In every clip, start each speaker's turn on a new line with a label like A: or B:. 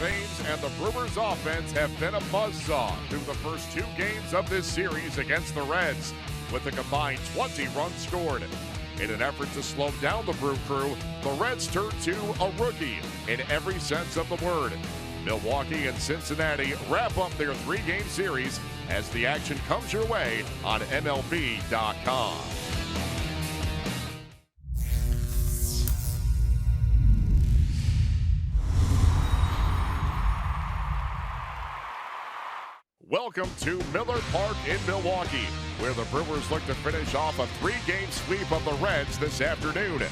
A: Thames and the Brewers offense have been a buzzsaw through the first 2 games of this series against the Reds, with a combined 20 runs scored. In an effort to slow down the Brew Crew, the Reds turned to a rookie in every sense of the word. Milwaukee and Cincinnati wrap up their 3-game series as the action comes your way on MLB.com. Welcome to Miller Park in Milwaukee, where the Brewers look to finish off a 3-game sweep of the Reds this afternoon.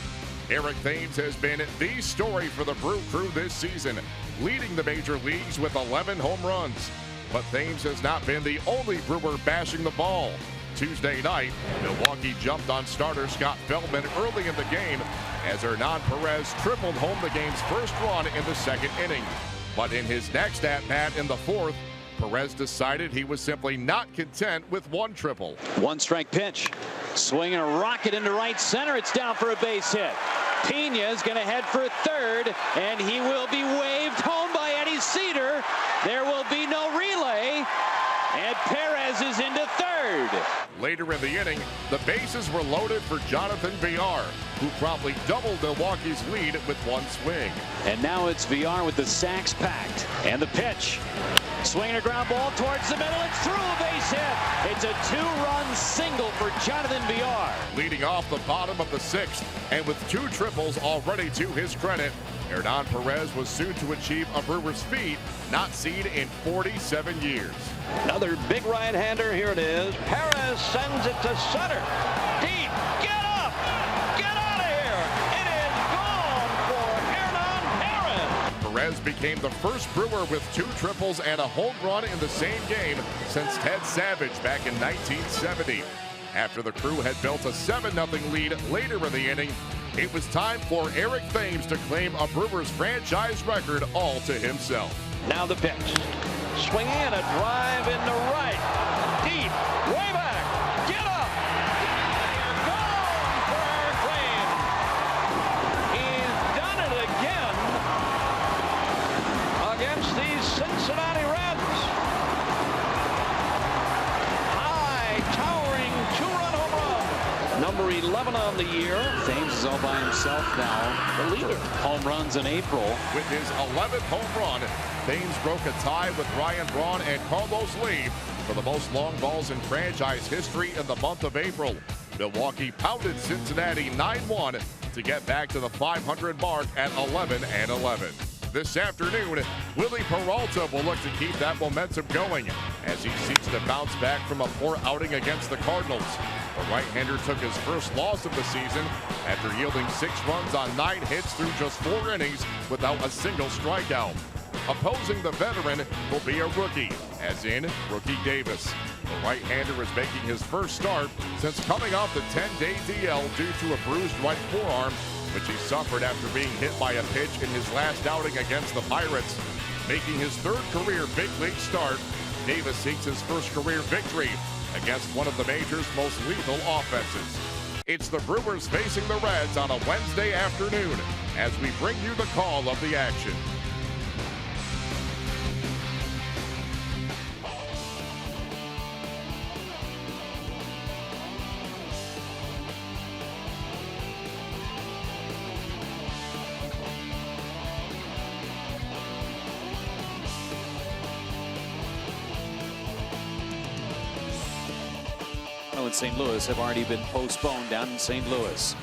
A: Eric Thames has been the story for the Brew Crew this season, leading the major leagues with 11 home runs. But Thames has not been the only Brewer bashing the ball. Tuesday night, Milwaukee jumped on starter Scott Feldman early in the game as Hernan Perez tripled home the game's first run in the 2nd inning. But in his next at-bat in the 4th, Perez decided he was simply not content with 1 triple.
B: 1-strike pitch. Swinging a rocket into right center. It's down for a base hit. Pena's going to head for 3rd, and he will be waved home by Eddie Cedar. There will be no relay, and Perez is into 3rd.
A: Later in the inning, the bases were loaded for Jonathan Villar, who promptly doubled Milwaukee's lead with 1 swing.
B: And now it's Villar with the sacks packed. And the pitch. Swinging a ground ball towards the middle. It's through a base hit. It's a 2-run single for Jonathan Villar.
A: Leading off the bottom of the 6th, and with 2 triples already to his credit, Hernan Perez was soon to achieve a Brewers feat not seen in 47 years.
C: Another big right-hander. Here it is. Perez sends it to center. Deep. Get up. Get out of here. It is gone for Hernan Perez.
A: Perez became the first Brewer with 2 triples and a home run in the same game since Ted Savage back in 1970. After the Crew had built a 7-0 lead later in the inning, it was time for Eric Thames to claim a Brewers franchise record all to himself.
C: Now the pitch. Swinging and a drive into right. Deep. Way back. Get up. You're gone for Eric Thames. He's done it again against these Cincinnati Reds. High, towering 2-run home run. Number 11 on the year.
B: Thames is all by himself now.
C: The leader.
B: Home runs in April.
A: With his 11th home run, Thames broke a tie with Ryan Braun and Carlos Lee for the most long balls in franchise history in the month of April. Milwaukee pounded Cincinnati 9-1 to get back to the 500 mark at 11-11. This afternoon, Willie Peralta will look to keep that momentum going as he seeks to bounce back from a poor outing against the Cardinals. The right-hander took his first loss of the season after yielding 6 runs on 9 hits through just 4 innings without a single strikeout. Opposing the veteran will be a rookie, as in Rookie Davis. The right-hander is making his first start since coming off the 10-day DL due to a bruised right forearm, which he suffered after being hit by a pitch in his last outing against the Pirates. Making his 3rd career big league start, Davis seeks his first career victory against one of the major's most lethal offenses. It's the Brewers facing the Reds on a Wednesday afternoon as we bring you the call of the action.
B: In St. Louis have already been postponed down in St. Louis.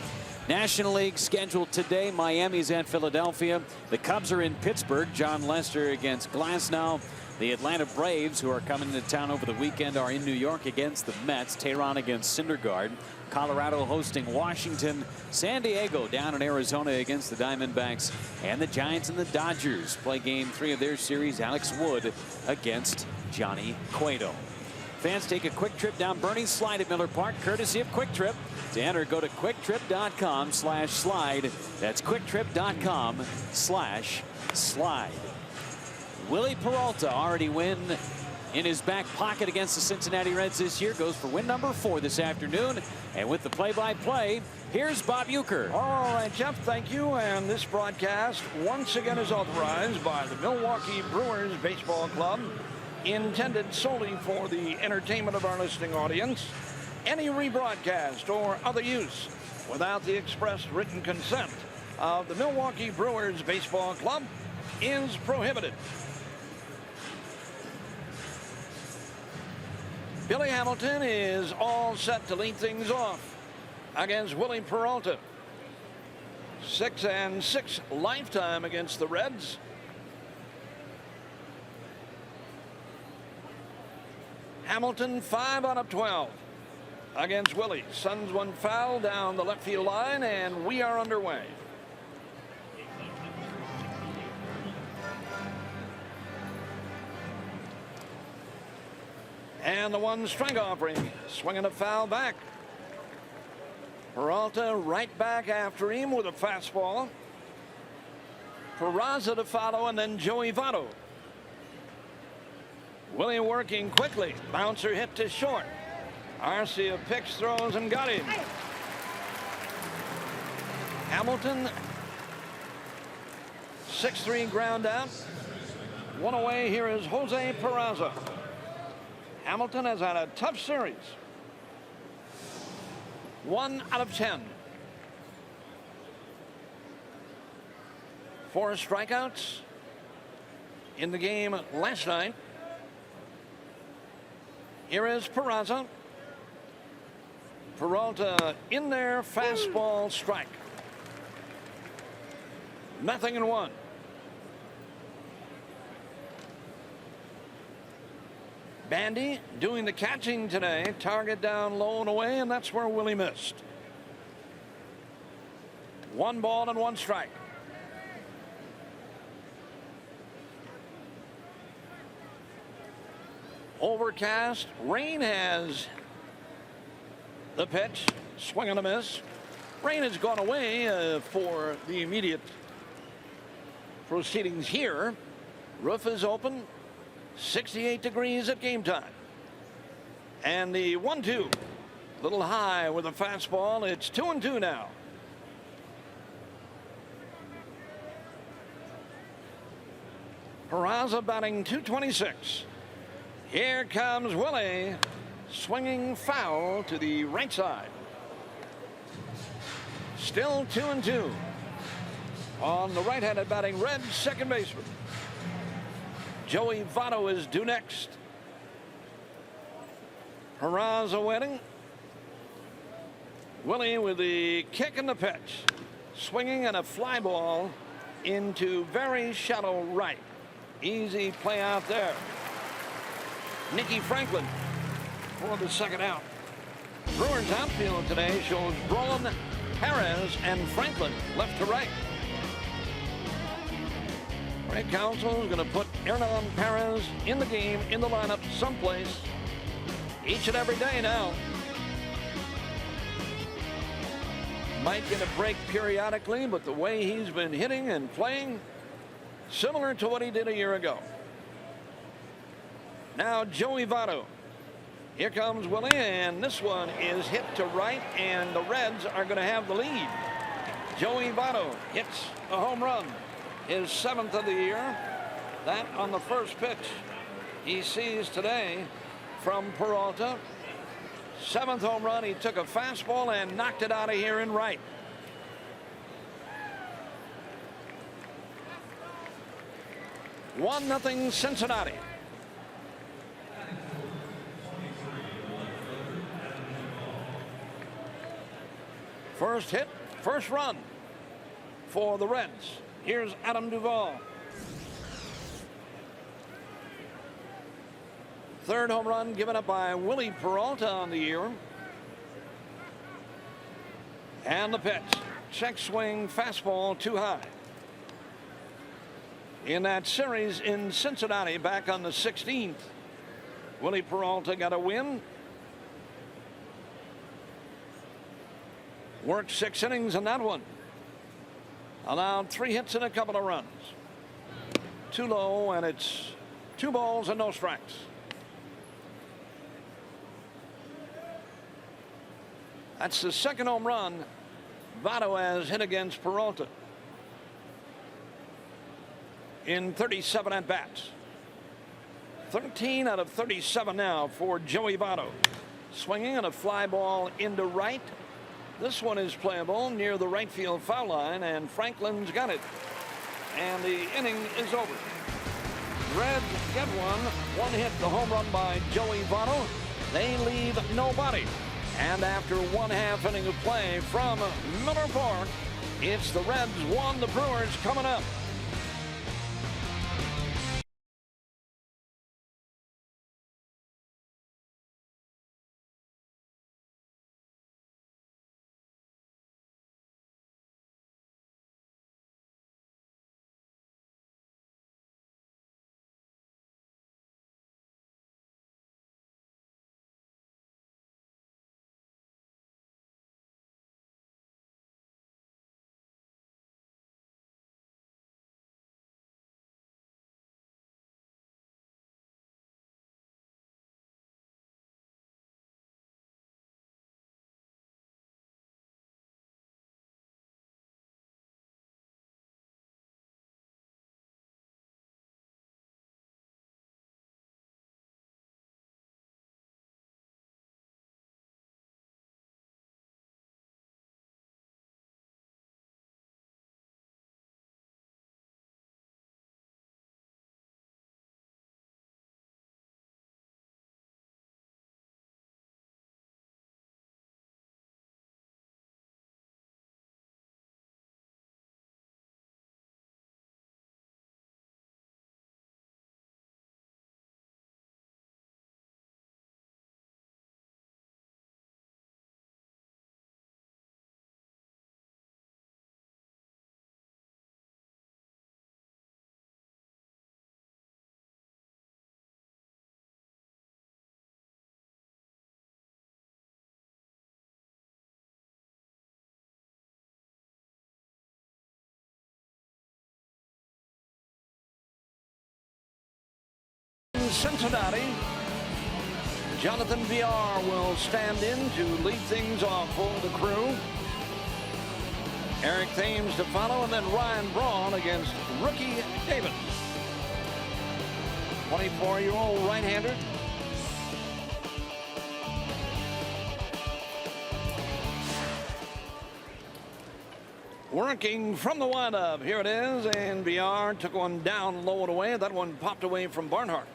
B: National League scheduled today. Miami's at Philadelphia. The Cubs are in Pittsburgh. John Lester against Glasnow. The Atlanta Braves, who are coming to town over the weekend, are in New York against the Mets. Tehran against Syndergaard. Colorado hosting Washington. San Diego down in Arizona against the Diamondbacks. And the Giants and the Dodgers play game 3 of their series. Alex Wood against Johnny Cueto. Fans take a quick trip down Bernie's Slide at Miller Park, courtesy of Quick Trip. To enter, go to quicktrip.com/slide. That's quicktrip.com/slide. Willie Peralta already win in his back pocket against the Cincinnati Reds this year. Goes for win number 4 this afternoon. And with the play-by-play, here's Bob Uecker.
D: All right, Jeff, thank you. And this broadcast once again is authorized by the Milwaukee Brewers Baseball Club, intended solely for the entertainment of our listening audience. Any rebroadcast or other use without the express written consent of the Milwaukee Brewers Baseball Club is prohibited. Billy Hamilton is all set to lead things off against Willie Peralta. 6-6 lifetime against the Reds. Hamilton 5 out of 12 against Willie. Suns one foul down the left field line, and we are underway. And the 1 strike offering, swinging a foul back. Peralta right back after him with a fastball. Peraza to follow, and then Joey Votto. Willie working quickly. Bouncer hit to short. Arcia picks, throws, and got him. Hamilton, 6-3 ground out. 1 away. Here is Jose Peraza. Hamilton has had a tough series. 1 out of 10. 4 strikeouts in the game last night. Here is Peraza. Peralta in there, fastball strike. 0-1. Bandy doing the catching today. Target down low and away, and that's where Willie missed. 1 ball and 1 strike. Overcast. Rain has the pitch. Swing and a miss. Rain has gone away for the immediate proceedings here. Roof is open. 68 degrees at game time. And the 1-2. Little high with a fastball. It's 2-2 now. Peraza batting .226. Here comes Willie. Swinging foul to the right side. Still 2-2. On the right-handed batting Red, second baseman. Joey Votto is due next. Peraza waiting. Willie with the kick and the pitch. Swinging and a fly ball into very shallow right. Easy play out there. Nicky Franklin for the second out. Brewers outfield today shows Braun, Perez, and Franklin left to right. Ray Counsell is going to put Hernan Perez in the game, in the lineup someplace each and every day now. Might get a break periodically, but the way he's been hitting and playing, similar to what he did a year ago. Now Joey Votto. Here comes Willie, and this one is hit to right, and the Reds are going to have the lead. Joey Votto hits a home run. His 7th of the year. That on the first pitch he sees today from Peralta. 7th home run. He took a fastball and knocked it out of here in right. One nothing Cincinnati. First hit, first run for the Reds. Here's Adam Duvall. 3rd home run given up by Willie Peralta on the year. And the pitch. Check swing, fastball too high. In that series in Cincinnati back on the 16th, Willie Peralta got a win. Worked 6 innings in that one. Allowed 3 hits and a couple of runs. Too low, and it's 2 balls and no strikes. That's the second home run Votto has hit against Peralta in 37 at-bats. 13 out of 37 now for Joey Votto. Swinging on a fly ball into right. This one is playable near the right field foul line, and Franklin's got it. And the inning is over. Reds get one hit, the home run by Joey Votto. They leave nobody. And after 1/2 inning of play from Miller Park, it's the Reds 1, the Brewers coming up. Cincinnati, Jonathan VR will stand in to lead things off for the Crew. Eric Thames to follow, and then Ryan Braun against rookie Davis. 24-year-old right-hander. Working from the windup. Here it is, and VR took one down low and away. That one popped away from Barnhart.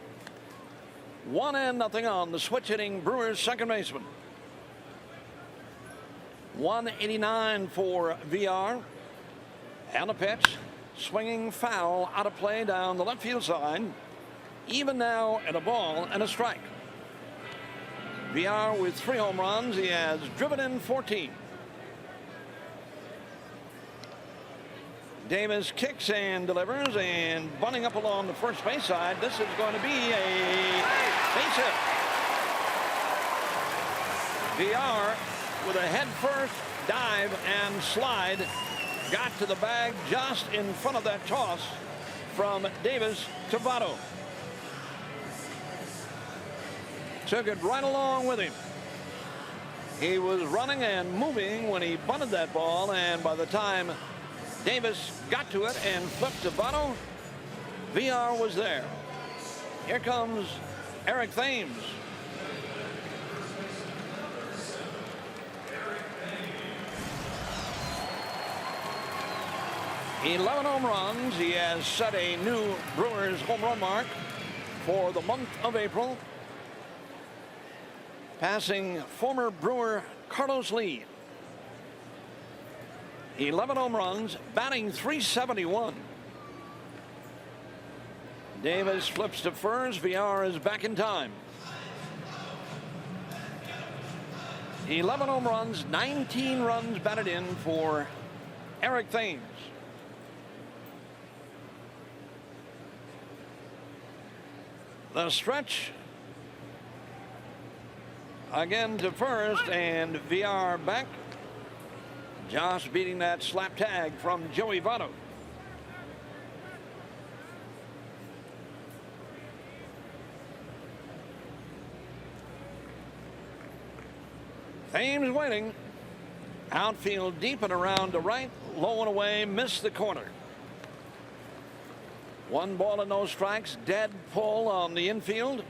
D: 1-0 on the switch hitting Brewers second baseman. 189 for VR. And a pitch. Swinging foul out of play down the left field side. Even now at a ball and a strike. VR with 3 home runs. He has driven in 14. Davis kicks and delivers, and bunting up along the first base side. This is going to be a base hit. VR with a head first dive and slide got to the bag just in front of that toss from Davis to Votto. Took it right along with him. He was running and moving when he bunted that ball, and by the time Davis got to it and flipped to Votto, VR was there. Here comes Eric Thames. "11 home runs. He has set a new Brewers home run mark for the month of April, passing former Brewer Carlos Lee. 11 home runs, batting .371. Davis flips to first. VR is back in time. 11 home runs, 19 runs batted in for Eric Thames. The stretch again to first, and VR back. Josh beating that slap tag from Joey Votto. Thames waiting. Outfield deep and around to right, low and away, missed the corner. 1 ball and no strikes, dead pull on the infield.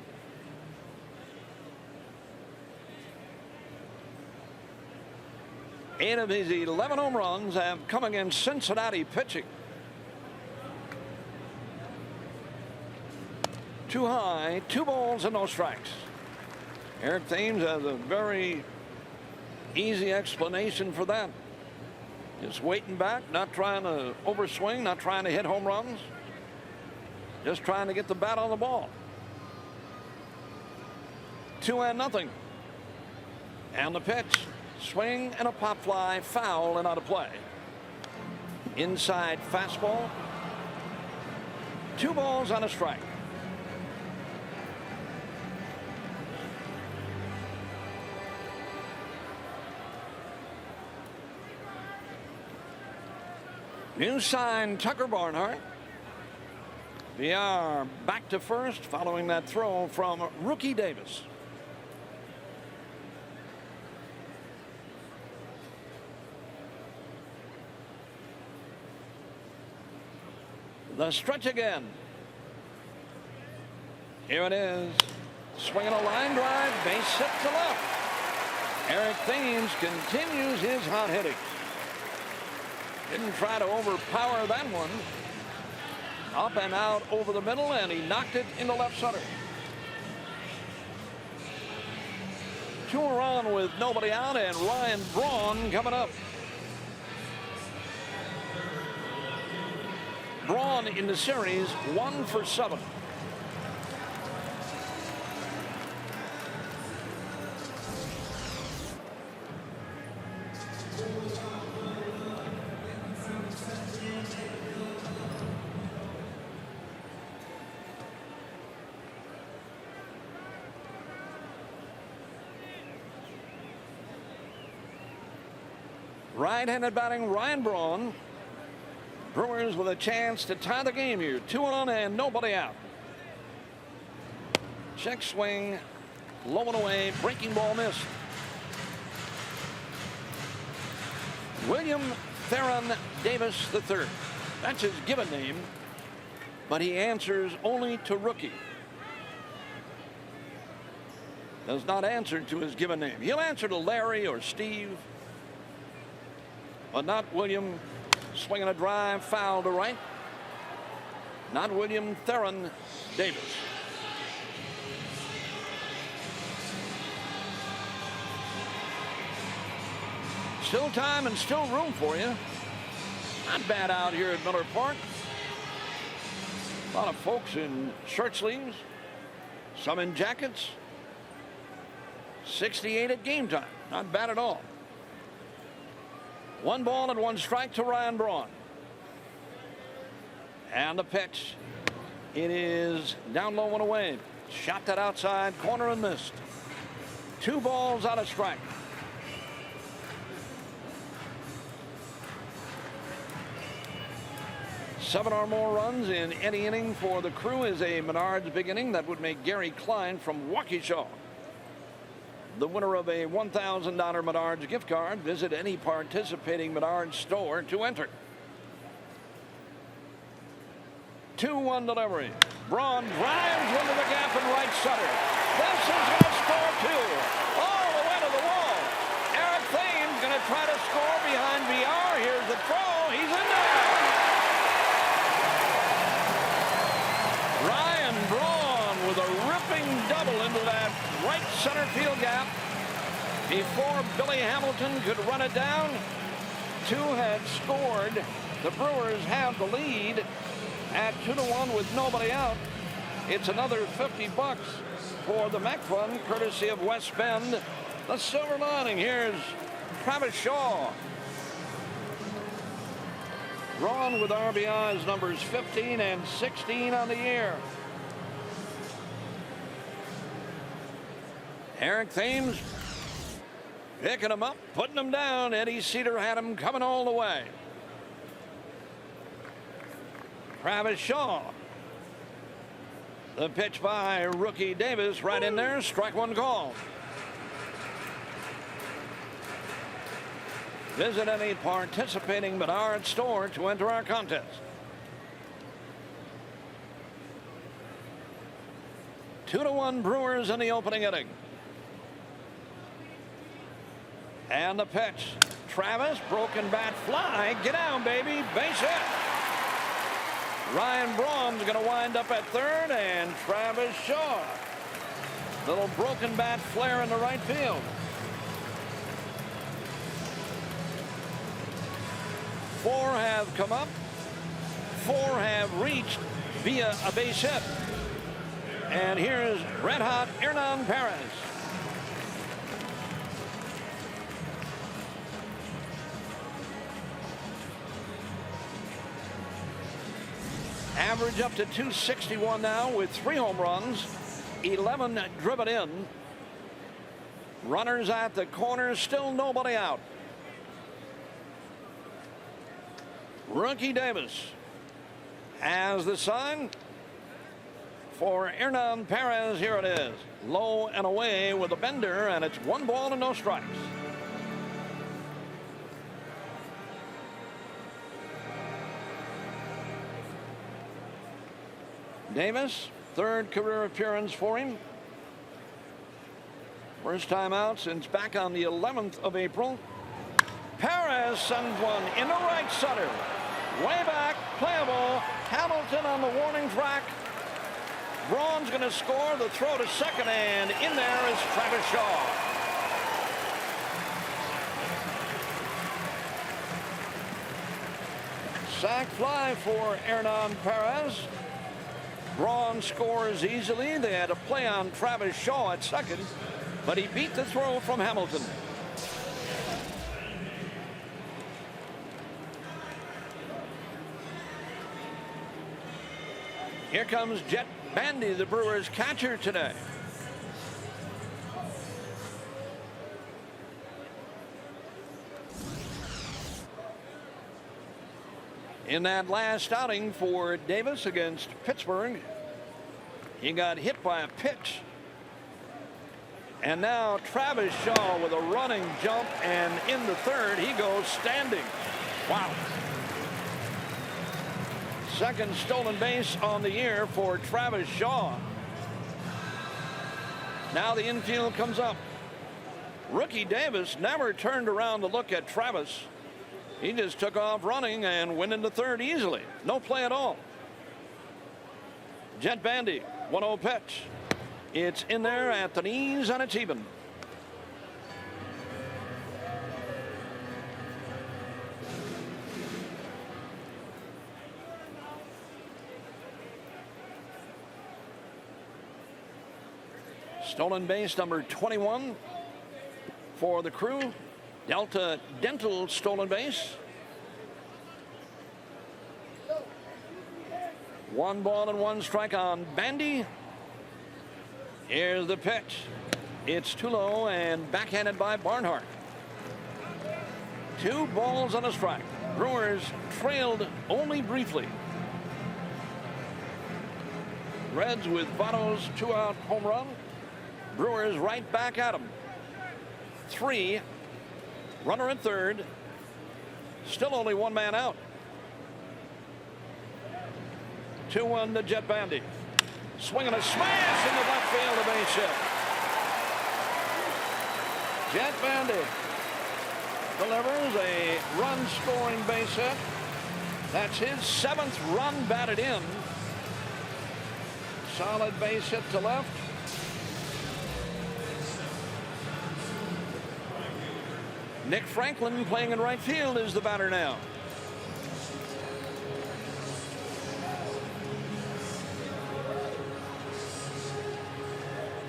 D: Eight of his 11 home runs have come against Cincinnati pitching. Too high, 2 balls and no strikes. Eric Thames has a very easy explanation for that. Just waiting back, not trying to overswing, not trying to hit home runs. Just trying to get the bat on the ball. 2-0. And the pitch. Swing and a pop fly, foul and out of play. Inside fastball. 2 balls on a strike. New sign Tucker Barnhart. VR back to first following that throw from rookie Davis. The stretch again. Here it is. Swinging a line drive, base hit to left. Eric Thames continues his hot hitting. Didn't try to overpower that one. Up and out over the middle, and he knocked it into left center. 2 on with nobody out, and Ryan Braun coming up. Braun in the series 1 for 7. Right-handed batting Ryan Braun. Brewers with a chance to tie the game here. 2-1 and nobody out. Check swing, low and away, breaking ball missed. William Theron Davis III. That's his given name, but he answers only to rookie. Does not answer to his given name. He'll answer to Larry or Steve, but not William. Swinging a drive, foul to right. Not William Theron Davis. Still time and still room for you. Not bad out here at Miller Park. A lot of folks in shirt sleeves, some in jackets. 68 at game time. Not bad at all. 1 ball and 1 strike to Ryan Braun. And the pitch. It is down low and away. Shot that outside corner and missed. 2 balls out of strike. Seven or more runs in any inning for the Crew is a Menards big inning. That would make Gary Klein from Waukesha the winner of a $1,000 Menards gift card. Visit any participating Menards store to enter. 2-1 delivery. Braun drives into the gap in right center. This is going to score 2. All the way to the wall. Eric Thames going to try to score behind VR. Here's the throw. He's in there. Ryan Braun with a ripping double into that right center field gap before Billy Hamilton could run it down. 2 had scored. The Brewers have the lead at 2-1 with nobody out. It's another $50 for the Mech Fund, courtesy of West Bend. The silver lining. Here's Travis Shaw. Braun with RBIs numbers 15 and 16 on the year. Eric Thames picking him up, putting him down. Eddie Cedar had him coming all the way. Travis Shaw. The pitch by rookie Davis right in there. Strike 1 call. Visit any participating Menards store to enter our contest. 2-1 Brewers in the opening inning. And the pitch. Travis, broken bat fly. Get down, baby. Base hit. Ryan Braun's going to wind up at third, and Travis Shaw. Little broken bat flare in the right field. Four have come up. Four have reached via a base hit. And here's red-hot Hernan Perez. Average up to 261 now with 3 home runs, 11 driven in. Runners at the corners, still nobody out. Rookie Davis has the sign for Hernan Perez. Here it is. Low and away with a bender, and it's 1 ball and no strikes. Davis, 3rd career appearance for him. First time out since back on the 11th of April. Perez sends one in the right center. Way back, playable. Hamilton on the warning track. Braun's going to score. The throw to second, and in there is Travis Shaw. Sac fly for Hernan Perez. Braun scores easily. They had a play on Travis Shaw at second, but he beat the throw from Hamilton. Here comes Jet Bandy, the Brewers catcher today. In that last outing for Davis against Pittsburgh, he got hit by a pitch. And now Travis Shaw with a running jump, and in the third he goes standing. Wow. Second stolen base on the year for Travis Shaw. Now the infield comes up. Rookie Davis never turned around to look at Travis. He just took off running and went into third easily. No play at all. Jet Bandy, 1-0 pitch. It's in there at the knees, and it's even. Stolen base number 21 for the Crew. Delta Dental stolen base. 1 ball and 1 strike on Bandy. Here's the pitch. It's too low and backhanded by Barnhart. 2 balls and a strike. Brewers trailed only briefly. Reds with Votto's 2-out home run. Brewers right back at him. 3. Runner at third. Still only 1 man out. 2-1 to Jet Bandy. Swing and a smash in the left field, a base hit. Jet Bandy delivers a run-scoring base hit. That's his 7th run batted in. Solid base hit to left. Nick Franklin, playing in right field, is the batter now.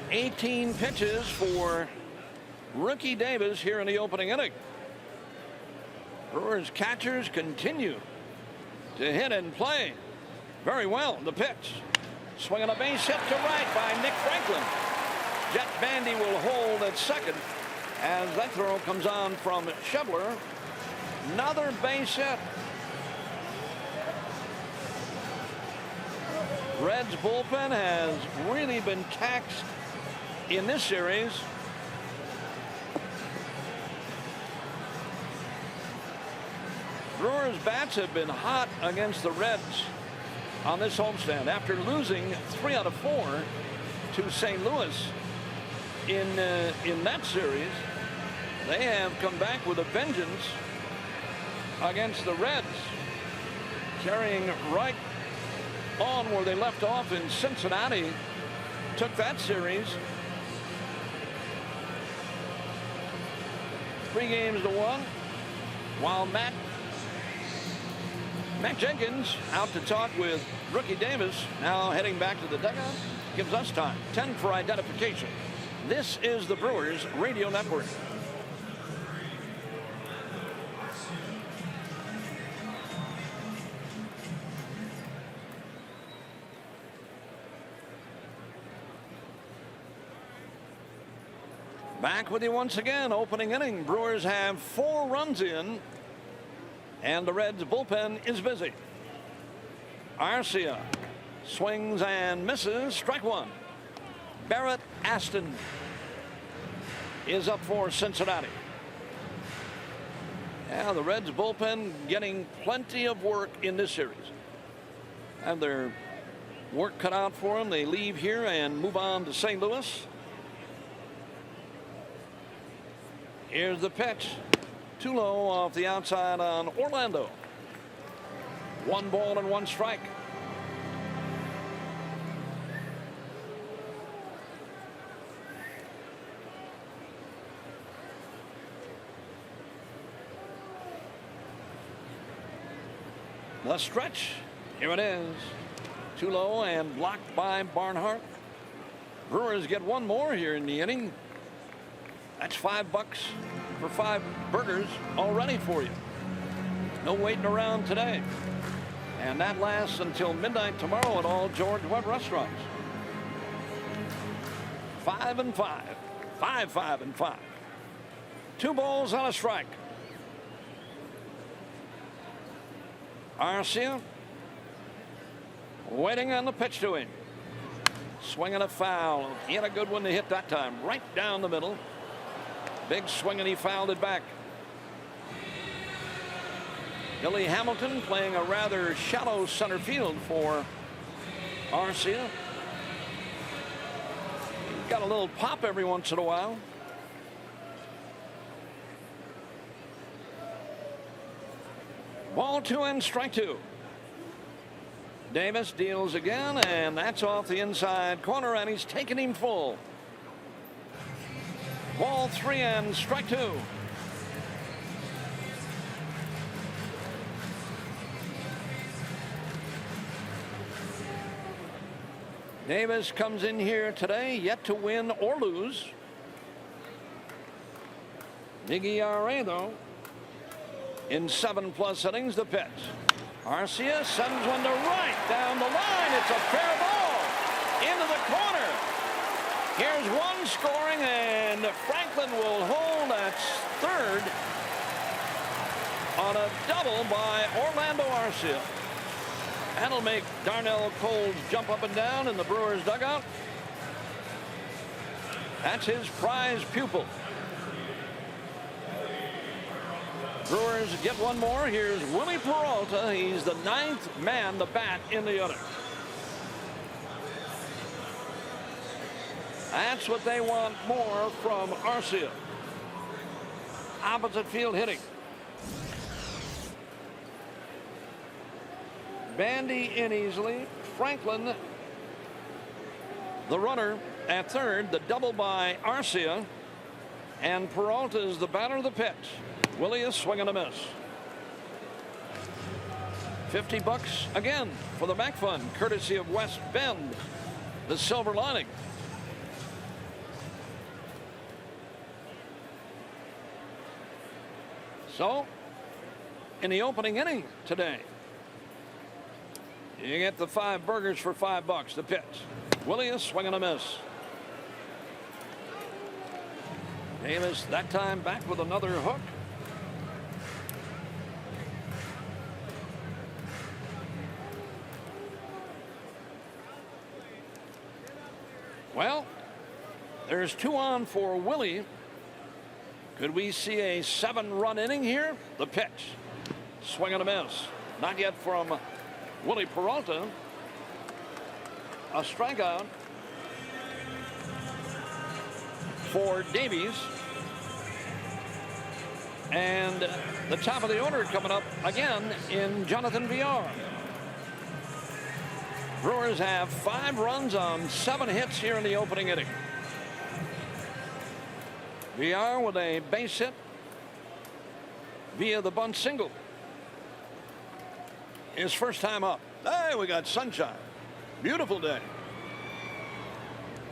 D: $18 pitches for rookie Davis here in the opening inning. Brewers catchers continue to hit and play very well. The pitch. Swinging a base hit to right by Nick Franklin. Jet Bandy will hold at second as that throw comes on from Schebler. Another base hit. Reds bullpen has really been taxed in this series. Brewers bats have been hot against the Reds on this homestand after losing 3 out of 4 to St. Louis in that series. They have come back with a vengeance against the Reds, carrying right on where they left off in Cincinnati. Took that series 3-1, while Matt Jenkins out to talk with Rookie Davis, now heading back to the dugout. Gives us time. 10 for identification. This is the Brewers Radio Network. Back with you once again. Opening inning. Brewers have 4 runs in, and the Reds bullpen is busy. Arcia swings and misses. Strike 1. Barrett Aston is up for Cincinnati. Yeah, the Reds bullpen getting plenty of work in this series. Have their work cut out for them. They leave here and move on to St. Louis. Here's the pitch. Too low off the outside on Orlando. 1 ball and 1 strike. The stretch. Here it is. Too low and blocked by Barnhart. Brewers get 1 more here in the inning. That's $5 for 5 burgers already for you. No waiting around today. And that lasts until midnight tomorrow at all George Webb restaurants. 5 and 5. 5 and 5. 2 balls and a strike. Arcia waiting on the pitch to him. Swinging a foul. He had a good one to hit that time. Right down the middle. Big swing and he fouled it back. Billy Hamilton playing a rather shallow center field for Arcia. He's got a little pop every once in a while. Ball 2 and strike 2. Davis deals again, and that's off the inside corner, and he's taking him full. Ball 3 and strike 2. Davis comes in here today yet to win or lose. Big ERA though. In 7+ innings. The pitch. Arcia sends one to right down the line. It's a fair ball into the corner. Here's one scoring, and Franklin will hold at third on a double by Orlando Arcia. That'll make Darnell Coles jump up and down in the Brewers dugout. That's his prize pupil. Brewers get 1 more. Here's Willie Peralta. He's the 9th man to bat in the inning. That's what they want more from Arcia. Opposite field hitting. Bandy in easily. Franklin, the runner at third. The double by Arcia. And Peralta is the batter of the pitch. Willie is swinging a miss. $50 again for the back fund, courtesy of West Bend, the silver lining. So, in the opening inning today, you get the 5 burgers for $5. The pitch. Willie is swinging a miss. Davis that time back with another hook. Well, there's 2 on for Willie. Could we see a 7-run inning here? The pitch. Swing and a miss. Not yet from Willie Peralta. A strikeout for Davies. And the top of the order coming up again in Jonathan Villar. Brewers have 5 runs on 7 hits here in the opening inning. Villar with a base hit via the bunt single. His first time up. Hey, we got sunshine. Beautiful day.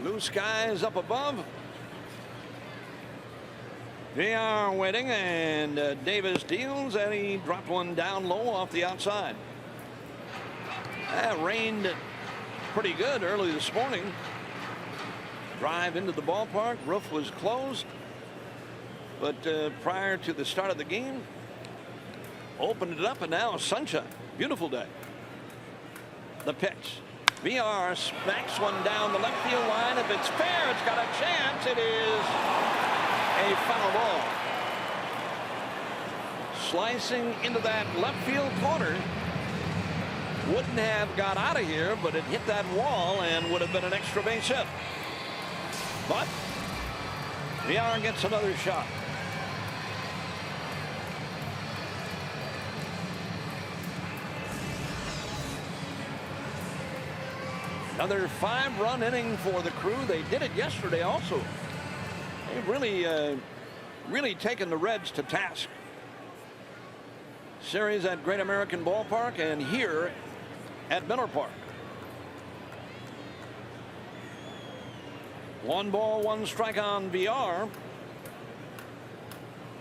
D: Blue skies up above. Villar waiting, and Davis deals, and he dropped one down low off the outside. That rained pretty good early this morning. Drive into the ballpark. Roof was closed. But prior to the start of the game, opened it up, and now sunshine. Beautiful day. The pitch. Villar smacks one down the left field line. If it's fair, it's got a chance. It is a foul ball. Slicing into that left field corner. Wouldn't have got out of here, but it hit that wall and would have been an extra base hit. But Villar gets another shot. Another 5-run inning for the Crew. They did it yesterday also. They've really taken the Reds to task. Series at Great American Ballpark and here at Miller Park. 1 ball, 1 strike on Villar.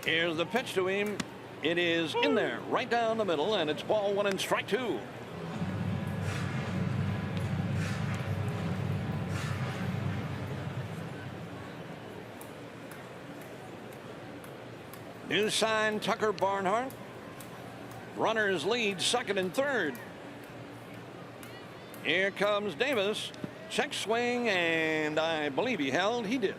D: Here's the pitch to him. It is in there, right down the middle, and it's ball 1 and strike 2. New sign Tucker Barnhart. Runners lead 2nd and 3rd. Here comes Davis. Check swing, and I believe he held. He did.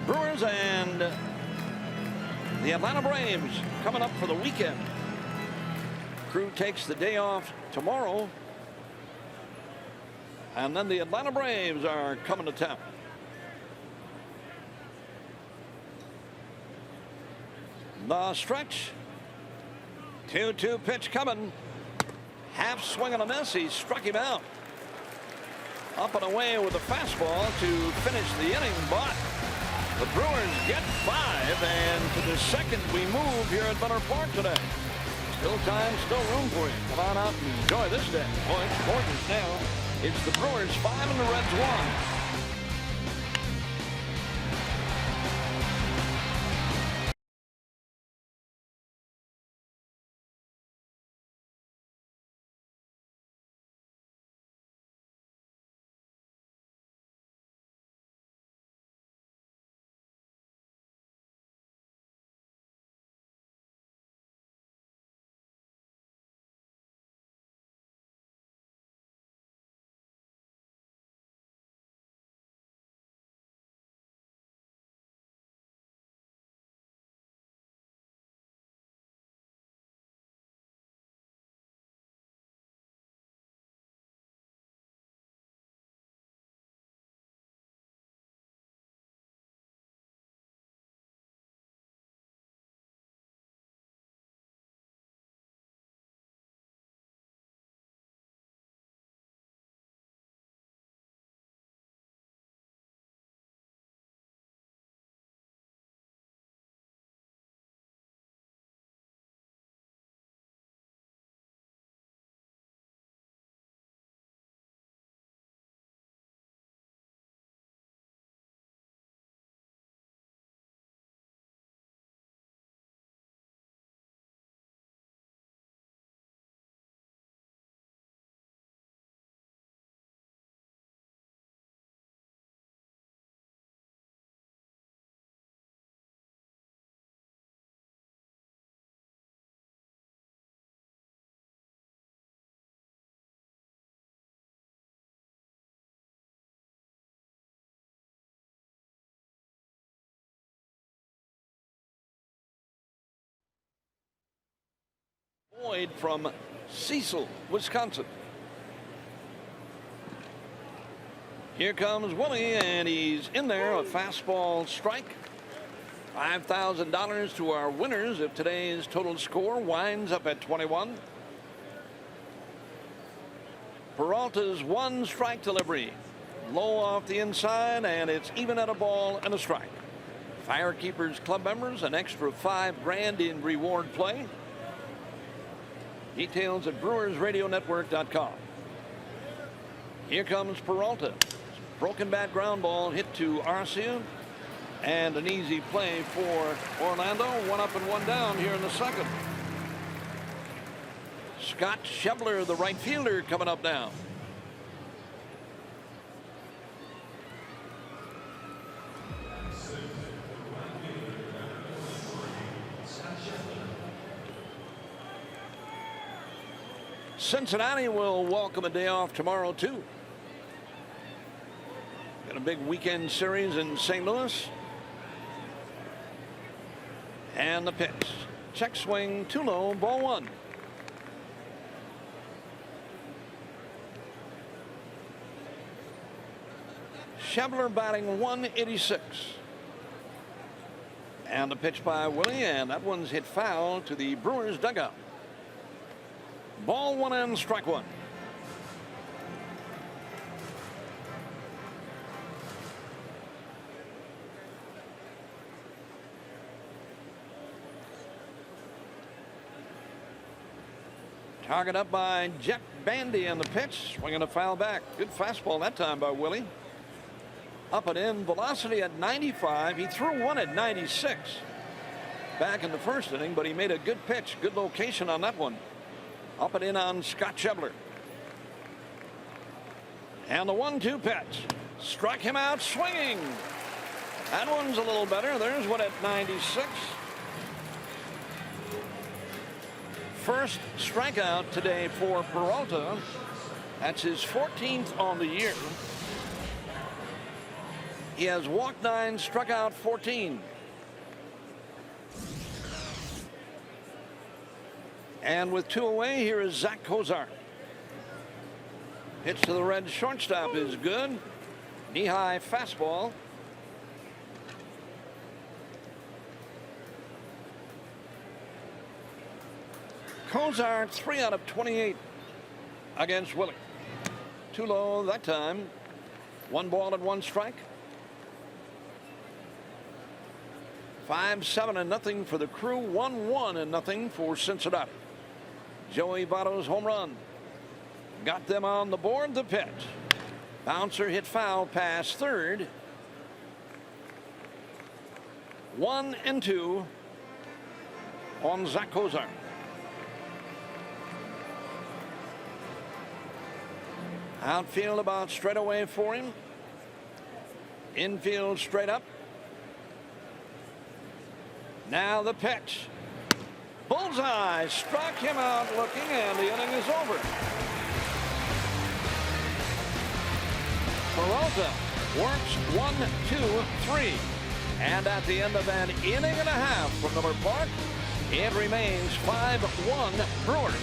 D: Brewers and the Atlanta Braves coming up for the weekend. Crew takes the day off tomorrow. And then the Atlanta Braves are coming to town. The stretch. 2-2 pitch coming. Half swing and a miss. He struck him out. Up and away with a fastball to finish the inning, but the Brewers get 5, and to the 2nd we move here at Miller Park today. Still time, still room for you. Come on out and enjoy this day. Boy, it's gorgeous now. It's the Brewers 5 and the Reds 1. Boyd from Cecil, Wisconsin. Here comes Willie, and he's in there. A fastball strike. $5,000 to our winners if today's total score winds up at 21. Peralta's one strike delivery. Low off the inside, and it's even at a ball and a strike. Firekeepers Club members an extra $5,000 in reward play. Details at BrewersRadioNetwork.com. Here comes Peralta. Broken bat ground ball hit to Arcia, and an easy play for Orlando. One up and one down here in the second. Scott Schebler, the right fielder, coming up now. Cincinnati will welcome a day off tomorrow, too. Got a big weekend series in St. Louis. And the pitch. Check swing, too low, ball one. Schebler batting 186. And the pitch by Willie, and that one's hit foul to the Brewers dugout. Ball one and strike one. Target up by Jeff Bandy on the pitch, swinging a foul back. Good fastball that time by Willie. Up and in, velocity at 95. He threw one at 96 back in the first inning, but he made a good pitch, good location on that one. Up and in on Scott Schebler. And the 1-2 pitch. Struck him out swinging. That one's a little better. There's one at 96. First strikeout today for Peralta. That's his 14th on the year. He has walked 9, struck out 14. And with 2 away, here is Zach Kozar. Pitch to the red shortstop is good. Knee-high fastball. Kozar 3 out of 28 against Willie. Too low that time. 1 ball and 1 strike. 5-7-0 for the Crew. 1-1-0 for Cincinnati. Joey Votto's home run got them on the board. The pitch. Bouncer hit foul past third. 1-2 on Zach Kozar. Outfield about straight away for him. Infield straight up. Now the pitch. Bullseye. Struck him out looking, and the inning is over. Peralta works 1, 2, 3. And at the end of an inning and a half from Miller Park, it remains 5-1 Brewers.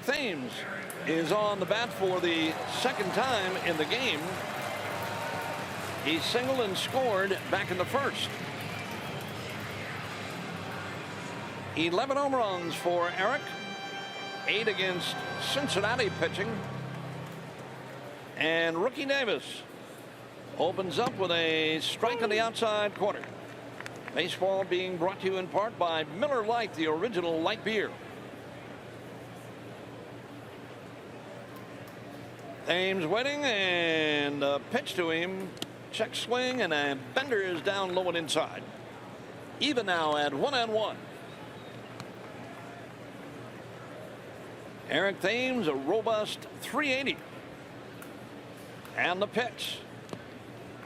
D: Thames is on the bat for the second time in the game. He singled and scored back in the first. 11 home runs for Eric. 8 against Cincinnati pitching. And Rookie Davis opens up with a strike on the outside corner. Baseball being brought to you in part by Miller Lite, the original light beer. Thames waiting, and a pitch to him. Check swing, and a bender is down low and inside. Even now at 1-1. Eric Thames, a robust 380. And the pitch.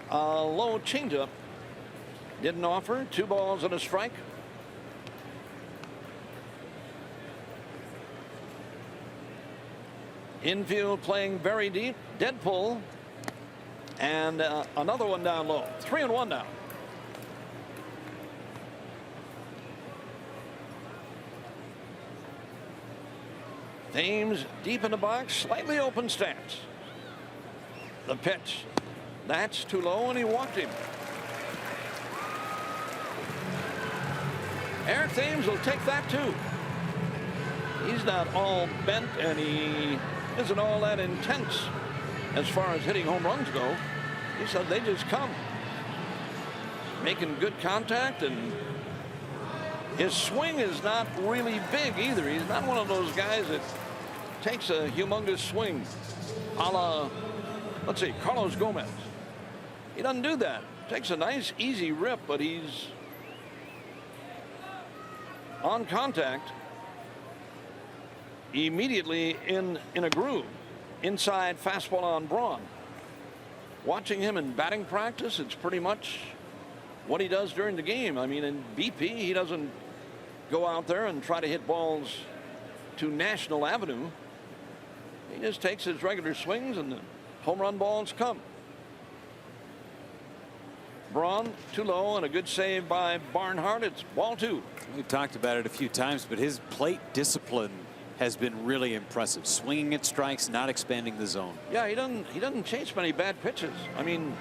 D: A low changeup. Didn't offer. 2 balls and a strike. Infield playing very deep. Dead pull. And another one down low. 3-1 now. Thames deep in the box. Slightly open stance. The pitch. That's too low, and he walked him. Eric Thames will take that too. He's not all bent, and he isn't all that intense as far as hitting home runs go. He said they just come. Making good contact, and his swing is not really big either. He's not one of those guys that takes a humongous swing a la, let's see, Carlos Gomez. He doesn't do that. Takes a nice easy rip, but he's on contact immediately in a groove. Inside fastball on Braun. Watching him in batting practice, it's pretty much what he does during the game. I mean, in BP, he doesn't go out there and try to hit balls to National Avenue. He just takes his regular swings, and the home run balls come. Braun too low, and a good save by Barnhart. It's ball 2.
B: We've talked about it a few times, but his plate discipline has been really impressive. Swinging at strikes, not expanding the zone.
D: Yeah, he doesn't chase many bad pitches. I mean,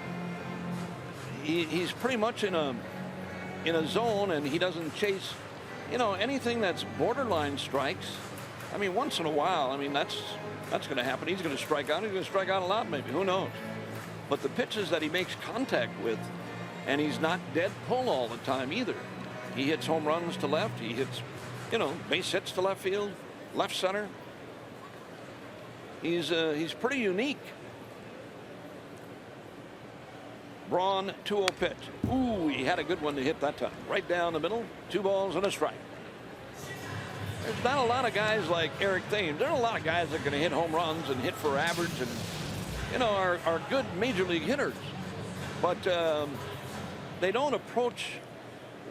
D: he's pretty much in a zone, and he doesn't chase, you know, anything that's borderline strikes. I mean, once in a while, I mean, that's going to happen. He's going to strike out. He's going to strike out a lot, maybe. Who knows? But the pitches that he makes contact with, and he's not dead pull all the time either. He hits home runs to left. He hits, you know, base hits to left field, left center. He's pretty unique. Braun, 2-0 pitch. Ooh, he had a good one to hit that time. Right down the middle. 2 balls and a strike. There's not a lot of guys like Eric Thames. There are a lot of guys that are going to hit home runs and hit for average and, you know, are good major league hitters. But they don't approach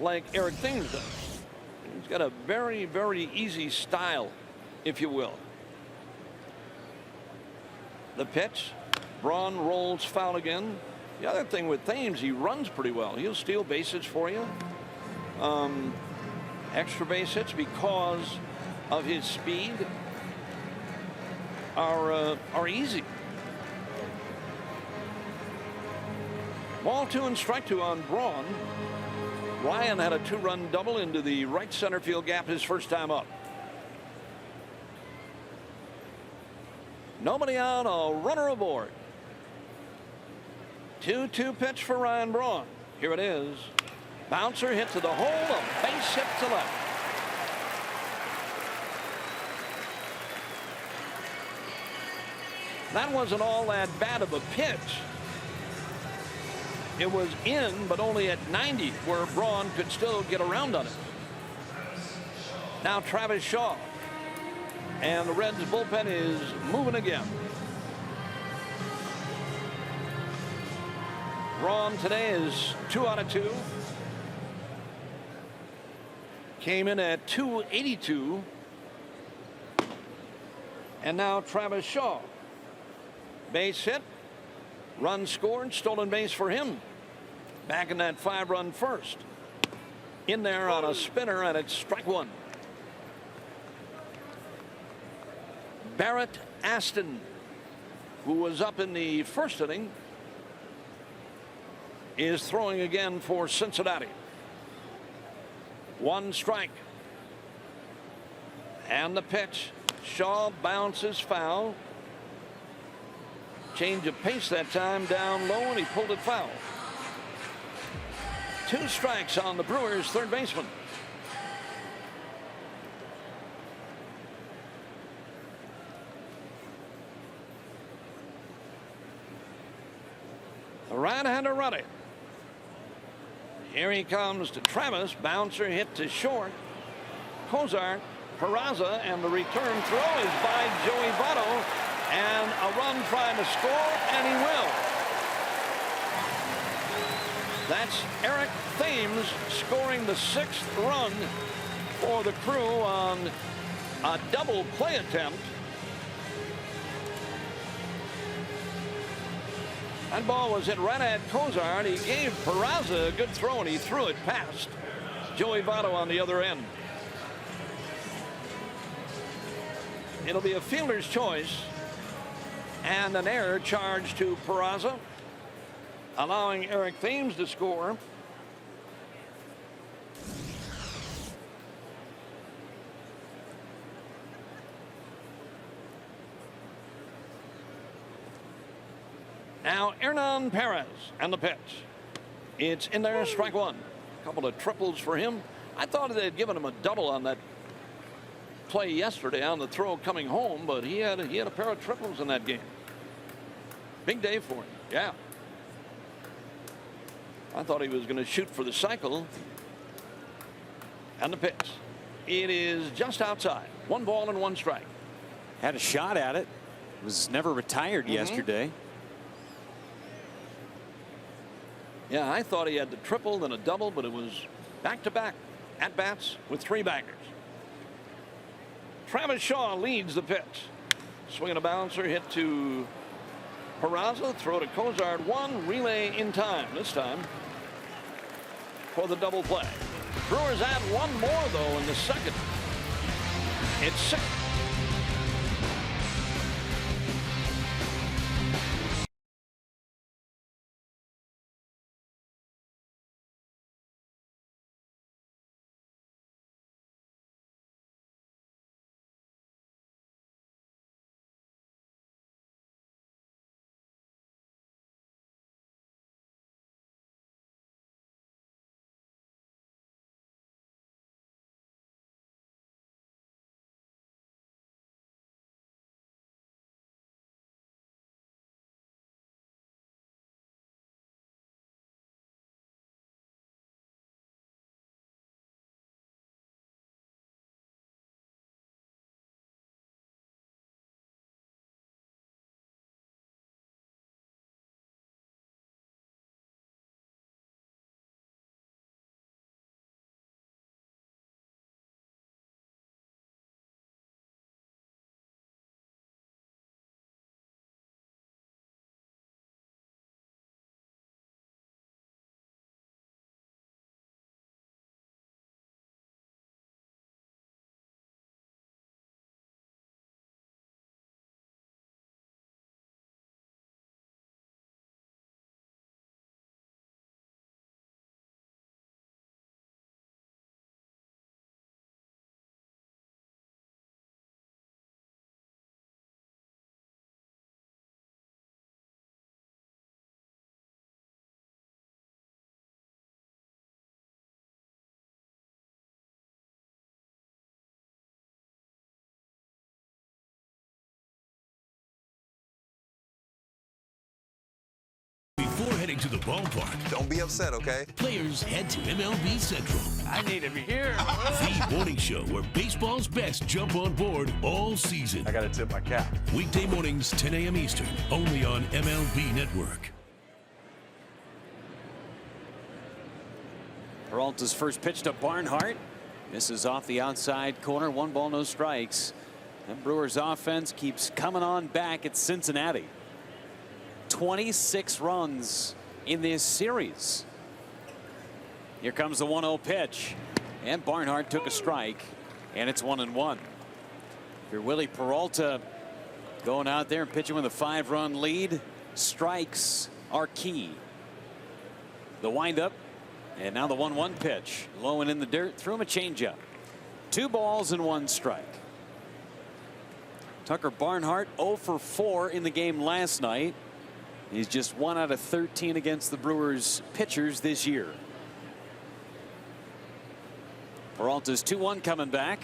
D: like Eric Thames does. He's got a very, very easy style, if you will. The pitch. Braun rolls foul again. The other thing with Thames, he runs pretty well. He'll steal base hits for you. Extra base hits because of his speed are easy. Ball 2 and strike 2 on Braun. Ryan had a 2-run double into the right center field gap his first time up. Nobody out, a runner aboard. 2-2 pitch for Ryan Braun. Here it is. Bouncer hit to the hole, a base hit to left. That wasn't all that bad of a pitch. It was in, but only at 90, where Braun could still get around on it. Now Travis Shaw. And the Reds bullpen is moving again. Braun today is 2 out of 2. Came in at 282. And now Travis Shaw. Base hit. Run scored. Stolen base for him. Back in that 5-run first. In there on a spinner, and it's strike 1. Barrett Aston, who was up in the first inning, is throwing again for Cincinnati. 1 strike. And the pitch. Shaw bounces foul. Change of pace that time, down low, and he pulled it foul. 2 strikes on the Brewers' third baseman. The right-hander running. Here he comes to Travis. Bouncer hit to short. Cozart, Peraza, and the return throw is by Joey Votto. And a run trying to score, and he will. That's Eric Thames scoring the 6th run for the Crew on a double play attempt. That ball was hit right at Cozart. He gave Peraza a good throw, and he threw it past Joey Votto on the other end. It'll be a fielder's choice and an error charged to Peraza, allowing Eric Thames to score. Now Hernan Perez and the pitch. It's in there, strike 1. A couple of triples for him. I thought they'd given him a double on that play yesterday on the throw coming home, but he had a pair of triples in that game. Big day for him. Yeah. I thought he was going to shoot for the cycle. And the pitch. It is just outside. 1 ball and 1 strike.
B: Had a shot at it. Was never retired yesterday.
D: Yeah, I thought he had the triple then a double, but it was back-to-back at-bats with 3 baggers. Travis Shaw leads the pitch. Swing and a bouncer hit to Peraza. Throw to Cozart. 1 relay in time this time for the double play. Brewers add 1 more though in the second. It's 6.
E: Before heading to the ballpark,
F: don't be upset, okay?
E: Players head to MLB Central.
C: I need to be here.
E: The morning show where baseball's best jump on board all season.
F: I gotta tip my cap.
E: Weekday mornings, 10 a.m. Eastern, only on MLB Network.
B: Peralta's first pitch to Barnhart. Misses off the outside corner. 1 ball, no strikes. And Brewers offense keeps coming on back at Cincinnati. 26 runs in this series. Here comes the 1-0 pitch, and Barnhart took a strike, and it's 1-1. If you're Willie Peralta, going out there and pitching with a 5-run lead, strikes are key. The windup, and now the 1-1 pitch. Low and in the dirt, threw him a changeup. 2 balls and 1 strike. Tucker Barnhart 0 for 4 in the game last night. He's just 1 out of 13 against the Brewers pitchers this year. Peralta's 2-1 coming back.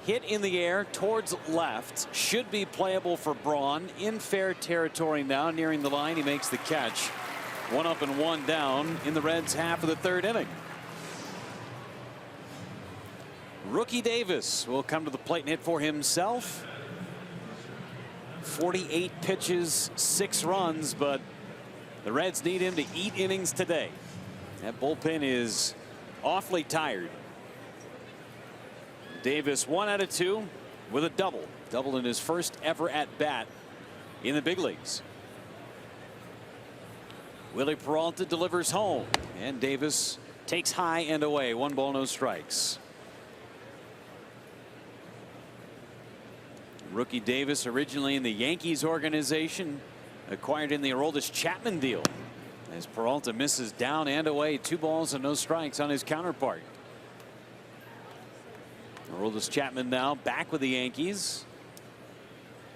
B: Hit in the air towards left. Should be playable for Braun. In fair territory now, nearing the line. He makes the catch. 1 up and 1 down in the Reds' half of the 3rd inning. Rookie Davis will come to the plate and hit for himself. 48 pitches, 6 runs, but the Reds need him to eat innings today. That bullpen is awfully tired. Davis 1 out of 2 with a double. Double in his first ever at bat in the big leagues. Willie Peralta delivers home, and Davis takes high and away. 1 ball, no strikes. Rookie Davis, originally in the Yankees organization, acquired in the Aroldis Chapman deal. As Peralta misses down and away, 2 balls and no strikes on his counterpart. Aroldis Chapman now back with the Yankees.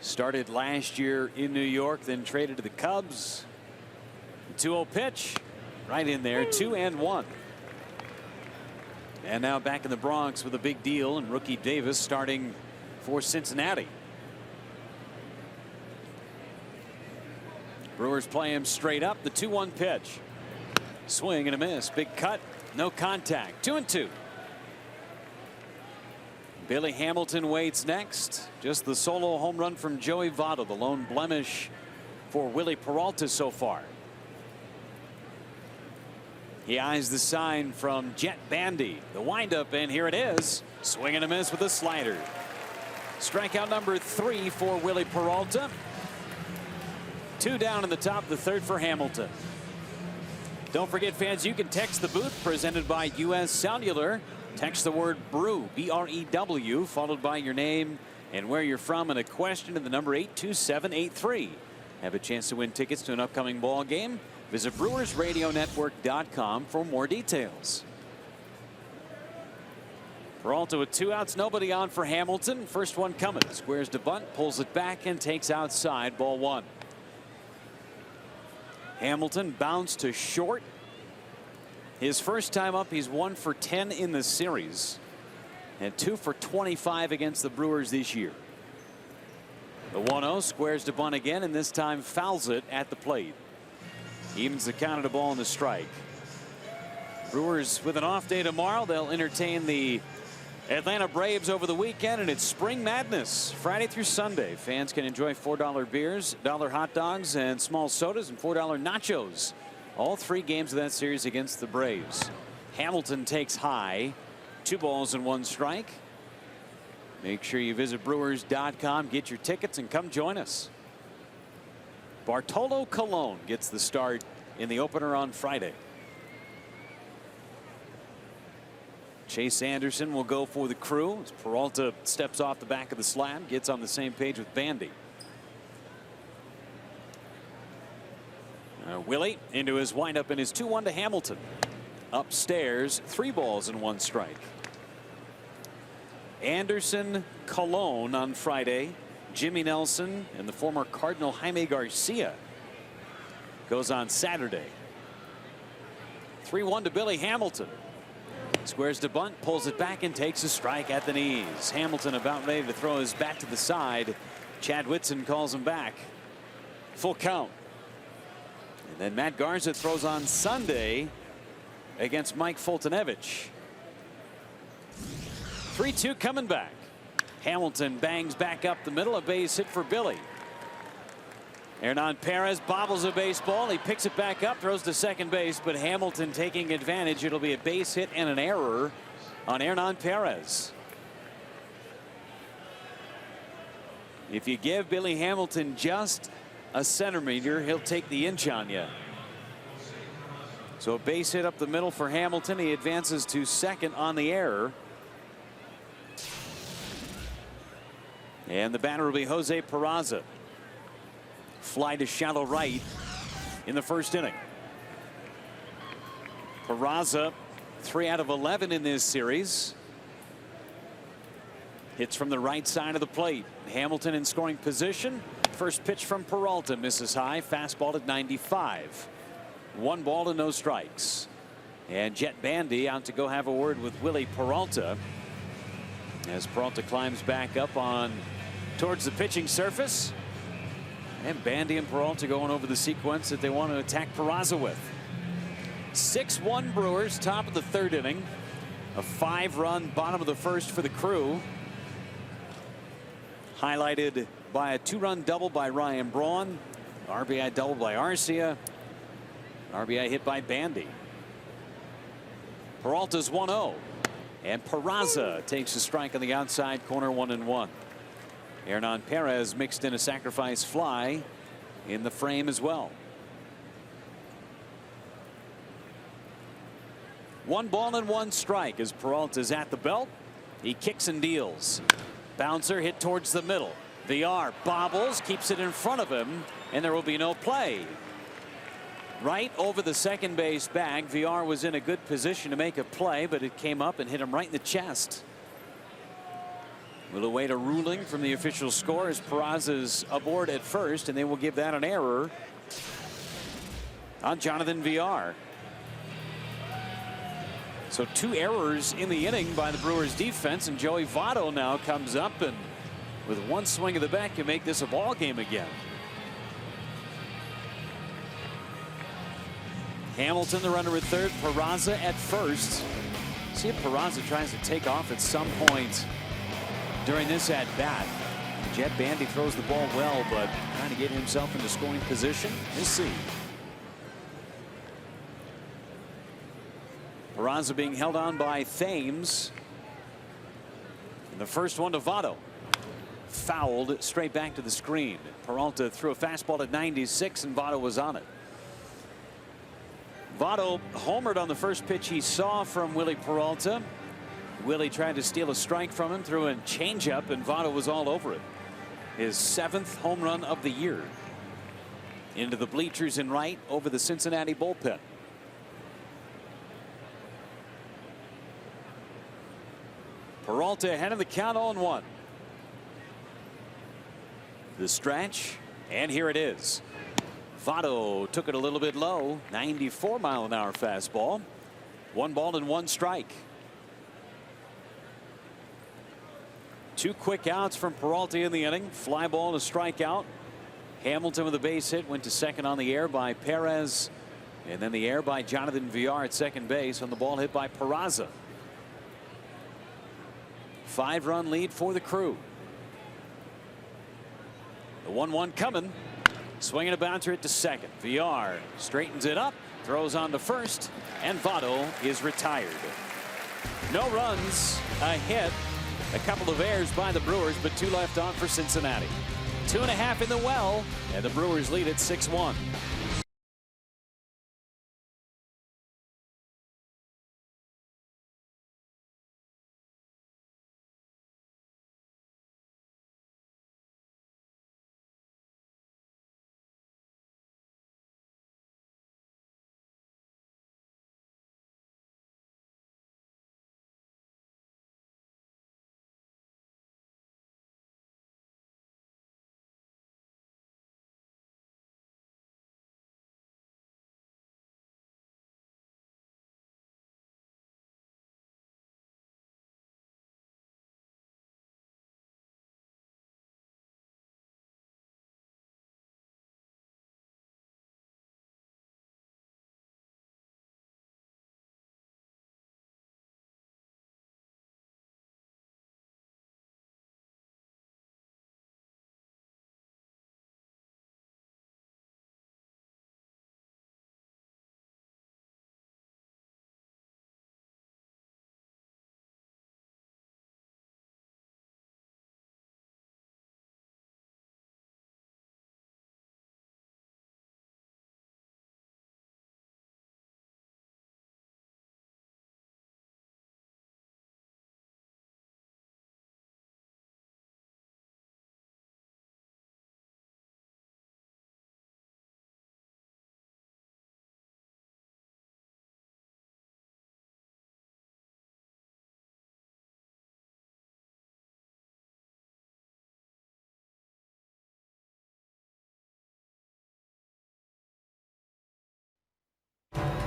B: Started last year in New York, then traded to the Cubs. 2-0 pitch, right in there, 2-1. And now back in the Bronx with a big deal, and rookie Davis starting for Cincinnati. Brewers play him straight up. The 2-1 pitch. Swing and a miss. Big cut. No contact. 2-2. Billy Hamilton waits next. Just the solo home run from Joey Votto, the lone blemish for Willie Peralta so far. He eyes the sign from Jet Bandy. The windup, and here it is. Swing and a miss with a slider. Strikeout number 3 for Willie Peralta. 2 down in the top of the 3rd for Hamilton. Don't forget, fans, you can text the booth presented by U.S. Cellular. Text the word brew, B-R-E-W, followed by your name and where you're from and a question to the number 82783. Have a chance to win tickets to an upcoming ball game. Visit BrewersRadioNetwork.com for more details. Peralta with 2 outs, nobody on for Hamilton. First one coming. Squares to bunt, pulls it back and takes outside. Ball 1. Hamilton bounced to short. His first time up, he's 1 for 10 in the series and 2 for 25 against the Brewers this year. The 1-0 squares to bunt again, and this time fouls it at the plate. Evens the count of the ball and the strike. Brewers with an off day tomorrow. They'll entertain the Atlanta Braves over the weekend, and it's Spring Madness Friday through Sunday. Fans can enjoy $4 beers, $1 hot dogs, and small sodas, and $4 nachos. All 3 games of that series against the Braves. Hamilton takes high. 2 balls and 1 strike. Make sure you visit Brewers.com, get your tickets, and come join us. Bartolo Colon gets the start in the opener on Friday. Chase Anderson will go for the crew as Peralta steps off the back of the slab, gets on the same page with Bandy. Willie into his windup in his 2-1 to Hamilton. Upstairs, 3 balls and 1 strike. Anderson, Colon on Friday. Jimmy Nelson and the former Cardinal Jaime Garcia goes on Saturday. 3-1 to Billy Hamilton. Squares to bunt, pulls it back and takes a strike at the knees. Hamilton about ready to throw his bat to the side. Chad Whitson calls him back. Full count. And then Matt Garza throws on Sunday against Mike Foltynewicz. 3-2 coming back. Hamilton bangs back up the middle. A base hit for Billy. Hernan Perez bobbles a baseball. He picks it back up, throws to second base, but Hamilton taking advantage. It'll be a base hit and an error on Hernan Perez. If you give Billy Hamilton just a centimeter, he'll take the inch on you. So a base hit up the middle for Hamilton. He advances to second on the error. And the batter will be Jose Peraza. Fly to shallow right in the first inning. Peraza, 3 out of 11 in this series. Hits from the right side of the plate. Hamilton in scoring position. First pitch from Peralta misses high. Fastball at 95. 1 ball and no strikes. And Jet Bandy out to go have a word with Willie Peralta as Peralta climbs back up on towards the pitching surface. And Bandy and Peralta going over the sequence that they want to attack Peraza with. 6-1 Brewers, top of the 3rd inning. A 5-run bottom of the 1st for the Crew. Highlighted by a 2-run double by Ryan Braun. RBI double by Arcia. RBI hit by Bandy. Peralta's 1-0. And Peraza takes a strike on the outside corner, 1-1. Hernan Perez mixed in a sacrifice fly in the frame as well. 1 ball and 1 strike as Peralta's at the belt. He kicks and deals. Bouncer hit towards the middle. VR bobbles, keeps it in front of him, and there will be no play. Right over the second base bag. VR was in a good position to make a play, but it came up and hit him right in the chest. We'll await a ruling from the official score as Peraza's aboard at first, and they will give that an error on Jonathan VR. So 2 errors in the inning by the Brewers defense, and Joey Votto now comes up and with 1 swing of the bat can make this a ball game again. Hamilton the runner at 3rd, Peraza at 1st. See if Peraza tries to take off at some point during this at bat. Jet Bandy throws the ball well, but trying to get himself into scoring position. We'll see. Peraza being held on by Thames. And the first one to Votto. Fouled straight back to the screen. Peralta threw a fastball at 96 and Votto was on it. Votto homered on the first pitch he saw from Willie Peralta. Willie tried to steal a strike from him, threw a changeup, and Votto was all over it. His 7th home run of the year. Into the bleachers in right over the Cincinnati bullpen. Peralta ahead of the count, 0-1. The stretch, and here it is. Votto took it a little bit low. 94-mile-an-hour fastball. 1 ball and 1 strike. 2 quick outs from Peralta in the inning. Fly ball to strikeout. Hamilton with a base hit went to second on the air by Perez, and then the air by Jonathan VR at second base on the ball hit by Peraza. 5-run lead for the Crew. The 1-1 coming. Swinging a bouncer it to second. VR straightens it up, throws on to first, and Votto is retired. No runs, a hit, a couple of errors by the Brewers, but 2 left on for Cincinnati. 2.5 in the well, and the Brewers lead at 6-1.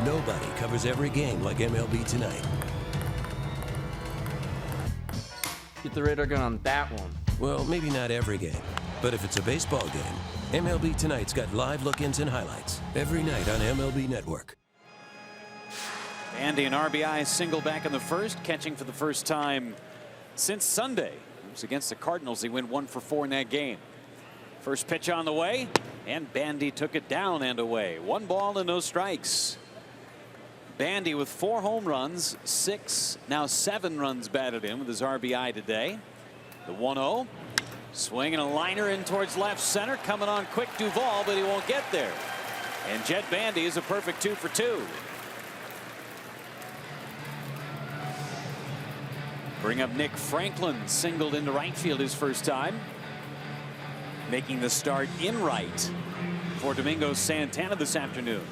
F: Nobody covers every game like MLB Tonight.
G: Get the radar gun on that one.
F: Well, maybe not every game, but if it's a baseball game, MLB Tonight's got live look-ins and highlights every night on MLB Network.
B: Bandy, an RBI single back in the first, catching for the first time since Sunday. It was against the Cardinals. He went 1 for 4 in that game. First pitch on the way, and Bandy took it down and away. 1 ball and no strikes. Bandy with 4 home runs, 6, now 7 runs batted in with his RBI today. The 1-0. Swinging a liner in towards left center. Coming on quick, Duvall, but he won't get there. And Jet Bandy is a perfect 2 for 2. Bring up Nick Franklin, singled into right field his first time. Making the start in right for Domingo Santana this afternoon.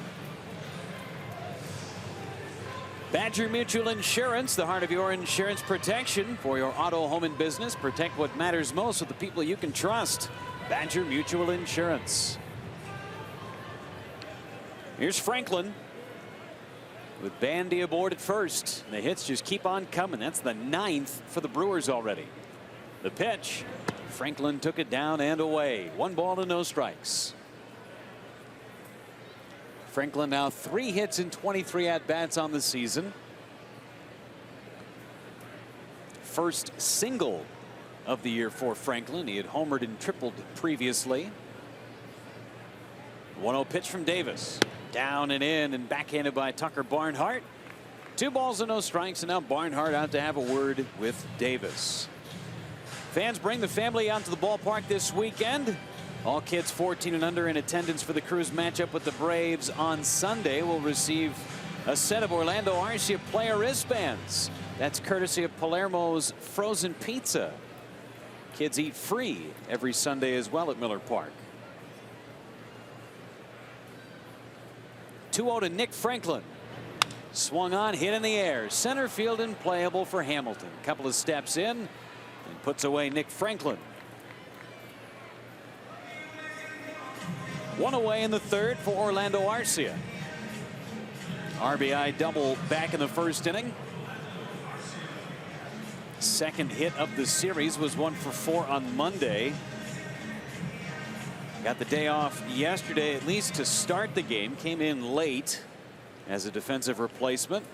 B: Badger Mutual Insurance, the heart of your insurance protection for your auto, home, and business. Protect what matters most with the people you can trust. Badger Mutual Insurance. Here's Franklin with Bandy aboard at first. The hits just keep on coming. That's the 9th for the Brewers already. The pitch. Franklin took it down and away. 1 ball and no strikes. Franklin now 3 hits and 23 at-bats on the season. First single of the year for Franklin. He had homered and tripled previously. 1-0 pitch from Davis. Down and in and backhanded by Tucker Barnhart. 2 balls and no strikes, and now Barnhart out to have a word with Davis. Fans bring the family out to the ballpark this weekend. All kids 14 and under in attendance for the Crews matchup with the Braves on Sunday will receive a set of Orlando Arcia player wristbands. That's courtesy of Palermo's Frozen Pizza. Kids eat free every Sunday as well at Miller Park. 2-0 to Nick Franklin. Swung on, hit in the air. Center field and playable for Hamilton. Couple of steps in and puts away Nick Franklin. 1 away in the 3rd for Orlando Arcia. RBI double back in the first inning. Second hit of the series was 1 for 4 on Monday. Got the day off yesterday, at least to start the game. Came in late as a defensive replacement.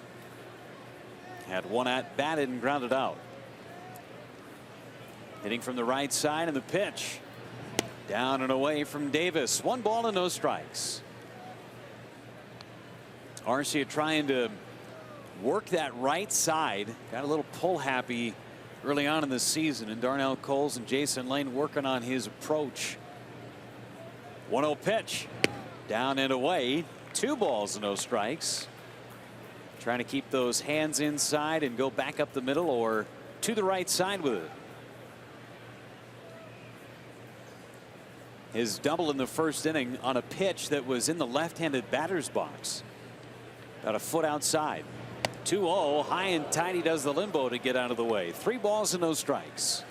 B: Had 1 at batted and grounded out. Hitting from the right side, and the pitch. Down and away from Davis. 1 ball and no strikes. Arcia trying to work that right side. Got a little pull happy early on in the season, and Darnell Coles and Jason Lane working on his approach. 1-0 pitch. Down and away. 2 balls and no strikes. Trying to keep those hands inside and go back up the middle or to the right side with it. His double in the first inning on a pitch that was in the left-handed batter's box. About a foot outside. 2-0, high and tight. He does the limbo to get out of the way. 3 balls and no strikes.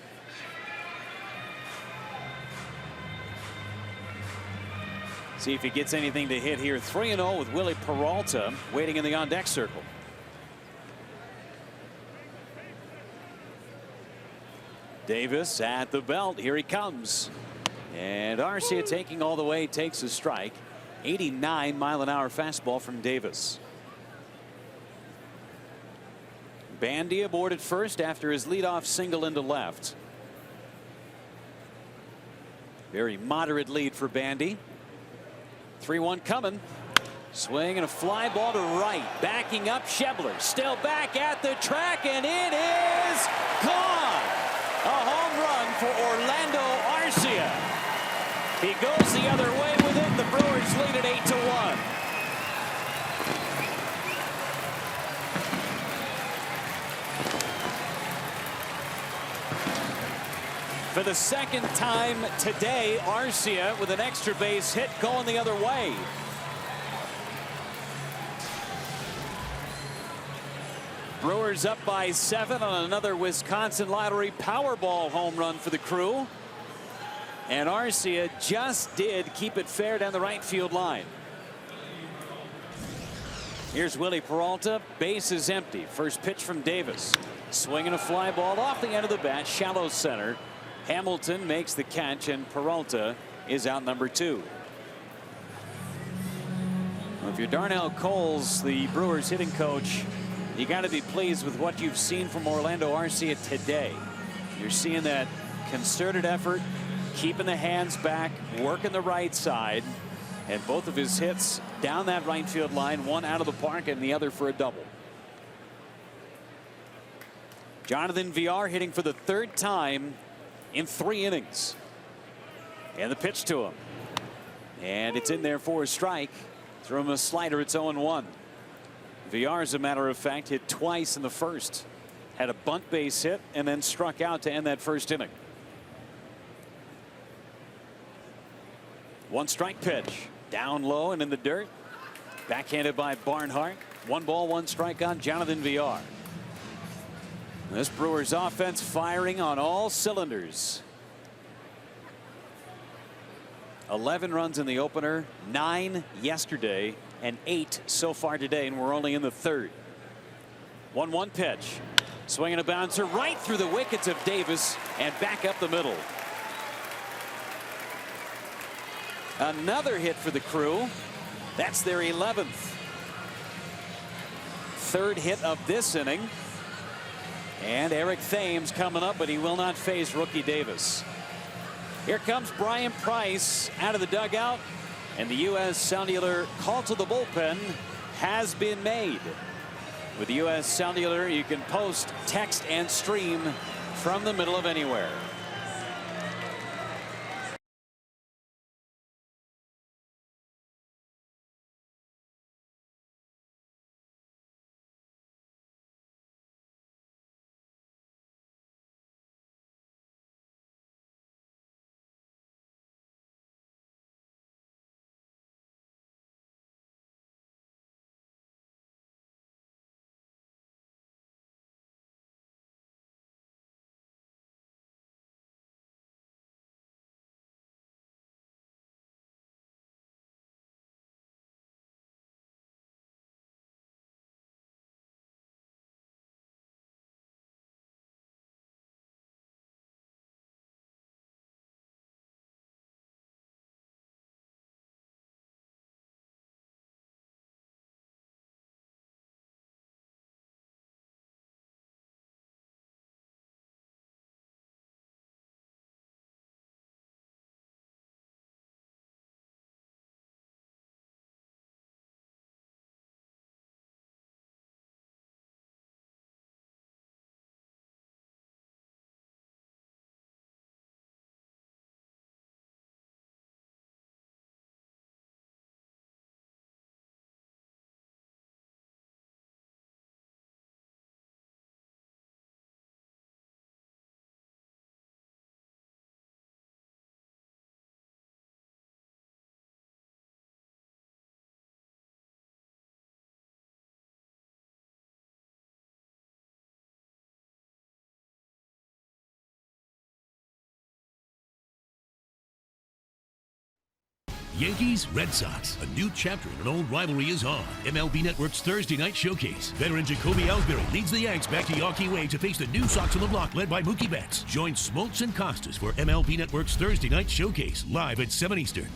B: See if he gets anything to hit here. 3-0 with Willie Peralta waiting in the on-deck circle. Davis at the belt. Here he comes. And Arcia taking all the way, takes a strike. 89-mile-an-hour fastball from Davis. Bandy aboard at first after his leadoff single into left. Very moderate lead for Bandy. 3-1 coming. Swing and a fly ball to right. Backing up, Schebler. Still back at the track, and it is gone. A home run for Orlando Arcia. He goes the other way with it. The Brewers lead at 8-1. For the second time today, Arcia with an extra base hit going the other way. Brewers up by 7 on another Wisconsin Lottery Powerball home run for the Crew. And Arcia just did keep it fair down the right field line. Here's Willie Peralta. Base is empty. First pitch from Davis. Swinging a fly ball off the end of the bat. Shallow center. Hamilton makes the catch, and Peralta is out number 2. Well, if you're Darnell Coles, the Brewers hitting coach, you got to be pleased with what you've seen from Orlando Arcia today. You're seeing that concerted effort, keeping the hands back, working the right side, and both of his hits down that right field line, one out of the park and the other for a double. Jonathan VR hitting for the 3rd time in 3 innings. And the pitch to him. And it's in there for a strike. Throw him a slider. It's 0-1. VR, as a matter of fact, hit twice in the first. Had a bunt base hit and then struck out to end that first inning. 1 strike pitch. Down low and in the dirt. Backhanded by Barnhart. 1 ball, 1 strike on Jonathan VR. This Brewers offense firing on all cylinders. 11 runs in the opener, 9 yesterday, and 8 so far today, and we're only in the 3rd. 1-1 pitch. Swinging a bouncer right through the wickets of Davis and back up the middle. Another hit for the Crew. That's their 11th. 3rd hit of this inning. And Eric Thames coming up, but he will not face rookie Davis. Here comes Brian Price out of the dugout, and the U.S. Cellular call to the bullpen has been made. With U.S. Cellular, you can post, text, and stream from the middle of anywhere.
E: Yankees, Red Sox. A new chapter in an old rivalry is on. MLB Network's Thursday night showcase. Veteran Jacoby Ellsbury leads the Yanks back to Yawkey Way to face the new Sox on the block led by Mookie Betts. Join Smoltz and Costas for MLB Network's Thursday night showcase live at 7 Eastern.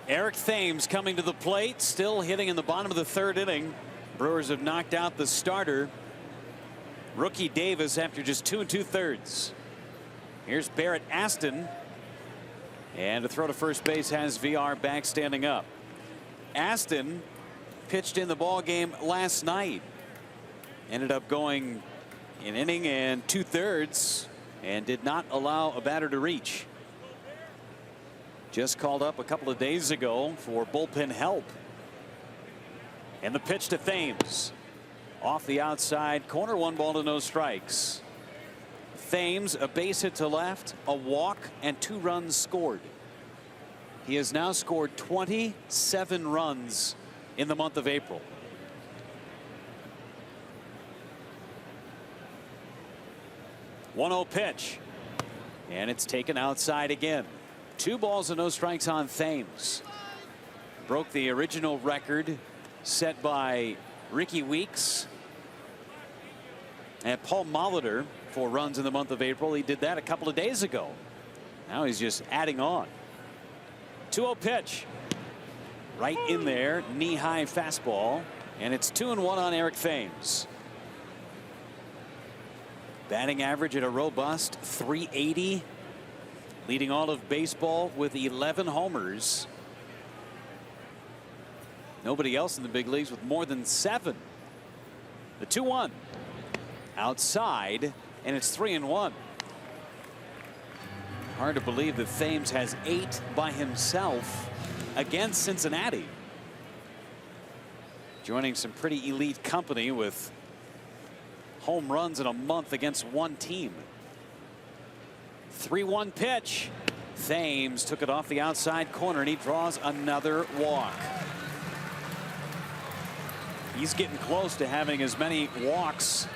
B: Eric Thames coming to the plate, still hitting in the bottom of the 3rd inning. Brewers have knocked out the starter, rookie Davis, after just 2 2/3. Here's Barrett Aston. And to throw to first base has VR back standing up. Aston pitched in the ball game last night. Ended up going an inning and 2/3 and did not allow a batter to reach. Just called up a couple of days ago for bullpen help. And the pitch to Thames. Off the outside corner, 1 ball to no strikes. Thames, a base hit to left, a walk, and 2 runs scored. He has now scored 27 runs in the month of April. .1-0 pitch. And it's taken outside again. 2 balls and no strikes on Thames. Broke the original record set by Ricky Weeks and Paul Molitor for runs in the month of April. He did that a couple of days ago. Now he's just adding on. 2-0 pitch. Right in there, knee-high fastball, and it's 2-1 on Eric Thames. Batting average at a robust .380, leading all of baseball with 11 homers. Nobody else in the big leagues with more than 7. The 2-1 outside, and it's 3-1. Hard to believe that Thames has 8 by himself against Cincinnati. Joining some pretty elite company with home runs in a month against one team. 3-1 pitch. Thames took it off the outside corner, and he draws another walk. He's getting close to having as many walks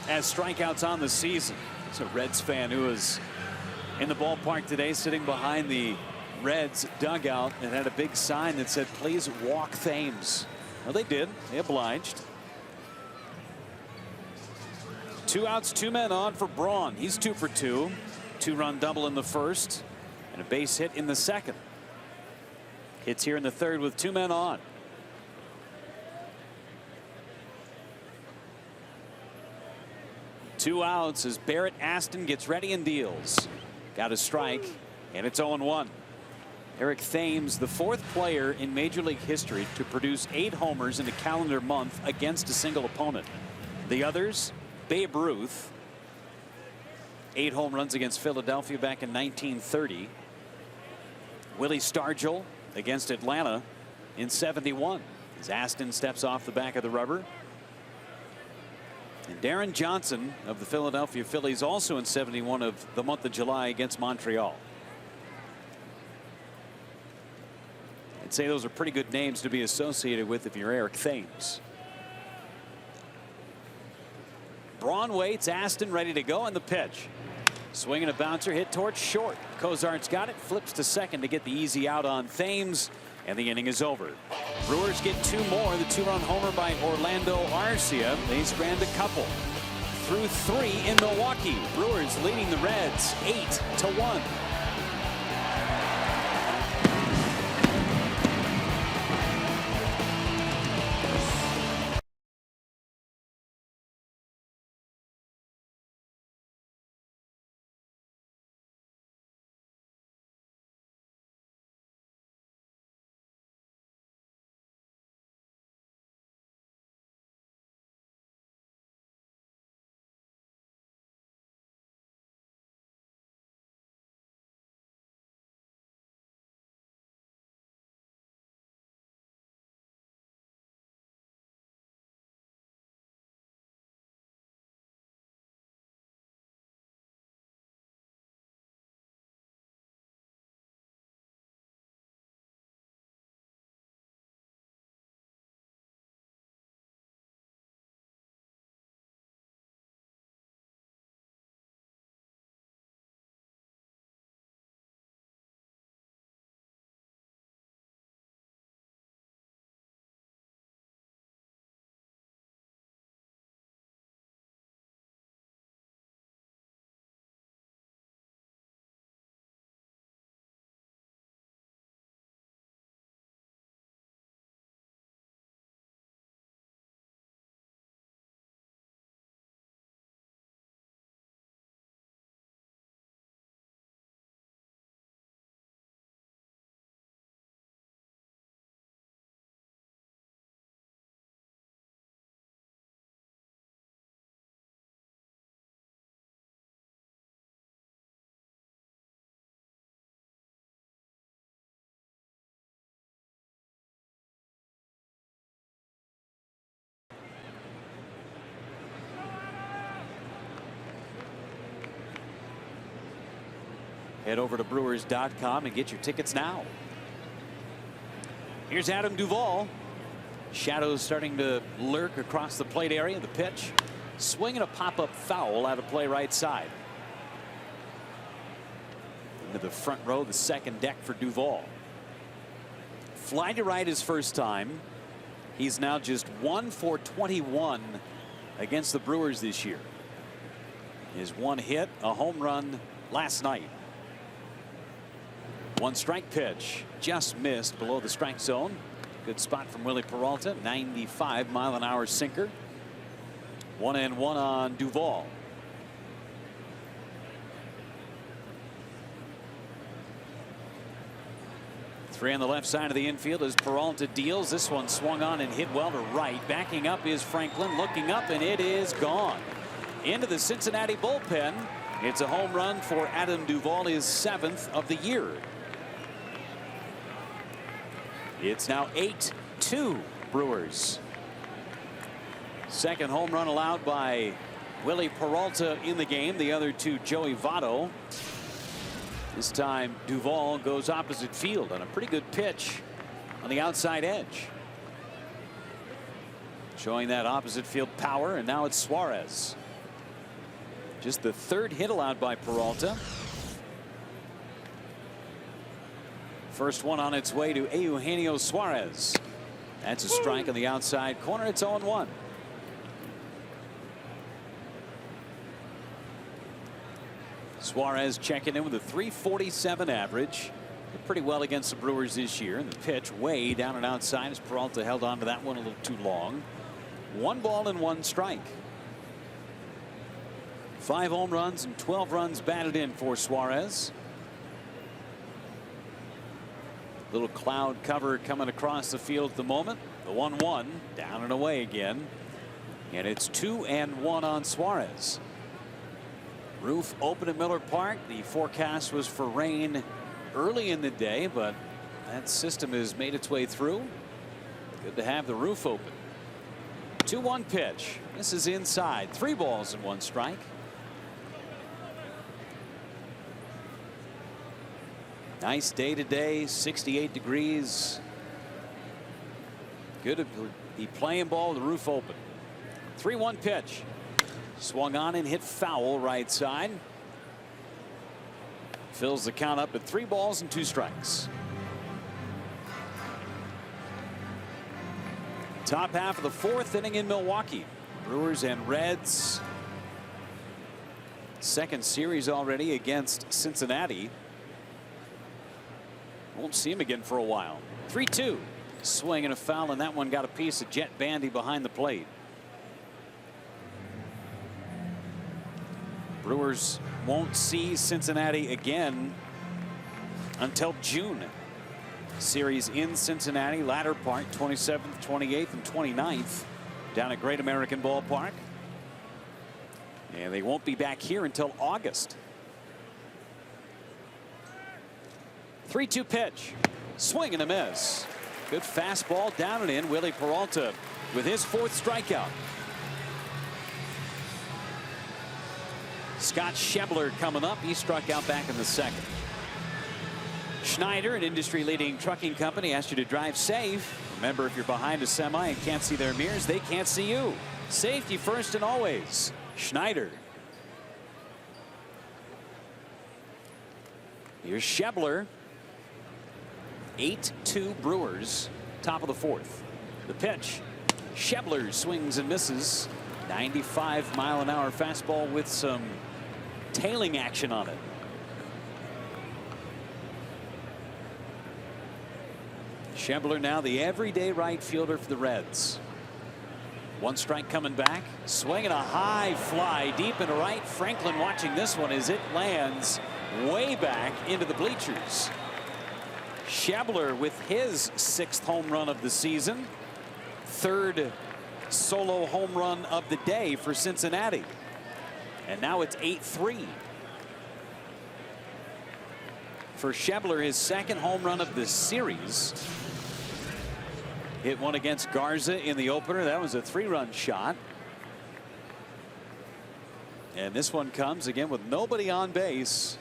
B: as strikeouts on the season. It's a Reds fan who was in the ballpark today, sitting behind the Reds dugout, and had a big sign that said, "Please walk Thames." Well, they did. They obliged. 2 outs, 2 men on for Braun. He's 2 for 2. 2-run double in the first and a base hit in the second. Hits here in the third with 2 men on. Two outs as Barrett Aston gets ready and deals. Got a strike, and it's 0-1. Eric Thames, the 4th player in Major League history to produce 8 homers in a calendar month against a single opponent. The others, Babe Ruth, 8 home runs against Philadelphia back in 1930. Willie Stargell against Atlanta in 71 as Aston steps off the back of the rubber. And Darren Johnson of the Philadelphia Phillies also in 71 of the month of July against Montreal. I'd say those are pretty good names to be associated with if you're Eric Thames. Braun waits. Aston ready to go, and the pitch. Swinging a bouncer, hit towards short. Cozart's got it, flips to second to get the easy out on Thames, and the inning is over. Brewers get 2 more. The 2-run homer by Orlando Arcia. They strand a couple. Through 3 in Milwaukee. Brewers leading the Reds 8-1. Head over to Brewers.com and get your tickets now. Here's Adam Duvall. Shadows starting to lurk across the plate area. The pitch. Swinging a pop-up foul out of play right side. Into the front row, the second deck for Duvall. Fly to right his first time. He's now just 1 for 21 against the Brewers this year. His one hit, a home run last night. One strike pitch, just missed below the strike zone. Good spot from Willie Peralta, 95-mile-an-hour sinker. 1-1 on Duvall. Three on the left side of the infield as Peralta deals. This one swung on and hit well to right. Backing up is Franklin, looking up, and it is gone. Into the Cincinnati bullpen. It's a home run for Adam Duvall, his 7th of the year. It's now 8-2 Brewers. Second home run allowed by Willie Peralta in the game. The other two, Joey Votto. This time Duvall goes opposite field on a pretty good pitch on the outside edge. Showing that opposite field power, and now it's Suarez. Just the 3rd hit allowed by Peralta. First one on its way to Eugenio Suarez. That's a strike on the outside corner. It's 0-1. Suarez checking in with a .347 average. Did pretty well against the Brewers this year. And the pitch way down and outside as Peralta held on to that one a little too long. 1 ball and 1 strike. 5 home runs and 12 runs batted in for Suarez. Little cloud cover coming across the field at the moment. The 1-1 down and away again. And it's 2-1 on Suarez. Roof open at Miller Park. The forecast was for rain early in the day, but that system has made its way through. Good to have the roof open. 2-1 pitch. This is inside. 3 balls and 1 strike. Nice day today, 68 degrees. Good to be playing ball with the roof open. 3-1 pitch. Swung on and hit foul right side. Fills the count up at 3 balls and 2 strikes. Top half of the 4th inning in Milwaukee. Brewers and Reds. Second series already against Cincinnati. Won't see him again for a while. 3-2. Swing and a foul, and that one got a piece of Jet Bandy behind the plate. Brewers won't see Cincinnati again until June. Series in Cincinnati, latter part, 27th, 28th, and 29th down at Great American Ballpark. And they won't be back here until August. 3-2 pitch. Swing and a miss. Good fastball down and in. Willie Peralta with his 4th strikeout. Scott Schebler coming up. He struck out back in the 2nd. Schneider, an industry-leading trucking company, asks you to drive safe. Remember, if you're behind a semi and can't see their mirrors, they can't see you. Safety first and always. Schneider. Here's Schebler. 8-2 Brewers. Top of the 4th. The pitch. Schebler swings and misses. 95-mile-an-hour fastball with some tailing action on it. Schebler now the everyday right fielder for the Reds. 1 strike coming back. Swinging a high fly deep into right. Franklin watching this one as it lands way back into the bleachers. Schebler with his 6th home run of the season. 3rd solo home run of the day for Cincinnati. And now it's 8-3. For Schebler, his 2nd home run of the series. Hit one against Garza in the opener. That was a 3-run shot. And this one comes again with nobody on base.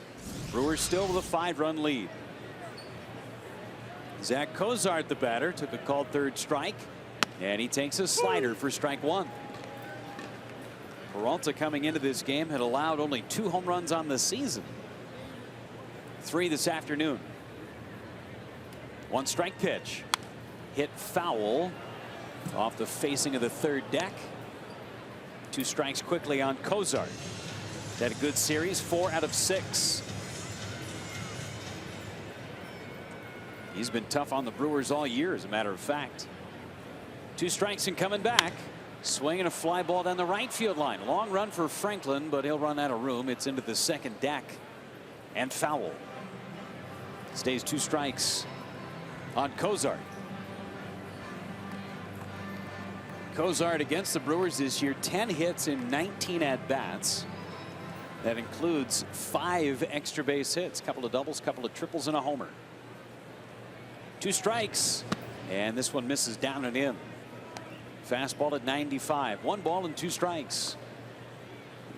B: Brewers still with a 5-run lead. Zach Cozart, the batter, took a called 3rd strike. And he takes a slider for strike 1. Peralta coming into this game had allowed only 2 home runs on the season. 3 this afternoon. 1 strike pitch. hit foul off the facing of the third deck. 2 strikes quickly on Cozart. Had a good series, 4 out of 6. He's been tough on the Brewers all year, as a matter of fact. 2 strikes and coming back. Swinging a fly ball down the right field line. Long run for Franklin, but he'll run out of room. It's into the second deck and foul. Stays 2 strikes on Cozart. Cozart against the Brewers this year, 10 hits in 19 at-bats. That includes 5 extra base hits, couple of doubles, couple of triples, and a homer. 2 strikes, and this one misses down and in. Fastball at 95. 1 ball and 2 strikes.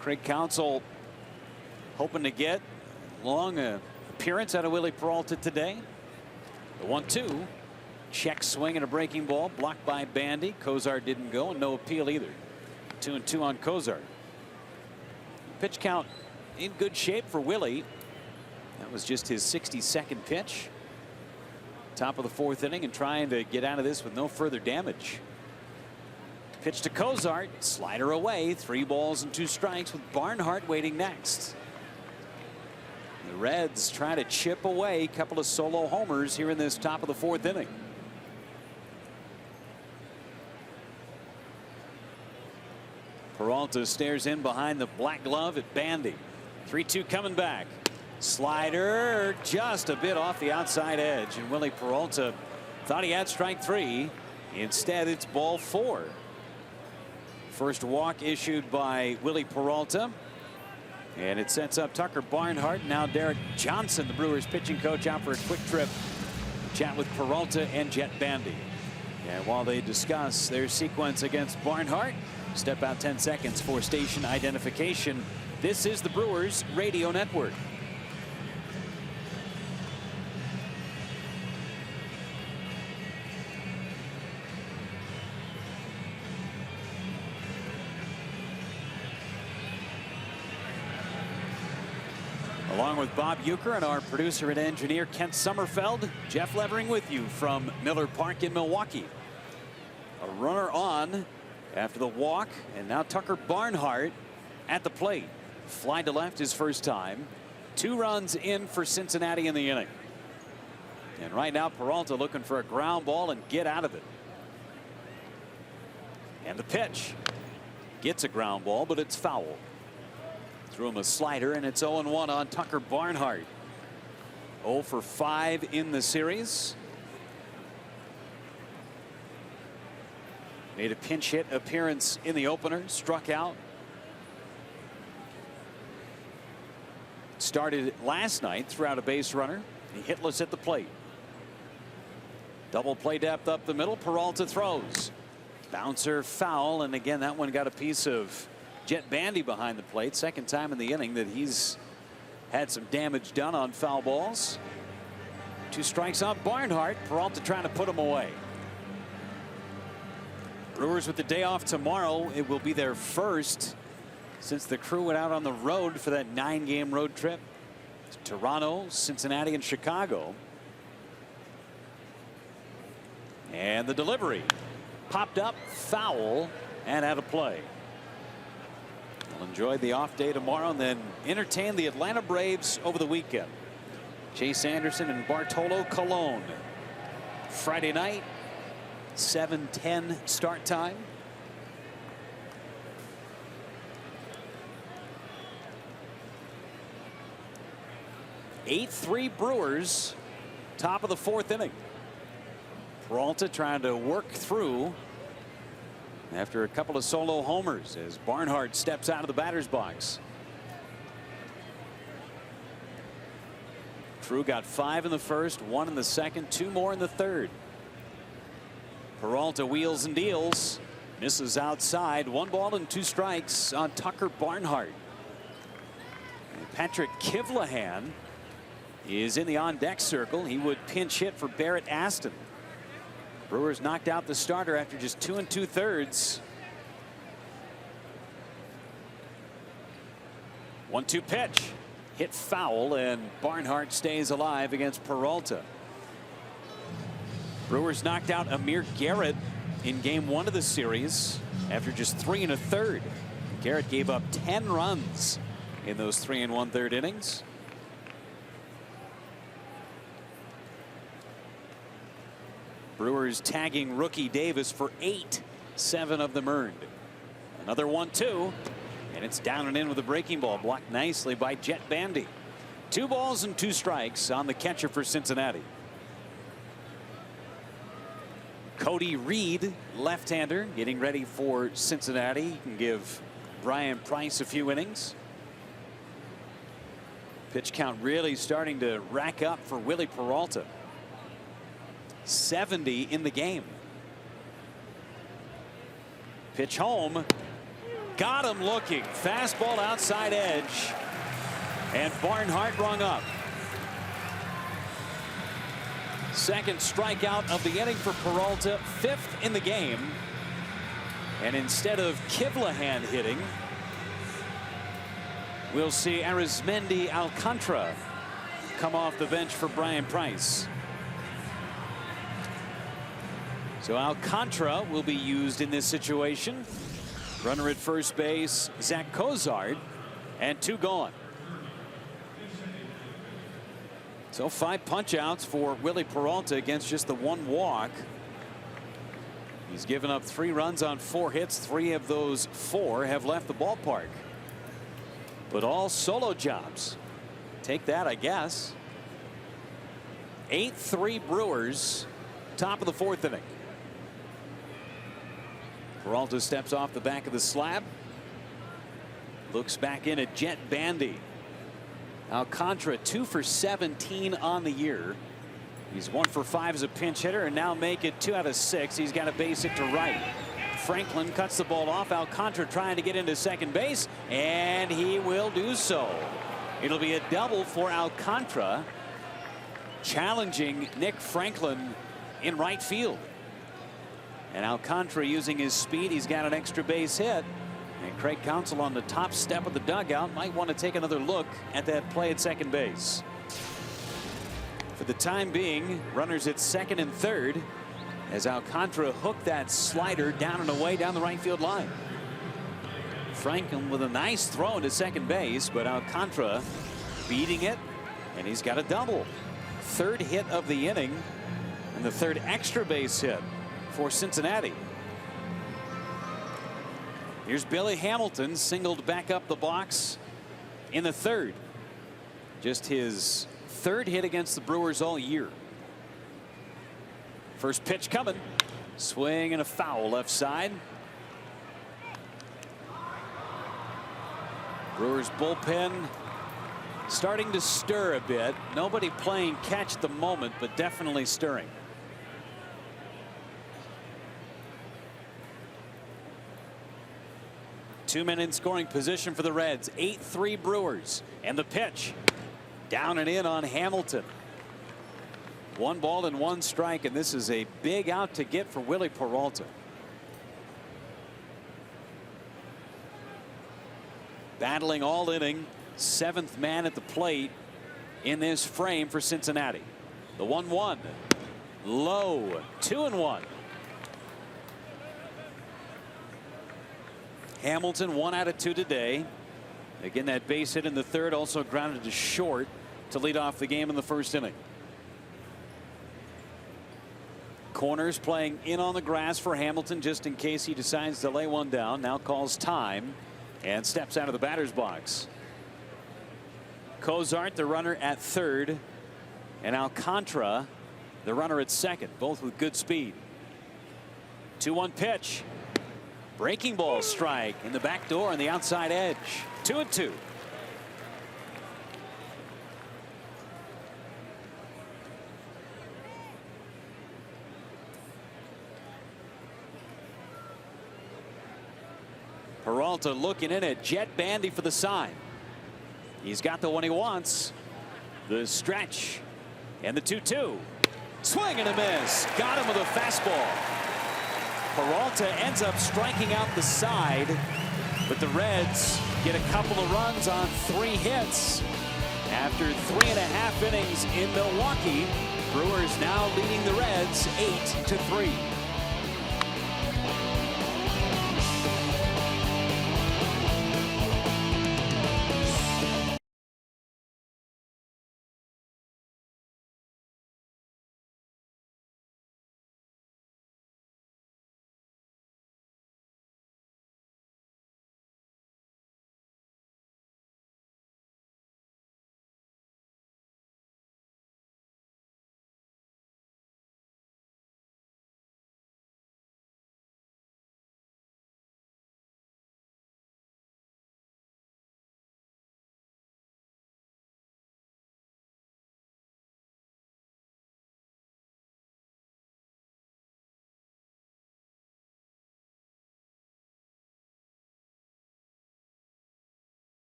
B: Craig Counsell hoping to get long appearance out of Willie Peralta today. The 1-2. Check swing and a breaking ball blocked by Bandy. Cozart didn't go, and no appeal either. 2-2 on Cozart. Pitch count in good shape for Willie. That was just his 62nd pitch. Top of the 4th inning and trying to get out of this with no further damage. Pitch to Cozart, slider away, 3 balls and 2 strikes with Barnhart waiting next. The Reds try to chip away a couple of solo homers here in this top of the 4th inning. Peralta stares in behind the black glove at Bandy. 3-2 coming back. Slider just a bit off the outside edge, and Willie Peralta thought he had strike 3. Instead, it's ball 4. First walk issued by Willie Peralta, and it sets up Tucker Barnhart. Now Derek Johnson, the Brewers pitching coach, out for a quick trip. Chat with Peralta and Jet Bandy. And while they discuss their sequence against Barnhart, step out 10 seconds for station identification. This is the Brewers Radio Network. Along with Bob Uecker and our producer and engineer Kent Sommerfeld, Jeff Levering with you from Miller Park in Milwaukee. A runner on after the walk, and now Tucker Barnhart at the plate. Fly to left his first time. 2 runs in for Cincinnati in the inning. And right now Peralta looking for a ground ball and get out of it. And the pitch gets a ground ball, but it's foul. Threw him a slider, and it's 0-1 on Tucker Barnhart. 0 for 5 in the series. Made a pinch hit appearance in the opener, struck out. Started last night, threw out a base runner. He hitless at the plate. Double play depth up the middle. Peralta throws. Bouncer foul, and again that one got a piece of Jet Bandy behind the plate. Second time in the inning that he's had some damage done on foul balls. 2 strikes on Barnhart. Peralta trying to put him away. Brewers with the day off tomorrow. It will be their first since the crew went out on the road for that 9-game road trip to Toronto, Cincinnati, and Chicago. And the delivery popped up, foul, and out of play. We'll enjoy the off day tomorrow and then entertain the Atlanta Braves over the weekend. Chase Anderson and Bartolo Colon. Friday night, 7:10 start time. (8-3) Brewers, top of the 4th inning. Peralta trying to work through after a couple of solo homers as Barnhart steps out of the batter's box. Crew got 5 in the first, 1 in the second, 2 more in the third. Peralta wheels and deals, misses outside. 1 ball and 2 strikes on Tucker Barnhart. And Patrick Kivlahan is in the on-deck circle. He would pinch hit for Barrett Aston. Brewers knocked out the starter after just 2 2/3. 1-2 pitch. Hit foul, and Barnhart stays alive against Peralta. Brewers knocked out Amir Garrett in game 1 of the series after just 3 1/3. Garrett gave up 10 runs in those 3 1/3 innings. Brewers tagging rookie Davis for 8, 7 of them earned. Another 1-2, and it's down and in with a breaking ball, blocked nicely by Jet Bandy. 2 balls and 2 strikes on the catcher for Cincinnati. Cody Reed, left-hander, getting ready for Cincinnati. He can give Brian Price a few innings. Pitch count really starting to rack up for Willie Peralta. 70 in the game. Pitch home. Got him looking. Fastball outside edge. And Barnhart rung up. Second strikeout of the inning for Peralta, 5th in the game. And instead of Kivlahan hitting, we'll see Arizmendi Alcantara come off the bench for Brian Price. So Alcantara will be used in this situation. Runner at first base, Zach Cozart, and 2 gone. So 5 punch-outs for Willie Peralta against just the 1 walk. He's given up 3 runs on 4 hits. 3 of those 4 have left the ballpark. But all solo jobs. Take that, I guess. 8-3 Brewers. Top of the 4th inning. Peralta steps off the back of the slab. Looks back in at Jet Bandy. Alcantara 2 for 17 on the year. He's 1 for 5 as a pinch hitter, and now make it 2 out of 6. He's got a base hit to right. Franklin cuts the ball off. Alcantara trying to get into second base, and he will do so. It'll be a double for Alcantara, challenging Nick Franklin in right field. And Alcantara using his speed. He's got an extra base hit. And Craig Counsell on the top step of the dugout might want to take another look at that play at second base. For the time being, runners at second and third as Alcantara hooked that slider down and away down the right field line. Franklin with a nice throw into second base, but Alcantara beating it, and he's got a double. 3rd hit of the inning and the 3rd extra base hit for Cincinnati. Here's Billy Hamilton, singled back up the box in the 3rd. Just his 3rd hit against the Brewers all year. First pitch coming. Swing and a foul left side. Brewers bullpen starting to stir a bit. Nobody playing catch at the moment, but definitely stirring. Two men in scoring position for the Reds. 8-3 Brewers. And the pitch. Down and in on Hamilton. 1 ball and 1 strike, and this is a big out to get for Willie Peralta. Battling all inning. 7th man at the plate in this frame for Cincinnati. The 1-1. Low. 2-1. Hamilton 1 out of 2 today. Again, that base hit in the 3rd, also grounded to short to lead off the game in the 1st inning. Corners playing in on the grass for Hamilton just in case he decides to lay one down. Now calls time and steps out of the batter's box. Cozart, the runner at 3rd, and Alcantara, the runner at 2nd, both with good speed. 2-1 pitch. Breaking ball strike in the back door on the outside edge. 2-2. Peralta looking in at Jet Bandy for the sign. He's got the one he wants. The stretch and the 2-2. Swing and a miss. Got him with a fastball. Peralta ends up striking out the side, but the Reds get a couple of runs on 3 hits After 3.5 innings in Milwaukee, Brewers now leading the Reds 8-3.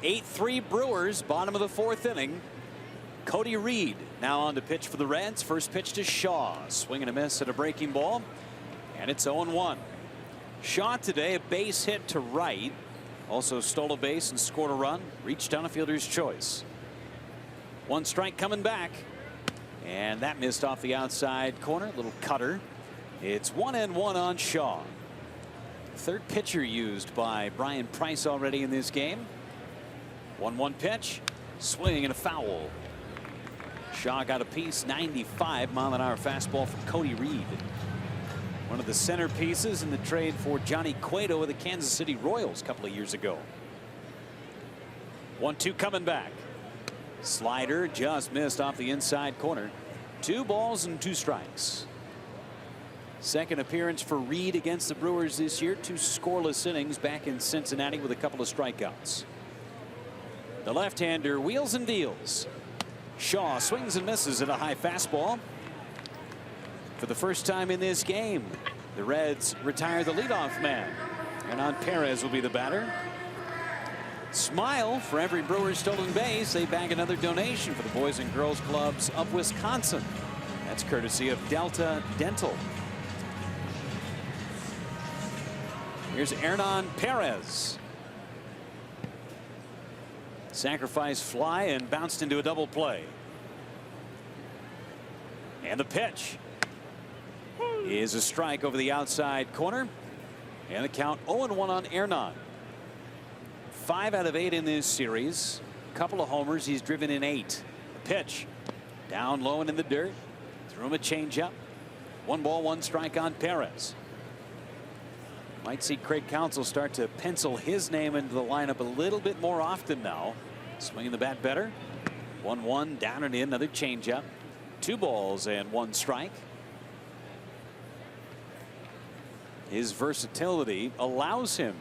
B: (8-3) Brewers, bottom of the 4th inning. Cody Reed now on to pitch for the Reds. First pitch to Shaw. Swing and a miss at a breaking ball. And it's 0-1. Shaw today, a base hit to right. Also stole a base and scored a run. Reached on a fielder's choice. 1 strike coming back. And that missed off the outside corner. Little cutter. It's 1-1 on Shaw. 3rd pitcher used by Brian Price already in this game. 1-1 pitch. Swing and a foul. Shaw got a piece. 95-mile-an-hour fastball from Cody Reed. One of the centerpieces in the trade for Johnny Cueto of the Kansas City Royals a couple of years ago. 1-2 coming back. Slider just missed off the inside corner. 2 balls and 2 strikes. Second appearance for Reed against the Brewers this year. 2 scoreless innings back in Cincinnati with a couple of strikeouts. The left-hander wheels and deals. Shaw swings and misses at a high fastball. For the first time in this game, the Reds retire the leadoff man. Hernan Perez will be the batter. Smile for every Brewers stolen base. They bag another donation for the Boys and Girls Clubs of Wisconsin. That's courtesy of Delta Dental. Here's Hernan Perez. Sacrifice fly and bounced into a double play. And the pitch is a strike over the outside corner. And the count 0-1 on Hernan. 5 out of 8 in this series. A couple of homers. He's driven in 8. The pitch down low and in the dirt. Threw him a changeup. 1 ball, 1 strike on Perez. Might see Craig Counsell start to pencil his name into the lineup a little bit more often now. Swinging the bat better. 1-1 down and in. Another changeup. 2 balls and 1 strike. His versatility allows him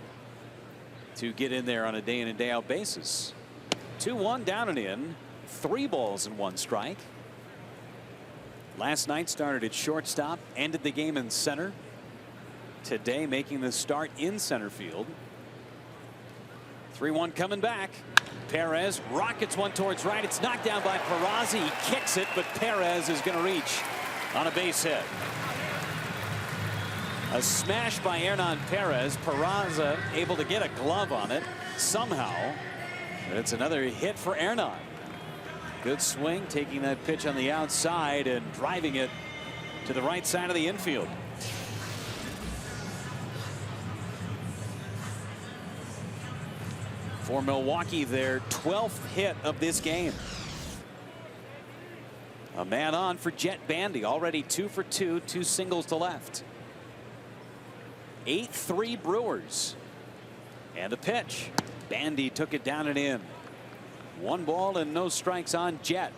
B: to get in there on a day in and day out basis. 2-1 down and in. 3 balls and 1 strike. Last night started at shortstop, ended the game in center. Today making the start in center field. 3-1 coming back. Perez rockets one towards right. It's knocked down by Peraza. He kicks it, but Perez is going to reach on a base hit. A smash by Hernan Perez. Peraza able to get a glove on it somehow. But it's another hit for Hernan. Good swing, taking that pitch on the outside and driving it to the right side of the infield. For Milwaukee, their 12th hit of this game. A man on for Jet Bandy, already 2 for 2, 2 singles to left. 8-3 Brewers. And a pitch. Bandy took it down and in. 1 ball and no strikes on Jet.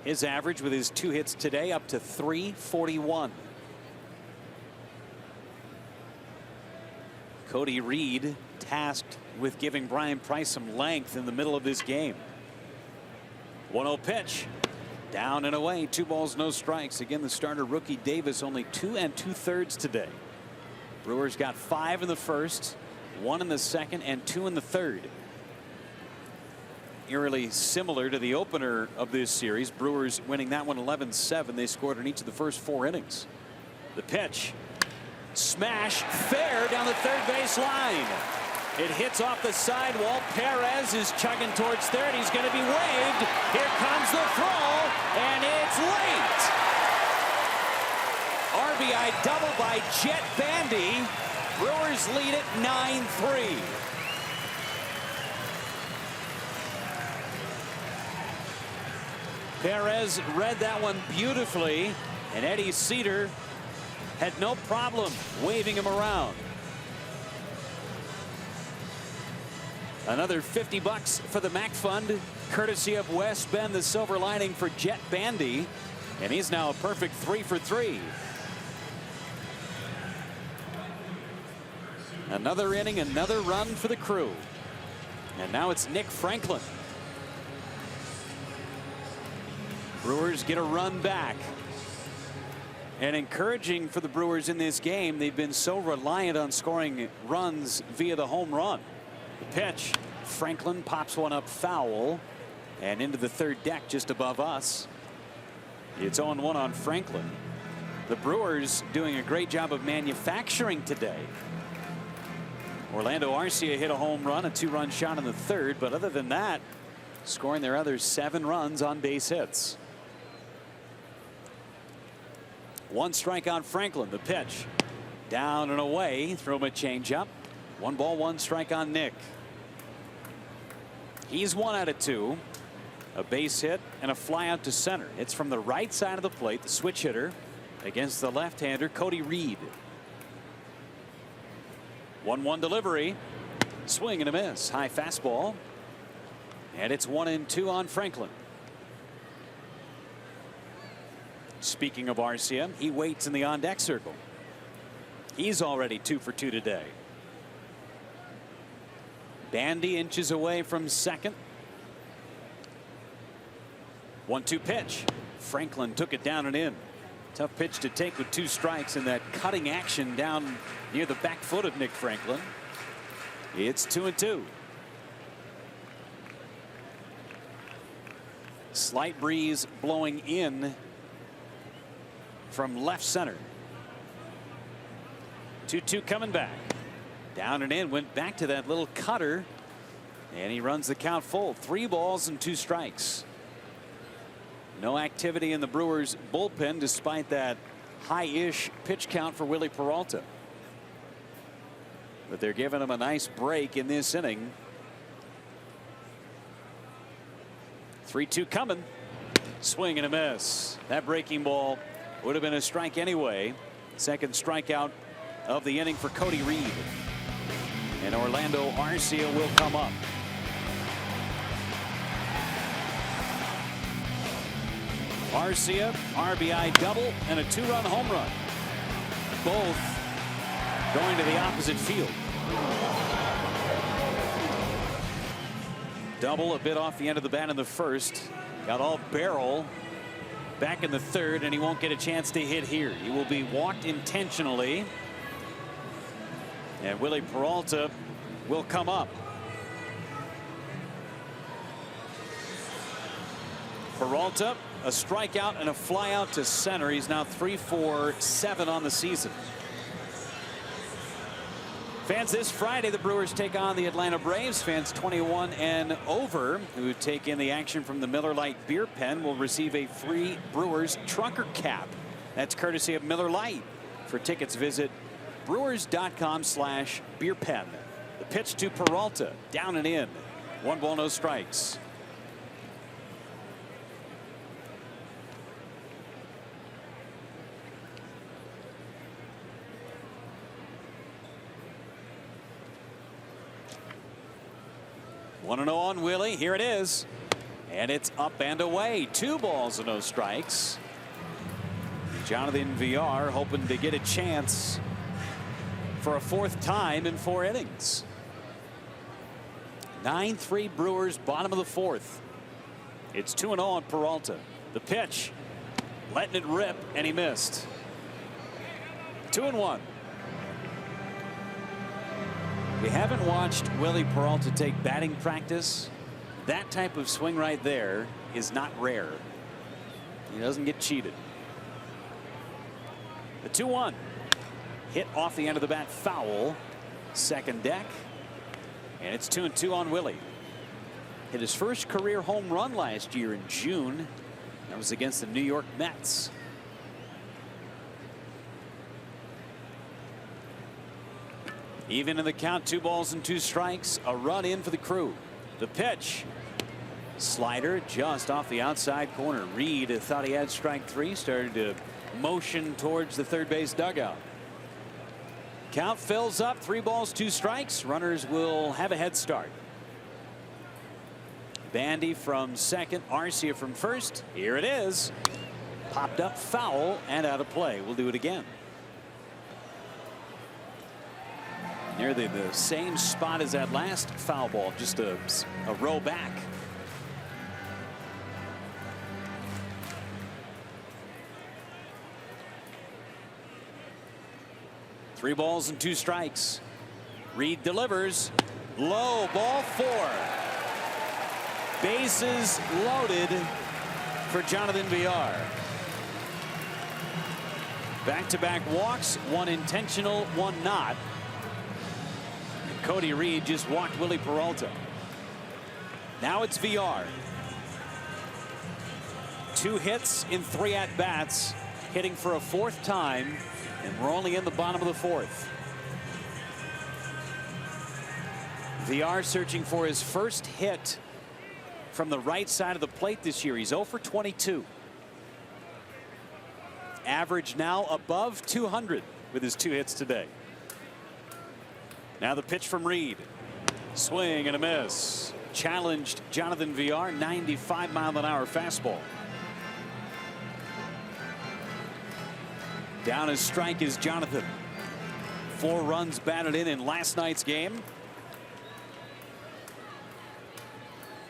B: His average with his 2 hits today up to .341. Cody Reed tasked with giving Brian Price some length in the middle of this game. 1-0 pitch. Down and away. 2 balls, no strikes. Again, the starter rookie Davis only 2 2/3 today. Brewers got 5 in the first, 1 in the second, and 2 in the third. Eerily similar to the opener of this series. Brewers winning that one 11-7. They scored in each of the first 4 innings. The pitch. Smash fair down the third base line. It hits off the sidewall. Perez is chugging towards third. He's going to be waved. Here comes the throw, and it's late. RBI double by Jet Bandy. Brewers lead it 9-3. Perez read that one beautifully, and Eddie Cedar had no problem waving him around. Another $50 for the Mac Fund, courtesy of West Bend, the silver lining for Jet Bandy, and he's now a perfect 3 for 3. Another inning, another run for the crew, and now it's Nick Franklin. Brewers get a run back. And encouraging for the Brewers in this game. They've been so reliant on scoring runs via the home run. The pitch. Franklin pops one up foul and into the third deck just above us. It's 0-1 on Franklin. The Brewers doing a great job of manufacturing today. Orlando Arcia hit a home run, a 2-run shot in the third, but other than that, scoring their other 7 runs on base hits. 1 strike on Franklin. The pitch. Down and away. Throw him a changeup. 1 ball, 1 strike on Nick. He's 1 out of 2. A base hit and a fly out to center. It's from the right side of the plate. The switch hitter against the left-hander Cody Reed. 1-1 delivery. Swing and a miss. High fastball. And it's 1-2 on Franklin. Speaking of Arcia, he waits in the on-deck circle. He's already 2 for 2 today. Bandy inches away from second. 1-2 pitch. Franklin took it down and in. Tough pitch to take with 2 strikes, and that cutting action down near the back foot of Nick Franklin. It's 2-2. Slight breeze blowing in from left center. 2-2 coming back. Down and in, went back to that little cutter, and he runs the count full. 3 balls and 2 strikes. No activity in the Brewers bullpen despite that high-ish pitch count for Willie Peralta. But they're giving him a nice break in this inning. 3-2 coming. Swing and a miss. That breaking ball would have been a strike anyway. Second strikeout of the inning for Cody Reed. And Orlando Arcia will come up. Arcia, RBI double and a 2-run home run. Both going to the opposite field. Double a bit off the end of the bat in the first. Got all barrel back in the third, and he won't get a chance to hit here. He will be walked intentionally. And Willie Peralta will come up. Peralta, a strikeout and a fly out to center. He's now 3 for 7 on the season. Fans, this Friday, the Brewers take on the Atlanta Braves. Fans 21 and over who take in the action from the Miller Lite Beer Pen will receive a free Brewers trunker cap. That's courtesy of Miller Lite. For tickets, visit brewers.com/beerpen. The pitch to Peralta, down and in. 1 ball, no strikes. One and 0 on Willie. Here it is. And it's up and away. 2 balls and no strikes. Jonathan Villar hoping to get a chance for a 4th time in 4 innings. 9-3 Brewers, bottom of the 4th. It's 2-0 on Peralta. The pitch, letting it rip, and he missed. 2-1. We haven't watched Willie Peralta take batting practice. That type of swing right there is not rare. He doesn't get cheated. The 2-1. Hit off the end of the bat, foul. Second deck. And it's 2-2 on Willie. Hit his first career home run last year in June. That was against the New York Mets. Even in the count, 2 balls and 2 strikes. A run in for the Crew. The pitch. Slider just off the outside corner. Reed thought he had strike 3. Started to motion towards the third base dugout. Count fills up. 3 balls, 2 strikes. Runners will have a head start. Bandy from second. Arcia from first. Here it is. Popped up, foul, and out of play. We'll do it again. Near the same spot as that last foul ball, just a row back. Three balls and 2 strikes. Reed delivers. Low, ball 4. Bases loaded for Jonathan Villar. Back-to-back walks, 1 intentional, 1 not. And Cody Reed just walked Willie Peralta. Now it's Villar. 2 hits in 3 at-bats, hitting for a 4th time. And we're only in the bottom of the 4th. Villar searching for his first hit from the right side of the plate this year. He's 0 for 22. Average now above 200 with his 2 hits today. Now the pitch from Reed. Swing and a miss. Challenged Jonathan Villar. 95-mile-an-hour fastball. Down his strike is Jonathan. 4 runs batted in last night's game.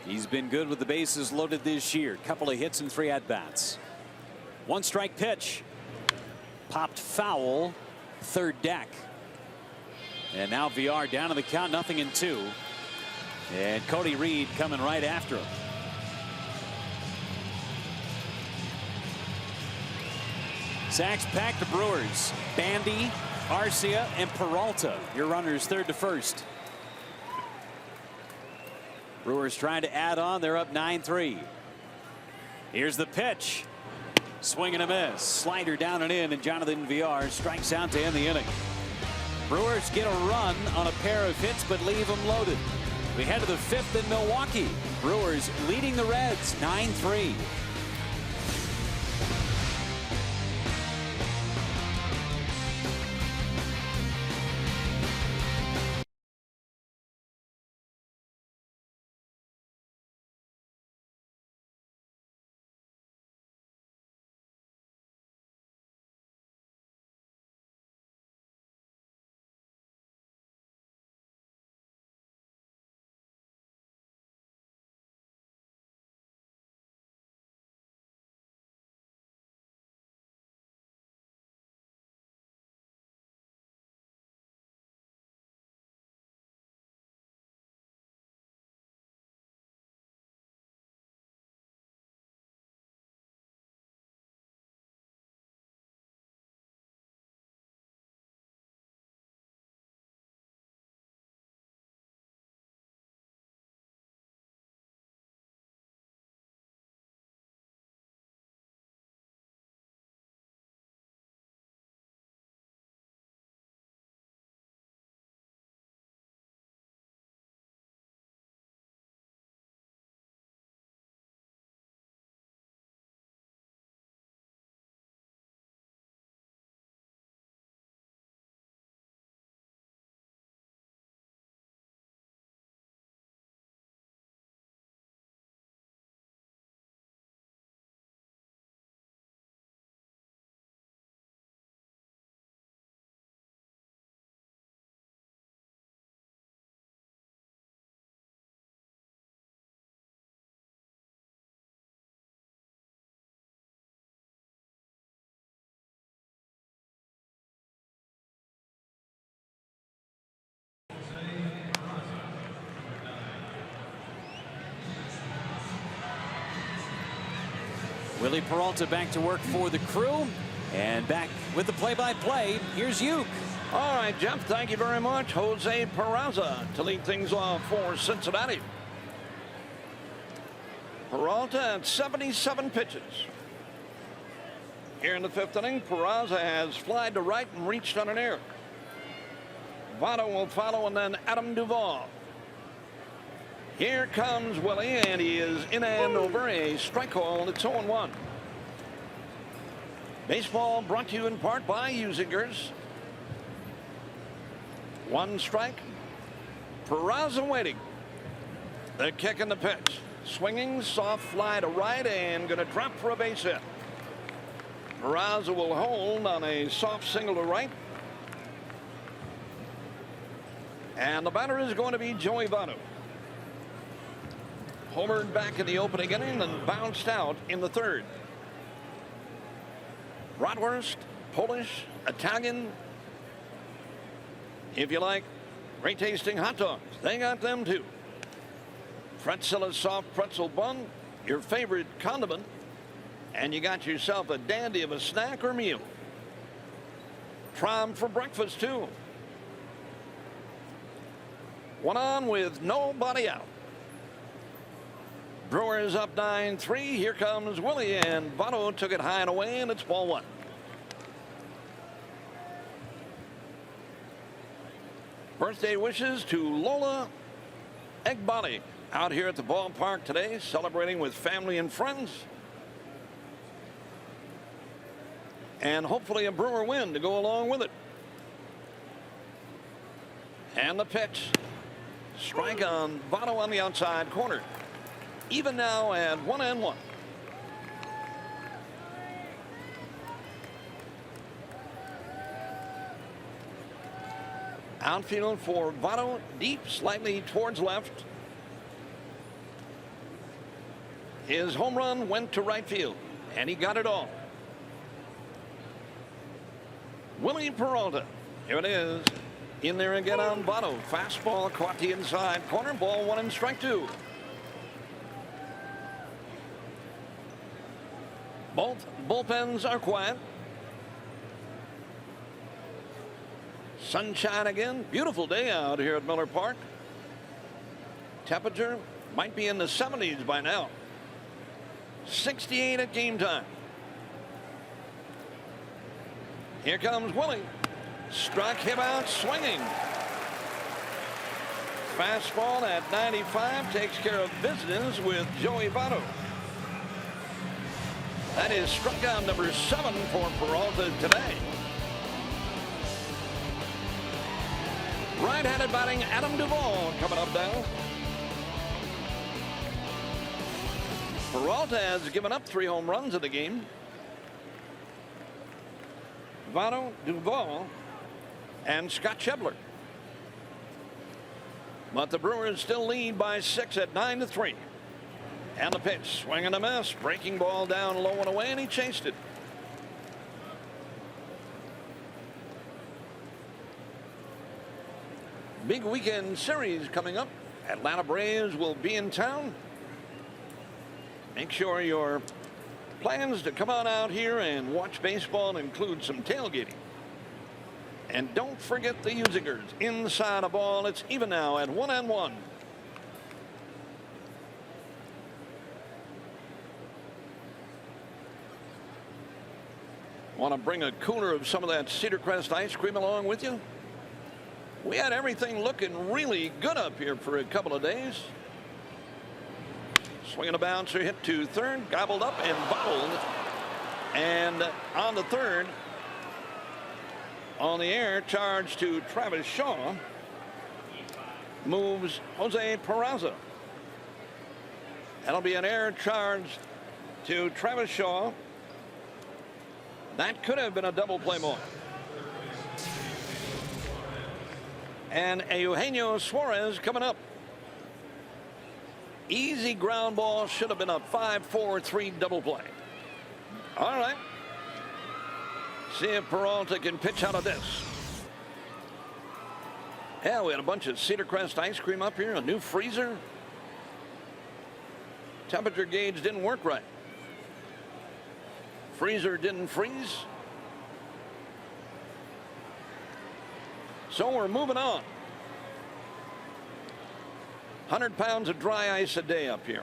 B: He's been good with the bases loaded this year. Couple of hits and 3 at-bats. 1 strike pitch. Popped foul. Third deck. And now Villar down to the count, 0-2. And Cody Reed coming right after him. Sacks packed the Brewers. Bandy, Arcia, and Peralta. Your runners 3rd to 1st. Brewers trying to add on. They're up 9-3. Here's the pitch. Swing and a miss. Slider down and in, and Jonathan Villar strikes out to end the inning. Brewers get a run on a pair of hits, but leave them loaded. We head to the 5th in Milwaukee. Brewers leading the Reds 9-3. Willie Peralta back to work for the crew. And back with the play-by-play, here's you.
D: All right, Jeff, thank you very much. Jose Peraza to lead things off for Cincinnati. Peralta at 77 pitches. Here in the 5th inning, Peraza has flied to right and reached on an error. Votto will follow, and then Adam Duvall. Here comes Willie, and he is in and over a strike call. It's 0-1. Baseball brought to you in part by Usingers. 1 strike. Peraza waiting. The kick and the pitch. Swinging, soft fly to right, and going to drop for a base hit. Peraza will hold on a soft single to right. And the batter is going to be Joey Votto. Homered back in the opening inning and bounced out in the 3rd. Bratwurst, Polish, Italian. If you like great tasting hot dogs, they got them too. Pretzel, soft pretzel bun, your favorite condiment, and you got yourself a dandy of a snack or meal. Try 'em for breakfast too. 1 on with nobody out. Brewers up 9-3. Here comes Willie, and Votto took it high and away, and it's ball 1. Birthday wishes to Lola Egbali out here at the ballpark today, celebrating with family and friends. And hopefully a Brewer win to go along with it. And the pitch. Strike on Votto on the outside corner. Even now at 1-1. Outfield for Votto, deep, slightly towards left. His home run went to right field, and he got it all. Willie Peralta, here it is. In there again on Votto. Fastball caught the inside corner. Ball 1 and strike 2. Both bullpens are quiet. Sunshine again. Beautiful day out here at Miller Park. Temperature might be in the 70s by now. 68 at game time. Here comes Willie. Struck him out swinging. Fastball at 95 takes care of business with Joey Votto. That is strikeout number 7 for Peralta today. Right-handed batting Adam Duvall coming up now. Peralta has given up 3 home runs in the game. Votto, Duvall, and Scott Schebler. But the Brewers still lead by 6 at 9-3. And the pitch, swing and a miss, breaking ball down low and away, and he chased it. Big weekend series coming up. Atlanta Braves will be in town. Make sure your plans to come on out here and watch baseball include some tailgating. And don't forget the Usingers. Inside a ball, it's even now at 1-1. Want to bring a cooler of some of that Cedar Crest ice cream along with you? We had everything looking really good up here for a couple of days. Swinging a bouncer, hit to third, gobbled up and bobbled. And on the third, on the air, charge to Travis Shaw, moves Jose Peraza. That'll be an air charge to Travis Shaw. That could have been a double play more. And Eugenio Suarez coming up. Easy ground ball, should have been a 5-4-3 double play. All right. See if Peralta can pitch out of this. Yeah, we had a bunch of Cedar Crest ice cream up here, a new freezer. Temperature gauge didn't work right. freezer didn't freeze. So we're moving on. 100 pounds of dry ice a day up here.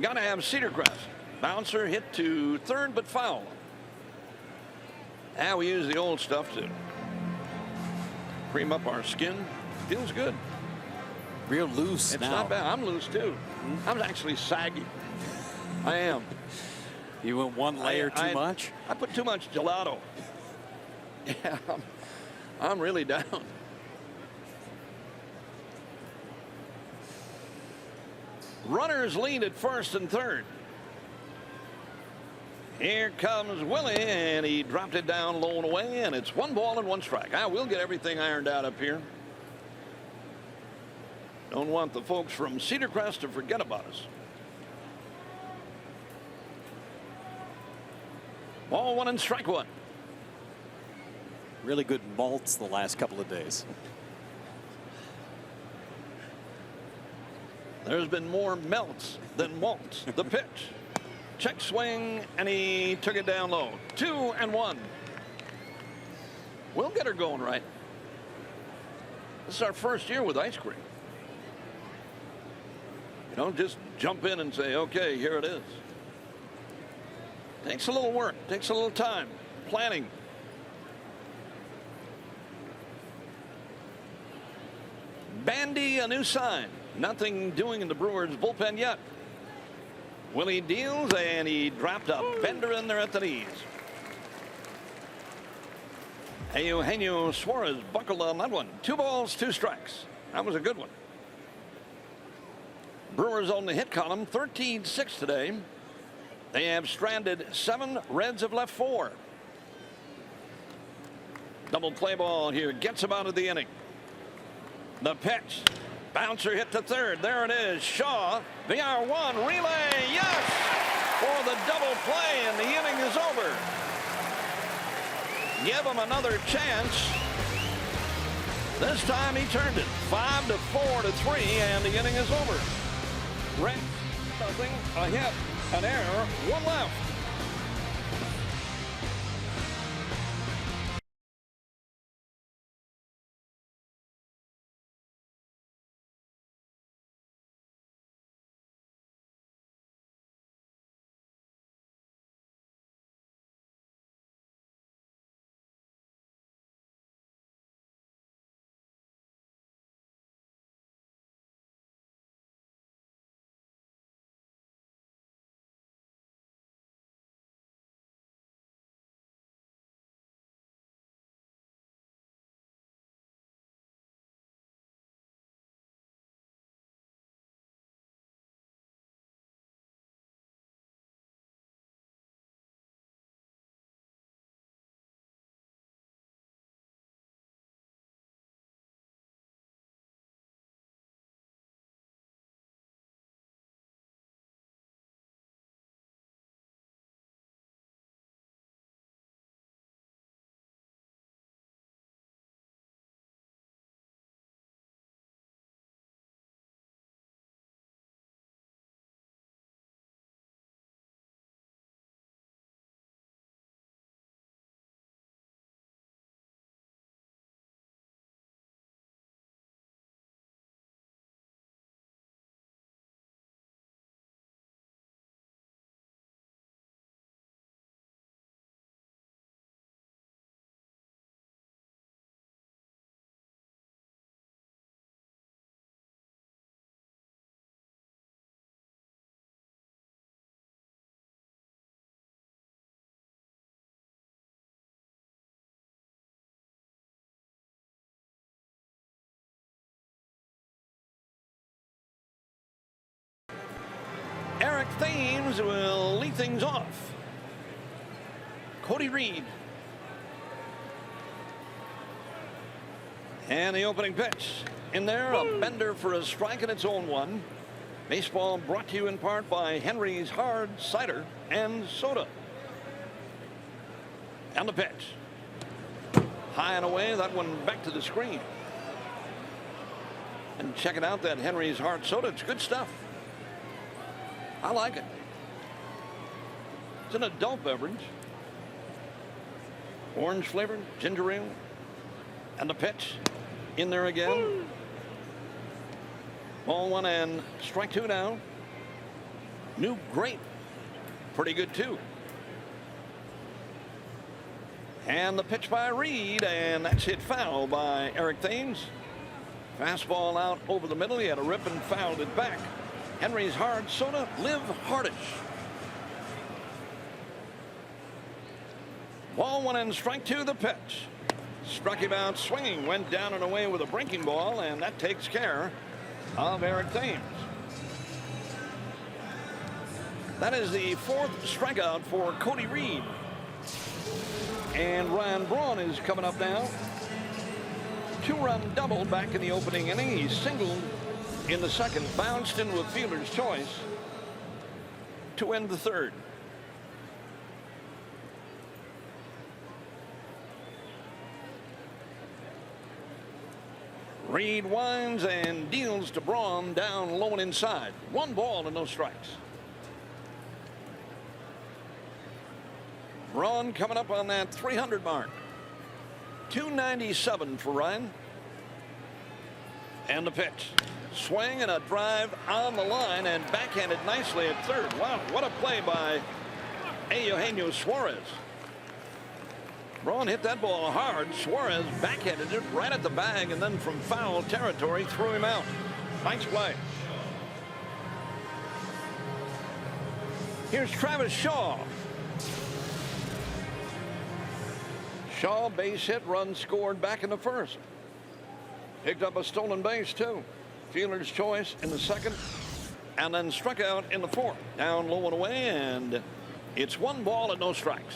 D: Got to have cedar grass. Bouncer hit to third, but foul. Now we use the old stuff to cream up our skin. Feels good.
B: Real loose
D: It's
B: now.
D: not bad. I'm loose too. I'm actually saggy. I am.
B: You went one layer too much?
D: I put too much gelato. Yeah, I'm really down. Runners lead at first and third. Here comes Willie, and he dropped it down low and away, and it's 1 ball and 1 strike. We'll get everything ironed out up here. Don't want the folks from Cedar Crest to forget about us. Ball 1 and strike 1.
B: Really good malts the last couple of days.
D: There's been more melts than malts. The pitch. Check swing, and he took it down low. 2 and 1. We'll get her going right. This is our first year with ice cream. You don't just jump in and say, okay, here it is. Takes a little work, takes a little time, planning. Bandy, a new sign. Nothing doing in the Brewers bullpen yet. Willie deals, and he dropped a bender in there at the knees. Eugenio Suarez buckled on that one. 2 balls, 2 strikes. That was a good one. Brewers on the hit column, 13-6 today. They have stranded 7. Reds have left 4. Double play ball here. Gets him out of the inning. The pitch. Bouncer hit to third. There it is. Shaw. VR1 relay. Yes! For the double play, and the inning is over. Give him another chance. This time he turned it. 5-4 to 3, and the inning is over. Reds, nothing. A hit. An error. 1 left. Eric Thames will lead things off. Cody Reed. And the opening pitch. In there, a bender for a strike, and its own 1. Baseball brought to you in part by Henry's Hard Cider and Soda. And the pitch. High and away, that one back to the screen. And check it out, that Henry's Hard Soda. It's good stuff. I like it. It's an adult beverage. Orange flavored, ginger ale. And the pitch in there again. Ball one and strike two now. New grape. Pretty good too. And the pitch by Reed, and that's hit foul by Eric Thames. Fastball out over the middle. He had a rip and fouled it back. Henry's hard soda, live hardish. Ball one and strike two, the pitch. Struck him out swinging, went down and away with a breaking ball, and that takes care of Eric Thames. That is the fourth strikeout for Cody Reed. And Ryan Braun is coming up now. Two-run double back in the opening inning. He singled in the second, bounced into a fielder's choice to end the third. Reed winds and deals to Braun down low and inside. One ball and no strikes. Braun coming up on that 300 mark. 297 for Ryan. And the pitch. Swing and a drive on the line and backhanded nicely at third. Wow, what a play by Eugenio Suarez. Braun hit that ball hard. Suarez backhanded it right at the bag, and then from foul territory threw him out. Nice play. Here's Travis Shaw. Shaw base hit, run scored back in the first. Picked up a stolen base too. Fielder's choice in the second, and then struck out in the fourth. Down low and away, and it's one ball and no strikes.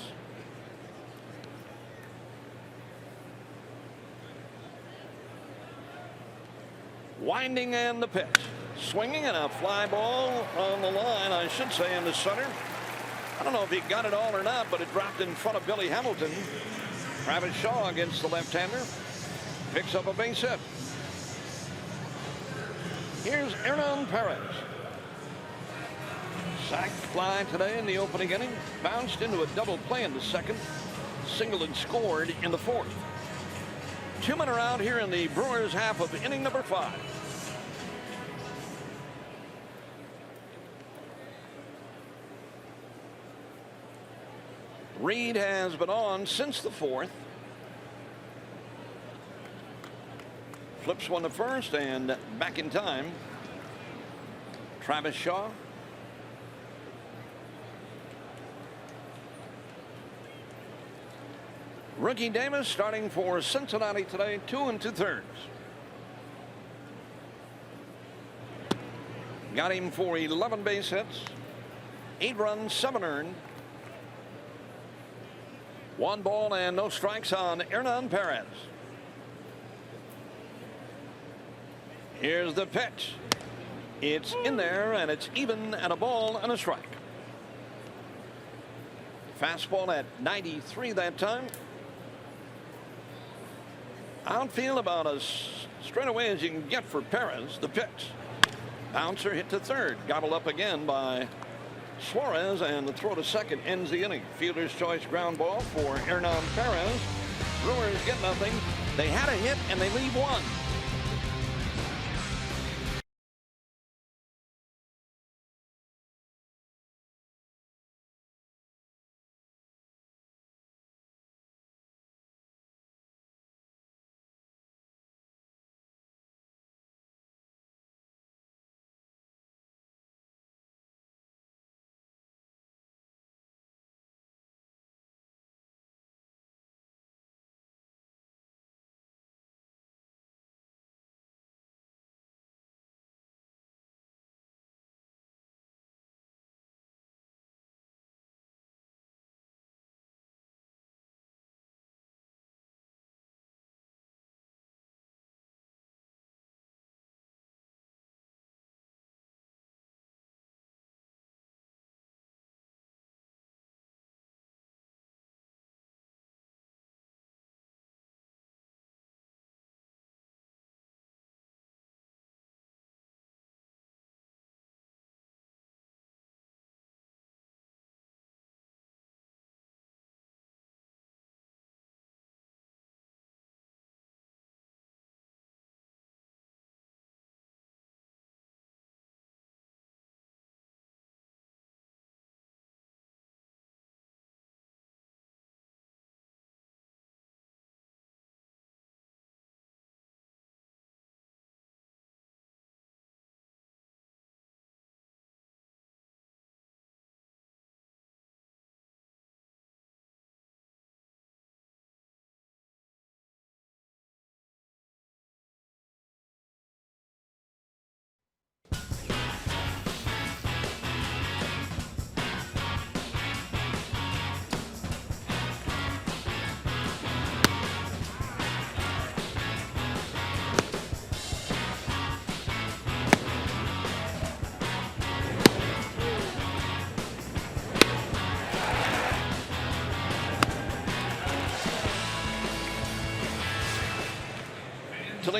D: Winding and the pitch. Swinging and a fly ball on the line, I should say, in the center. I don't know if he got it all or not, but it dropped in front of Billy Hamilton. Travis Shaw against the left-hander. Picks up a base hit. Here's Hernan Perez. Sacked fly today in the opening inning. Bounced into a double play in the second. Singled and scored in the fourth. 2 men are out here in the Brewers half of inning number 5. Reed has been on since the fourth. Flips one to first and back in time. Travis Shaw. Rookie Davis starting for Cincinnati today, 2 2/3. Got him for 11 base hits, 8 runs, 7 earned. 1 ball and no strikes on Hernan Perez. Here's the pitch. It's in there, and it's even at a ball and a strike. Fastball at 93 that time. Outfield about as straight away as you can get for Perez. The pitch. Bouncer hit to third. Gobbled up again by Suarez, and the throw to second ends the inning. Fielder's choice ground ball for Hernan Perez. Brewers get nothing. They had a hit and they leave one.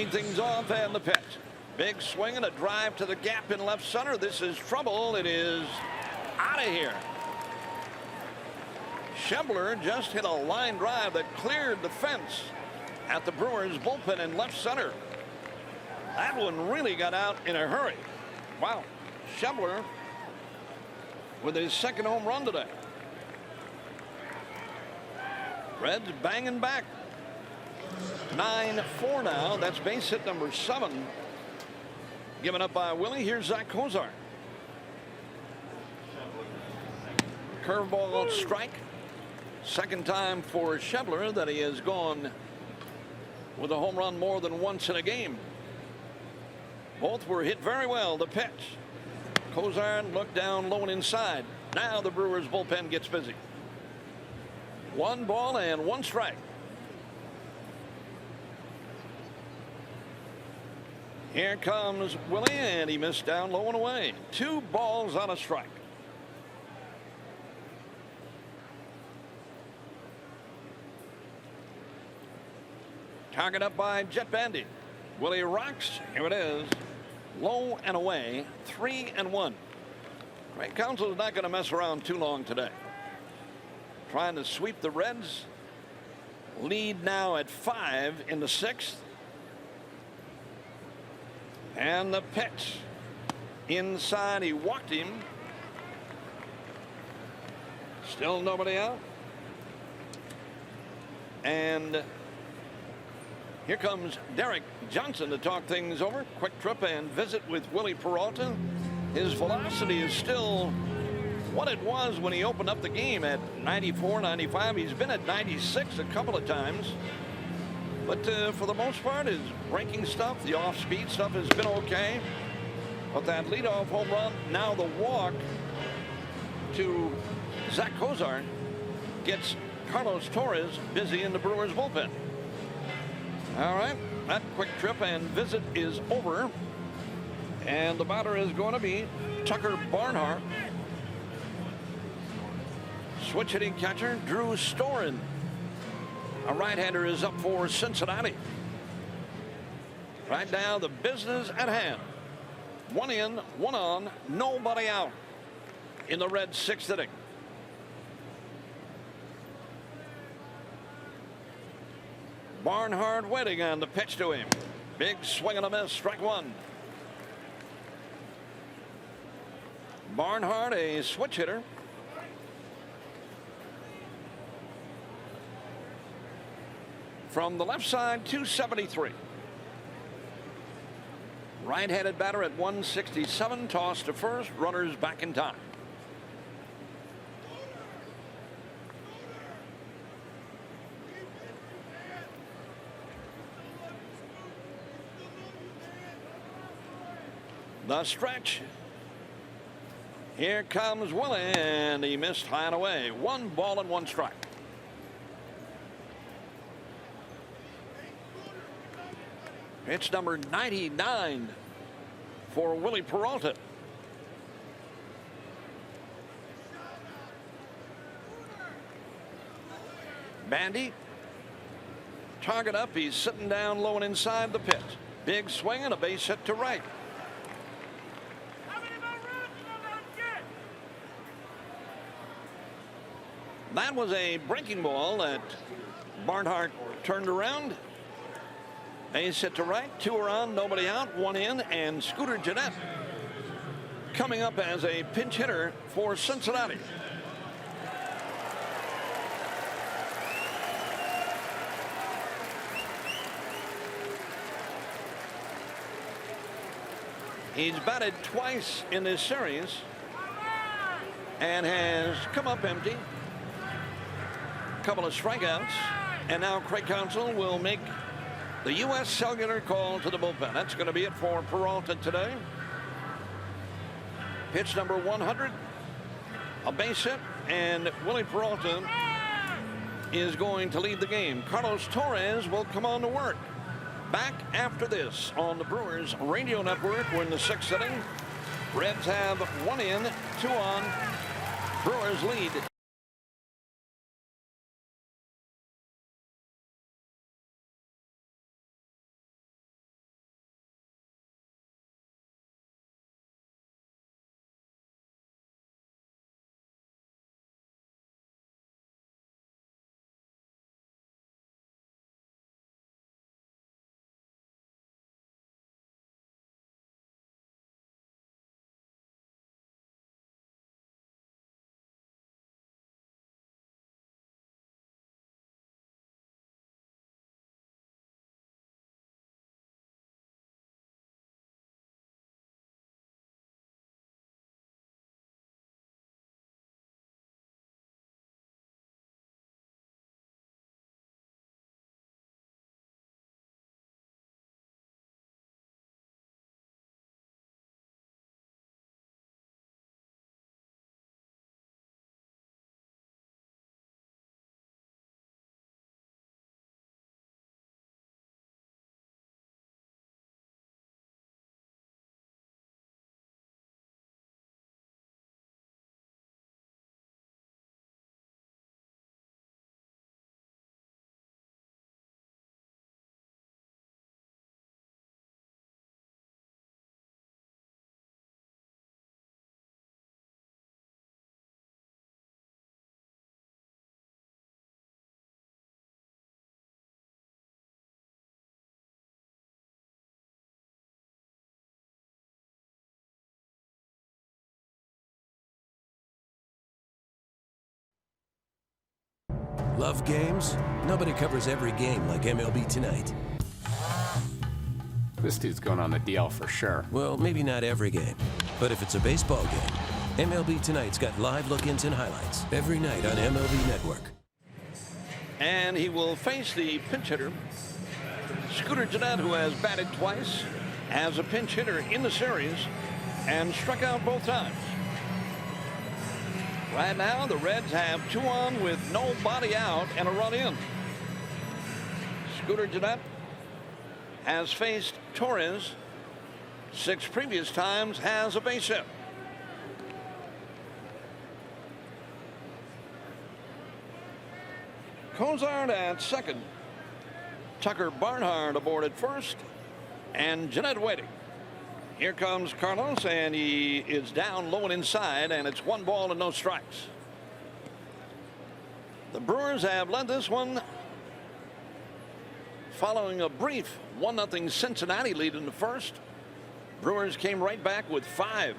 D: lead things off, and the pitch. Big swing and a drive to the gap in left center. This is trouble. It is out of here. Schebler just hit a line drive that cleared the fence at the Brewers bullpen in left center. That one really got out in a hurry. Wow. Schebler with his second home run today. Reds banging back. 9-4 now. That's base hit number 7. Given up by Willie. Here's Zach Kozar. Curveball strike. Second time for Schebler that he has gone with a home run more than once in a game. Both were hit very well. The pitch. Kozar looked down low and inside. Now the Brewers bullpen gets busy. 1 ball and 1 strike. Here comes Willie, and he missed down low and away. 2 balls on a strike. Target up by Jet Bandy. Willie rocks. Here it is. Low and away. 3-1. Craig Counsell is not going to mess around too long today. Trying to sweep the Reds. Lead now at 5 in the 6th. And the pitch. Inside, he walked him. Still nobody out. And here comes Derek Johnson to talk things over. Quick trip and visit with Willie Peralta. His velocity is still what it was when he opened up the game at 94, 95. He's been at 96 a couple of times. But for the most part, his breaking stuff, the off-speed stuff has been okay. But that leadoff home run, now the walk to Zach Kozar gets Carlos Torres busy in the Brewers bullpen. All right, that quick trip and visit is over. And the batter is going to be Tucker Barnhart. Switch hitting catcher Drew Storen. A right-hander is up for Cincinnati. Right now, the business at hand. 1 in, 1 on, nobody out in the Reds' 6th inning. Barnhart waiting on the pitch to him. Big swing and a miss, strike 1. Barnhart, a switch hitter. From the left side, 273. Right-handed batter at 167. Toss to first. Runners back in time. The stretch. Here comes Willie, and he missed high and away. 1 ball and 1 strike. It's number 99 for Willie Peralta. Bandy. Target up. He's sitting down low and inside the pit. Big swing and a base hit to right. That was a breaking ball that Barnhart turned around. Base hit to right. 2 are on, nobody out, 1 in, and Scooter Gennett coming up as a pinch hitter for Cincinnati. He's batted twice in this series and has come up empty. Couple of strikeouts, and now Craig Counsell will make the U.S. Cellular call to the bullpen. That's going to be it for Peralta today. Pitch number 100, a base hit, and Willie Peralta is going to lead the game. Carlos Torres will come on to work. Back after this on the Brewers radio network. We're in the 6th inning. Reds have 1 in, 2 on. Brewers lead
F: Love games? Nobody covers every game like MLB Tonight.
H: This dude's going on the DL for sure.
F: Well, maybe not every game, but if it's a baseball game, MLB Tonight's got live look-ins and highlights every night on MLB Network.
D: And he will face the pinch hitter, Scooter Gennett, who has batted twice as a pinch hitter in the series and struck out both times. Right now, the Reds have 2 on with nobody out and a run in. Scooter Gennett has faced Torres 6 previous times, has a base hit. Cozart at second. Tucker Barnhart aboard at first. And Gennett waiting. Here comes Carlos, and he is down low and inside, and it's 1 ball and no strikes. The Brewers have led this one following a brief 1-0 Cincinnati lead in the first. Brewers came right back with 5.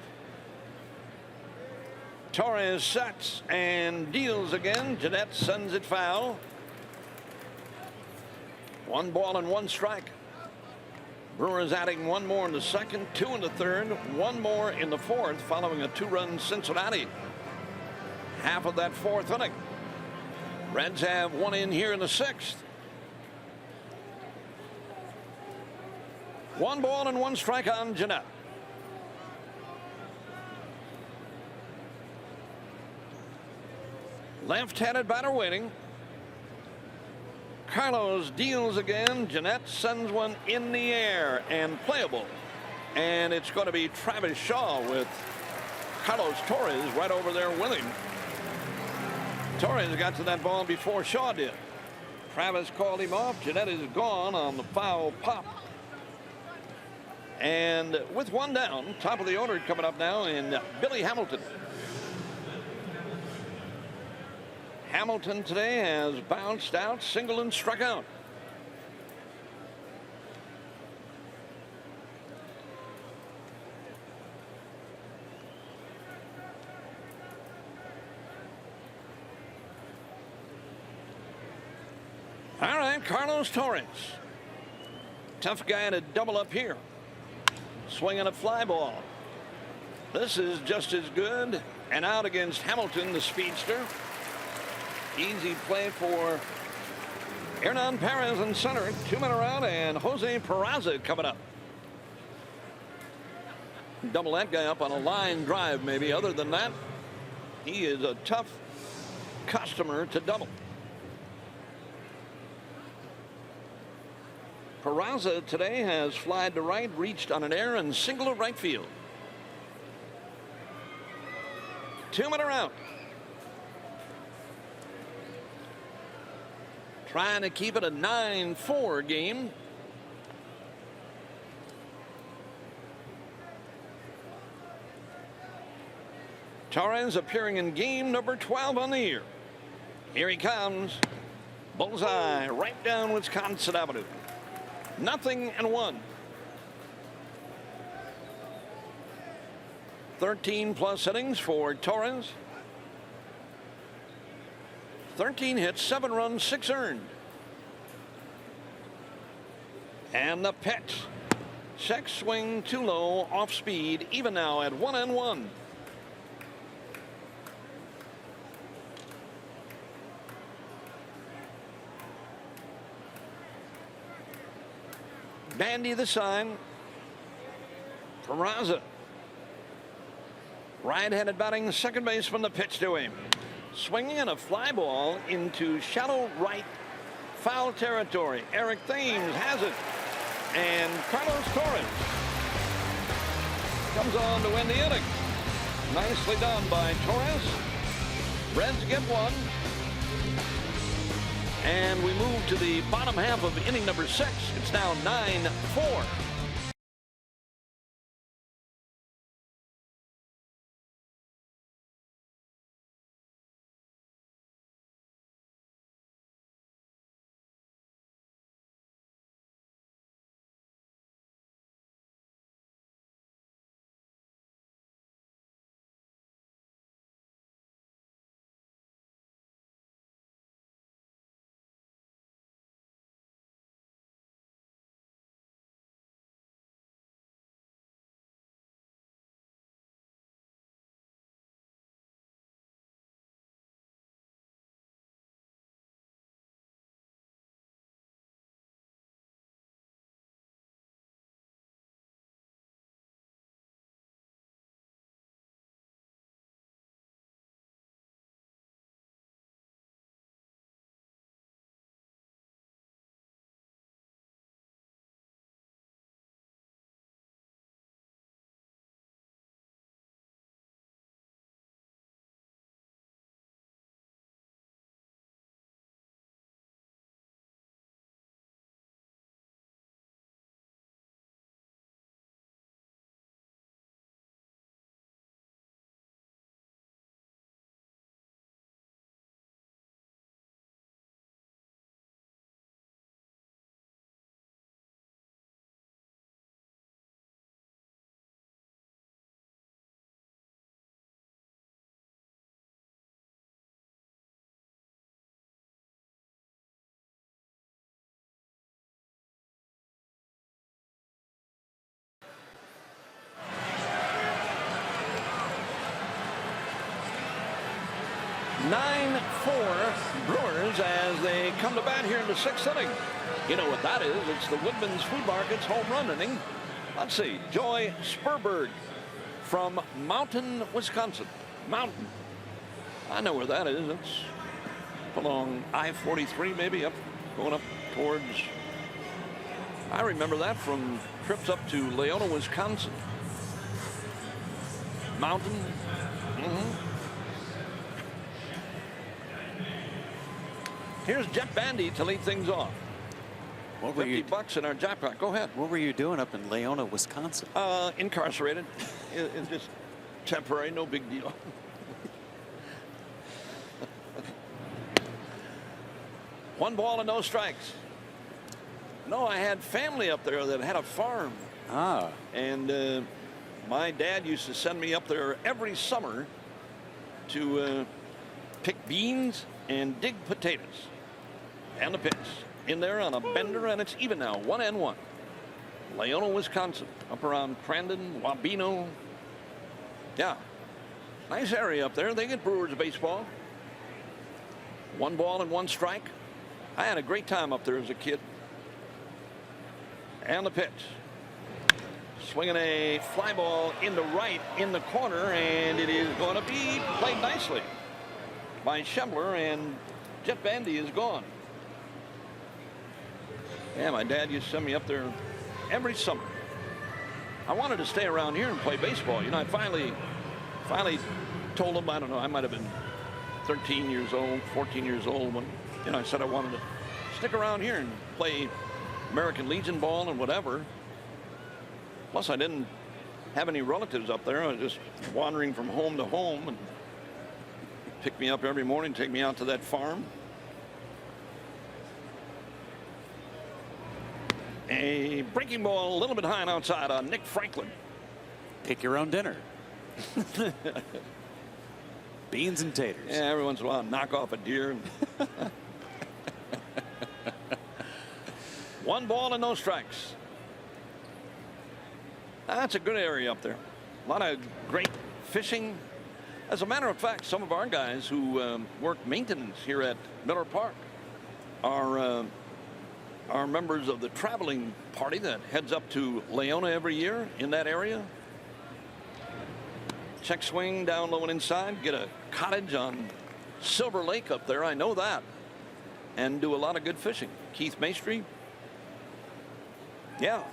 D: Torres sets and deals again. Gennett sends it foul. 1 ball and 1 strike. Brewers adding 1 more in the second, 2 in the third, 1 more in the fourth, following a 2-run Cincinnati. Half of that 4th inning. Reds have 1 in here in the 6th. 1 ball and 1 strike on Gennett. Left-handed batter waiting. Carlos deals again. Gennett sends one in the air and playable. And it's going to be Travis Shaw with Carlos Torres right over there with him. Torres got to that ball before Shaw did. Travis called him off. Gennett is gone on the foul pop. And with 1 down, top of the order coming up now in Billy Hamilton. Hamilton today has bounced out, singled and struck out. All right, Carlos Torres. Tough guy to double up here. Swinging a fly ball. This is just as good. And out against Hamilton, the speedster. Easy play for Hernan Perez in center. 2 men around, and Jose Peraza coming up. Double that guy up on a line drive, maybe. Other than that, he is a tough customer to double. Peraza today has flied to right, reached on an air, and singled to right field. 2 men around. Trying to keep it a 9-4 game. Torres appearing in game number 12 on the year. Here he comes. Bullseye right down Wisconsin Avenue. 0-1. 13+ innings for Torres. 13 hits, 7 runs, 6 earned. And the pitch. Check swing too low, off speed, even now at 1-1. Bandy the sign. Peraza. Right-handed batting, second baseman, the pitch to him. Swinging in a fly ball into shallow right foul territory. Eric Thames has it. And Carlos Torres comes on to win the inning. Nicely done by Torres. Reds get 1. And we move to the bottom half of inning number 6. It's now 9-4. 9-4 Brewers as they come to bat here in the 6th inning. You know what that is? It's the Woodman's Food Market's home run inning. Let's see. Joy Spurberg from Mountain, Wisconsin. Mountain. I know where that is. It's along I-43, maybe going up towards. I remember that from trips up to Leona, Wisconsin. Mountain. Here's Jet Bandy to lead things off.
B: What were you
D: $50 in our jackpot. Go ahead.
B: What were you doing up in Leona, Wisconsin?
D: Incarcerated. It's just temporary, no big deal. One ball and no strikes. No, I had family up there that had a farm.
B: Ah.
D: And my dad used to send me up there every summer to pick beans and dig potatoes. And the pitch in there on a bender, and it's even now, 1-1. Leona, Wisconsin, up around Crandon, Wabeno. Yeah, nice area up there. They get Brewers baseball. 1 ball and 1 strike. I had a great time up there as a kid. And the pitch. Swinging a fly ball into right in the corner, and it is going to be played nicely by Schembler, and Jet Bandy is gone. Yeah, my dad used to send me up there every summer. I wanted to stay around here and play baseball. You know, I finally told him, I don't know, I might have been 13 years old, 14 years old when, you know, I said I wanted to stick around here and play American Legion ball and whatever. Plus, I didn't have any relatives up there. I was just wandering from home to home, and pick me up every morning, take me out to that farm. A breaking ball a little bit high and outside on Nick Franklin.
B: Pick your own dinner. Beans and taters.
D: Yeah, every once in a while, knock off a deer. 1 ball and no strikes. That's a good area up there. A lot of great fishing. As a matter of fact, some of our guys who work maintenance here at Miller Park are members of the traveling party that heads up to Leona every year in that area. Check swing down low and inside. Get a cottage on Silver Lake up there. I know that. And do a lot of good fishing. Keith Maestri. Yeah.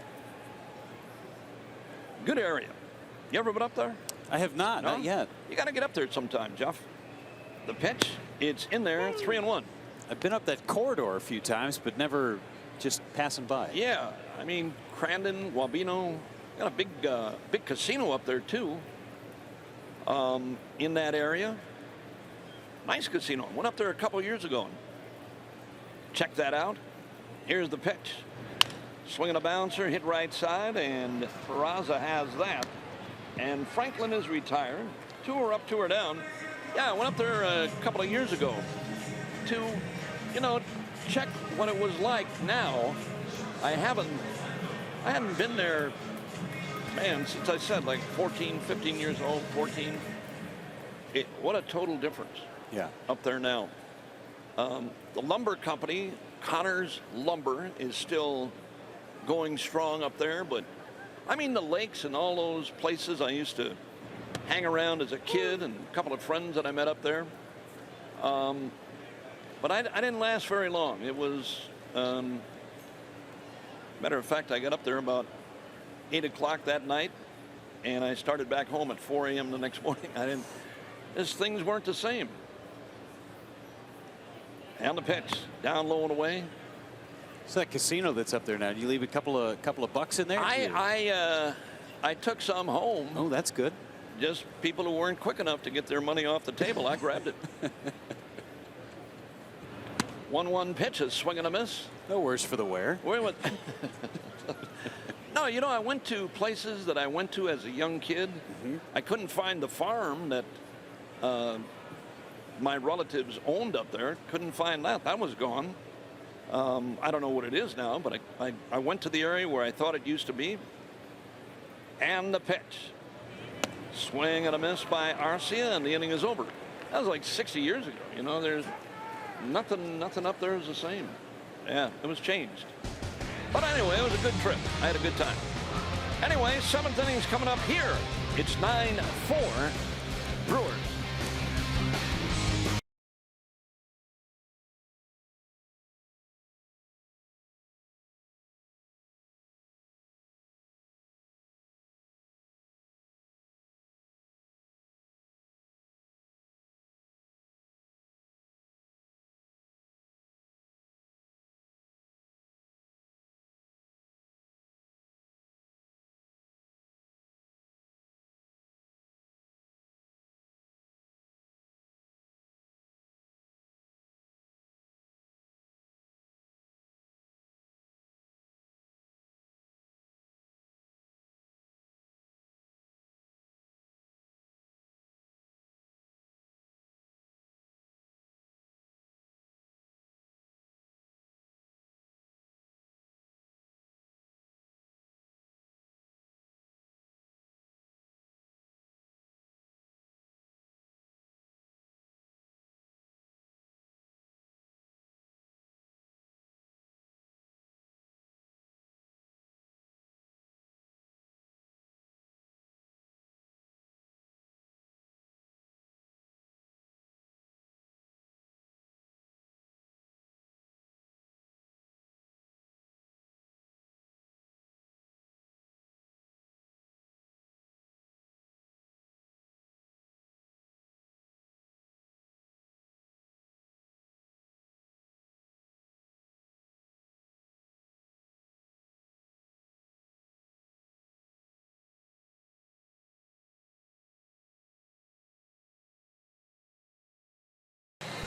D: Good area. You ever been up there?
B: I have not.
D: No?
B: Not yet.
D: You got to get up there sometime, Jeff. The pitch, it's in there, 3-1.
B: I've been up that corridor a few times, but never just passing by.
D: Yeah, I mean, Crandon, Wabeno, got a big casino up there too. In that area. Nice casino. Went up there a couple years ago. Check that out. Here's the pitch. Swinging a bouncer, hit right side, and Peraza has that. And Franklin is retired. 2 are up, 2 are down. Yeah, I went up there a couple of years ago to, you know, check what it was like now. I hadn't been there, man, since I said like 14, 15 years old, 14. What a total difference.
B: Yeah.
D: Up there now. The lumber company, Connors Lumber, is still going strong up there, but I mean the lakes and all those places I used to hang around as a kid, and a couple of friends that I met up there. But I didn't last very long. It was, matter of fact, I got up there about 8 o'clock that night, and I started back home at 4 a.m. the next morning. Things weren't the same. And the pitch, down low and away.
B: It's that casino that's up there now. Do you leave a couple of bucks in there?
D: I took some home.
B: Oh, that's good.
D: Just people who weren't quick enough to get their money off the table. I grabbed it. 1-1 pitch, a swing and a miss.
B: No worse for the wear.
D: No, you know, I went to places that I went to as a young kid. I couldn't find the farm that my relatives owned up there. Couldn't find that. That was gone. I don't know what it is now, but I went to the area where I thought it used to be. And the pitch. Swing and a miss by Arcia, and the inning is over. That was like 60 years ago. You know, there's nothing up there is the same. Yeah, it was changed. But anyway, it was a good trip. I had a good time. Anyway, 7th inning's coming up here. It's 9-4 Brewers.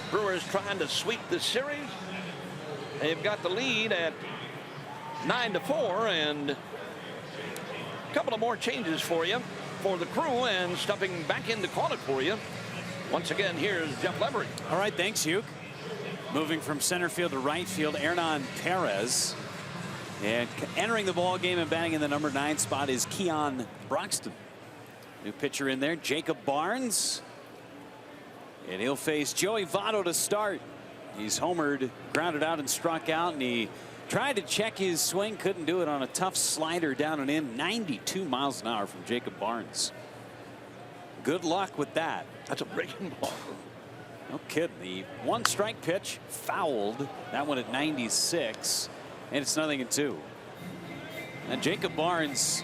D: Brewers trying to sweep the series. They've got the lead at 9-4, and a couple of more changes for you for the crew, and stepping back in to call it for you. Once again, here's Jeff Levery.
B: All right, thanks, Hugh. Moving from center field to right field, Hernan Perez. And entering the ball game and batting in the number 9 spot is Keon Broxton. New pitcher in there, Jacob Barnes. And he'll face Joey Votto to start. He's homered, grounded out, and struck out, and he tried to check his swing, couldn't do it on a tough slider down and in. 92 miles an hour from Jacob Barnes. Good luck with that.
D: That's a breaking ball.
B: No kidding. The 1-strike pitch fouled. That one at 96, and it's 0-2. And Jacob Barnes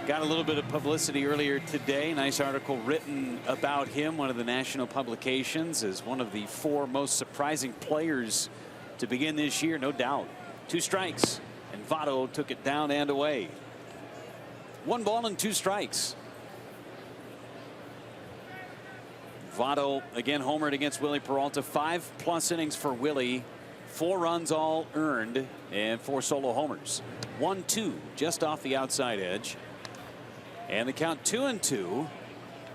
B: got a little bit of publicity earlier today. Nice article written about him. One of the national publications as one of the 4 most surprising players to begin this year, no doubt. 2 strikes, and Votto took it down and away. 1 ball and 2 strikes. Votto again homered against Willie Peralta. 5+ innings for Willie. 4 runs all earned and 4 solo homers. 1-2 just off the outside edge. And the count 2-2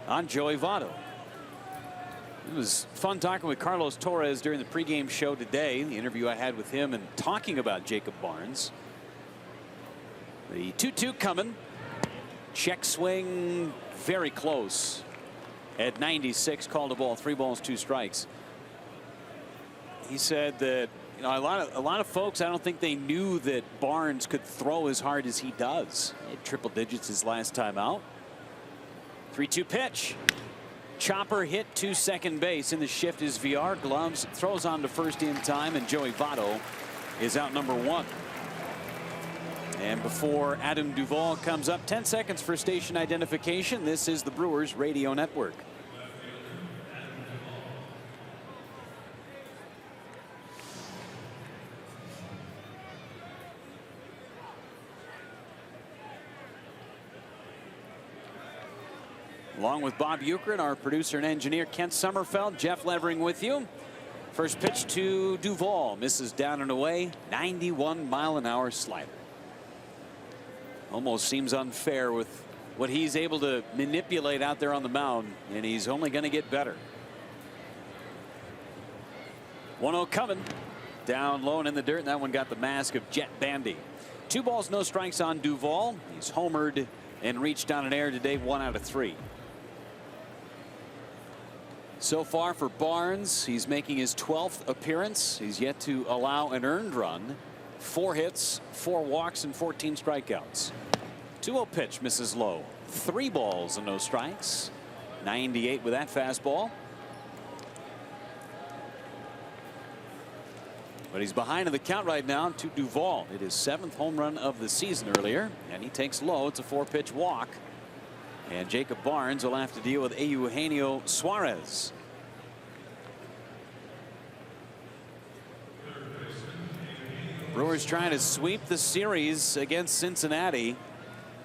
B: on Joey Votto. It was fun talking with Carlos Torres during the pregame show today. The interview I had with him and talking about Jacob Barnes. The 2-2 coming. Check swing very close at 96. Called a ball. 3 balls, 2 strikes. He said that, you know, a lot of folks, I don't think they knew that Barnes could throw as hard as he does. He had triple digits his last time out. 3-2 pitch. Chopper hit to second base. In the shift is VR. Gloves, throws on to first in time, and Joey Votto is out number 1. And before Adam Duvall comes up, 10 seconds for station identification. This is the Brewers Radio Network. Along with Bob Euchre, our producer and engineer Kent Sommerfeld, Jeff Levering with you. First pitch to Duvall, misses down and away. 91-mile-an-hour slider. Almost seems unfair with what he's able to manipulate out there on the mound, and he's only going to get better. 1-0 coming. Down low and in the dirt, and that one got the mask of Jet Bandy. 2 balls, no strikes on Duvall. He's homered and reached on an air today, 1 out of 3. So far for Barnes, he's making his 12th appearance. He's yet to allow an earned run. 4 hits, 4 walks, and 14 strikeouts. 2-0 pitch misses low. 3 balls and no strikes. 98 with that fastball. But he's behind in the count right now to Duvall. It is 7th home run of the season earlier, and he takes low. It's a 4-pitch walk. And Jacob Barnes will have to deal with Eugenio Suarez. Brewers trying to sweep the series against Cincinnati.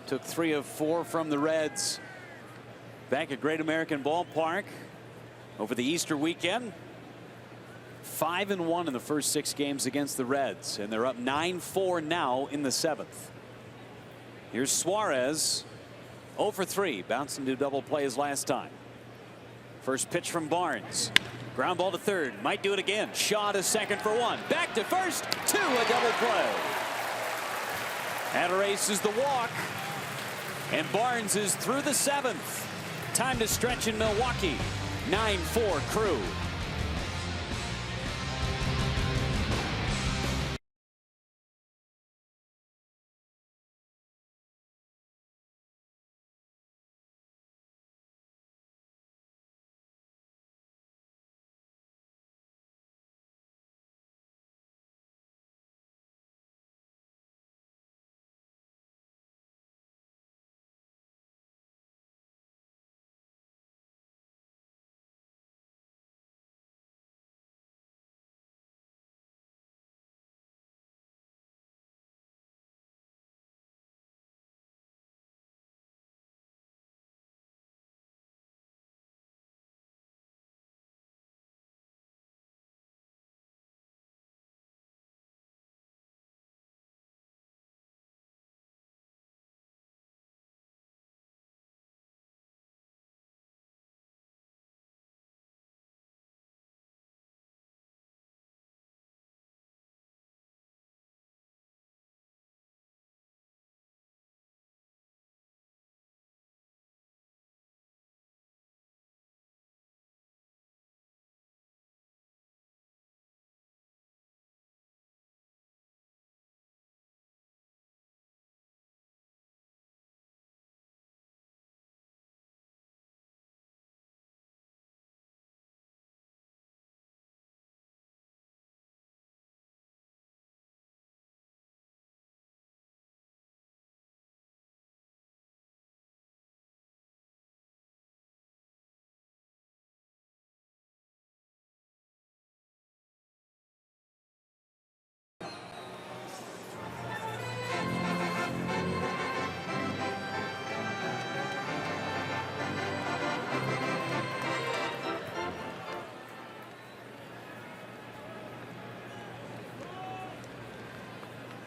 B: Took 3 of 4 from the Reds back at Great American Ballpark over the Easter weekend. 5-1 in the first 6 games against the Reds, and they're up 9-4 now in the 7th. Here's Suarez. 0 for 3, bouncing to double play his last time. First pitch from Barnes. Ground ball to third. Might do it again. Shaw to second for 1. Back to first. 2, a double play. And erases the walk. And Barnes is through the 7th. Time to stretch in Milwaukee. 9-4 Crew.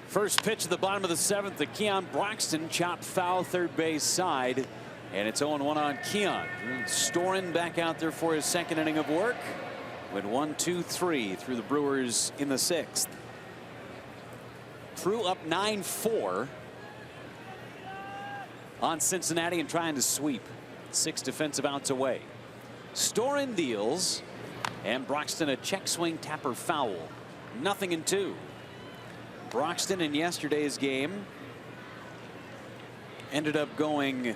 B: First pitch at the bottom of the 7th. The Keon Broxton chopped foul third base side. And it's 0-1 on Keon. Storin back out there for his 2nd inning of work. Went 1-2-3 through the Brewers in the 6th. Crew up 9-4 on Cincinnati and trying to sweep. 6 defensive outs away. Storin deals. And Broxton a check swing tapper foul. 0-2. Broxton in yesterday's game ended up going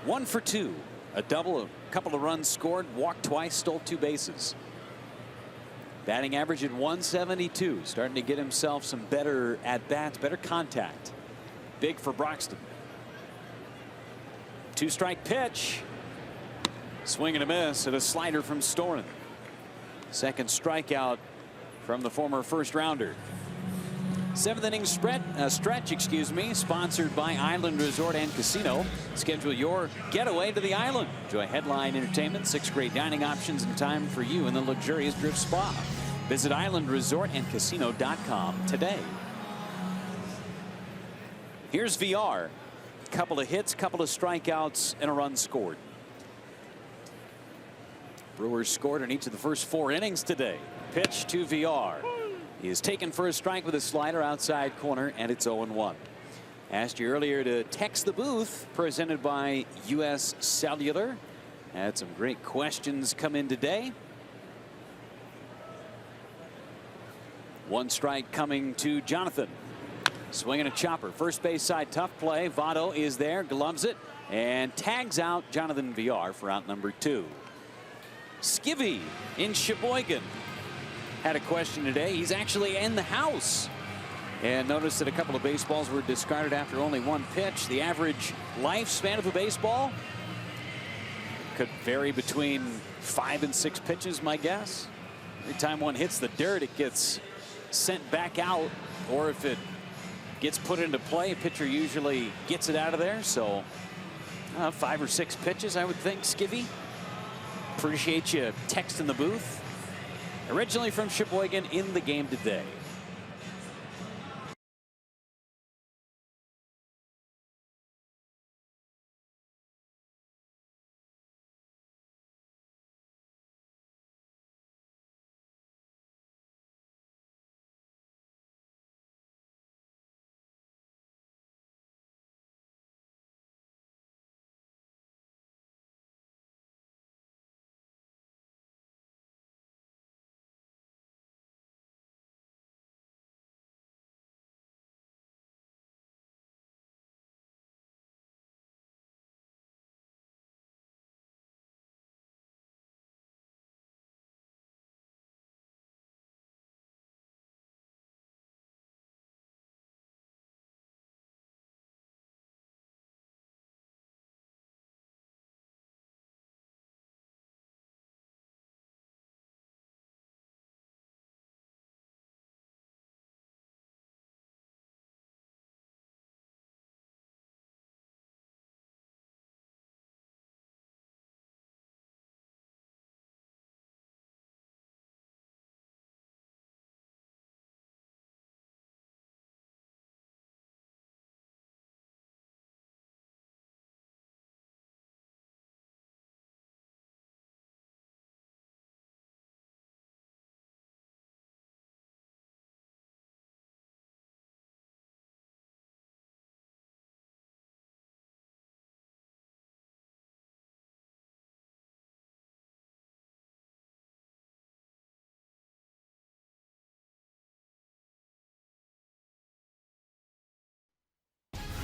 B: 1 for 2. A double, a couple of runs scored, walked twice, stole 2 bases. Batting average at 172. Starting to get himself some better at-bats, better contact. Big for Broxton. 2-strike pitch. Swing and a miss at a slider from Storin. 2nd strikeout from the former first-rounder. 7th inning stretch, sponsored by Island Resort and Casino. Schedule your getaway to the island. Enjoy headline entertainment, 6 great dining options, and time for you in the luxurious Drift Spa. Visit islandresortandcasino.com today. Here's VR. Couple of hits, couple of strikeouts, and a run scored. Brewers scored in each of the first 4 innings today. Pitch to VR. He is taken for a strike with a slider outside corner, and it's 0-1. Asked you earlier to text the booth, presented by U.S. Cellular. Had some great questions come in today. 1 strike coming to Jonathan. Swinging a chopper. First base side, tough play. Votto is there, gloves it, and tags out Jonathan Villar for out number 2. Skivvy in Sheboygan had a question today. He's actually in the house. And notice that a couple of baseballs were discarded after only 1 pitch. The average lifespan of a baseball could vary between 5 and 6 pitches, my guess. Every time one hits the dirt, it gets sent back out, or if it gets put into play, a pitcher usually gets it out of there. So 5 or 6 pitches, I would think. Skivvy, appreciate you texting the booth. Originally from Sheboygan, in the game today.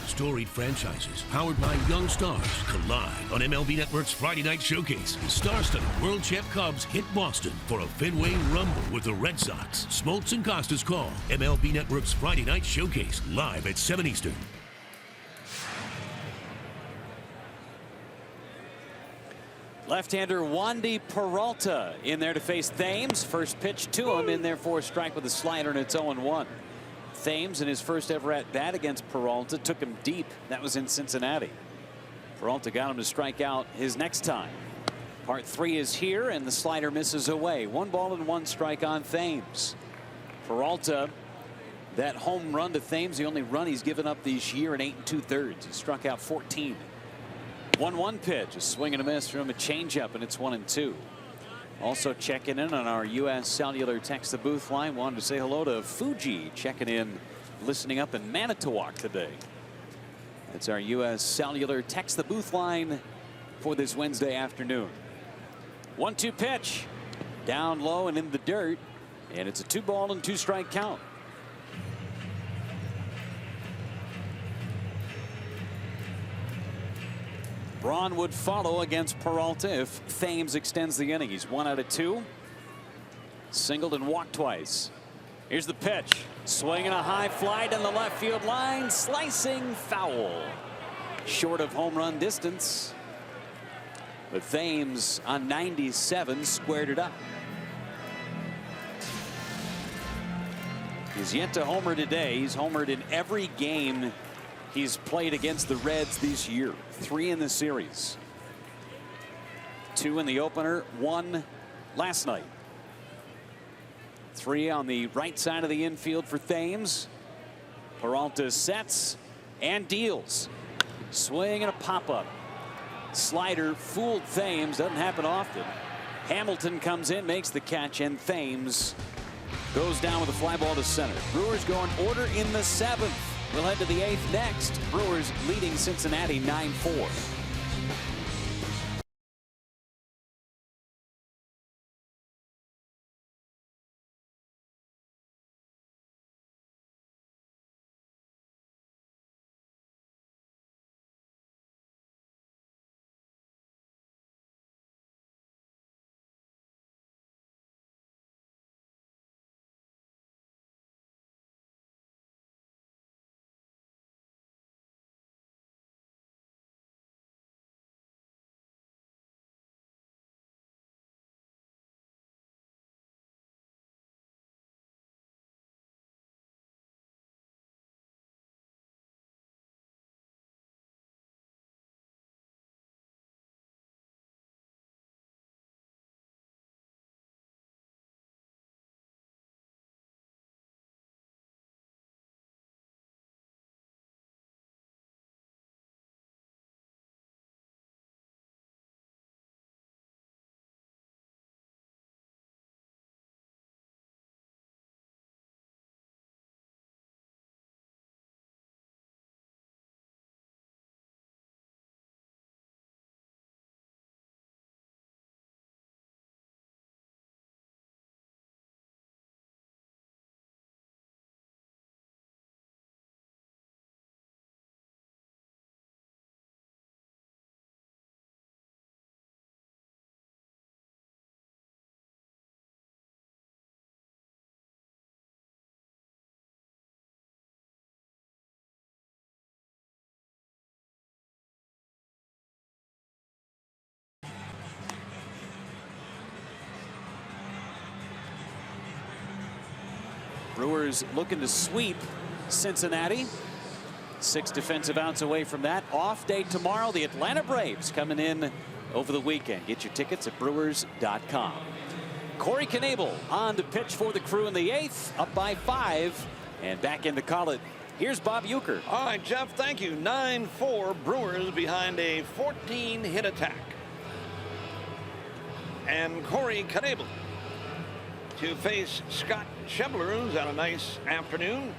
E: Storied franchises powered by young stars collide on MLB Network's Friday Night Showcase. Star-studded world champ Cubs hit Boston for a Fenway Rumble with the Red Sox. Smoltz and Costas call MLB Network's Friday Night Showcase live at 7 Eastern.
B: Left-hander Wandy Peralta in there to face Thames. First pitch to him, in there for a strike with a slider, and it's 0-1. Thames in his first ever at bat against Peralta took him deep. That was in Cincinnati. Peralta got him to strike out his next time. Part 3 is here, and the slider misses away. 1 ball and 1 strike on Thames. Peralta, that home run to Thames, the only run he's given up this year in 8 2/3. He struck out 14. 1-1 pitch, a swing and a miss from a changeup, and it's 1-2. Also checking in on our U.S. Cellular text the booth line. Wanted to say hello to Fuji, checking in, listening up in Manitowoc today. That's our U.S. Cellular text the booth line for this Wednesday afternoon. 1-2 pitch, down low and in the dirt, and it's a 2 ball and 2 strike count. Braun would follow against Peralta if Thames extends the inning. He's 1 out of 2. Singled and walked twice. Here's the pitch. Swinging a high fly down the left field line. Slicing foul. Short of home run distance. But Thames on 97 squared it up. He's yet to homer today. He's homered in every game he's played against the Reds this year. 3 in the series. 2 in the opener, 1 last night. 3 on the right side of the infield for Thames. Peralta sets and deals. Swing and a pop-up. Slider fooled Thames. Doesn't happen often. Hamilton comes in, makes the catch, and Thames goes down with a fly ball to center. Brewers go in order in the 7th. We'll head to the 8th next. Brewers leading Cincinnati 9-4. Brewers looking to sweep Cincinnati. 6 defensive outs away from that. Off day tomorrow. The Atlanta Braves coming in over the weekend. Get your tickets at brewers.com. Corey Knebel on to pitch for the Crew in the 8th, up by 5, and back in to call it. Here's Bob Uecker.
D: All right, Jeff, thank you. 9-4 Brewers behind a 14-hit attack. And Corey Knebel to face Scott Schebler, who's had a nice afternoon.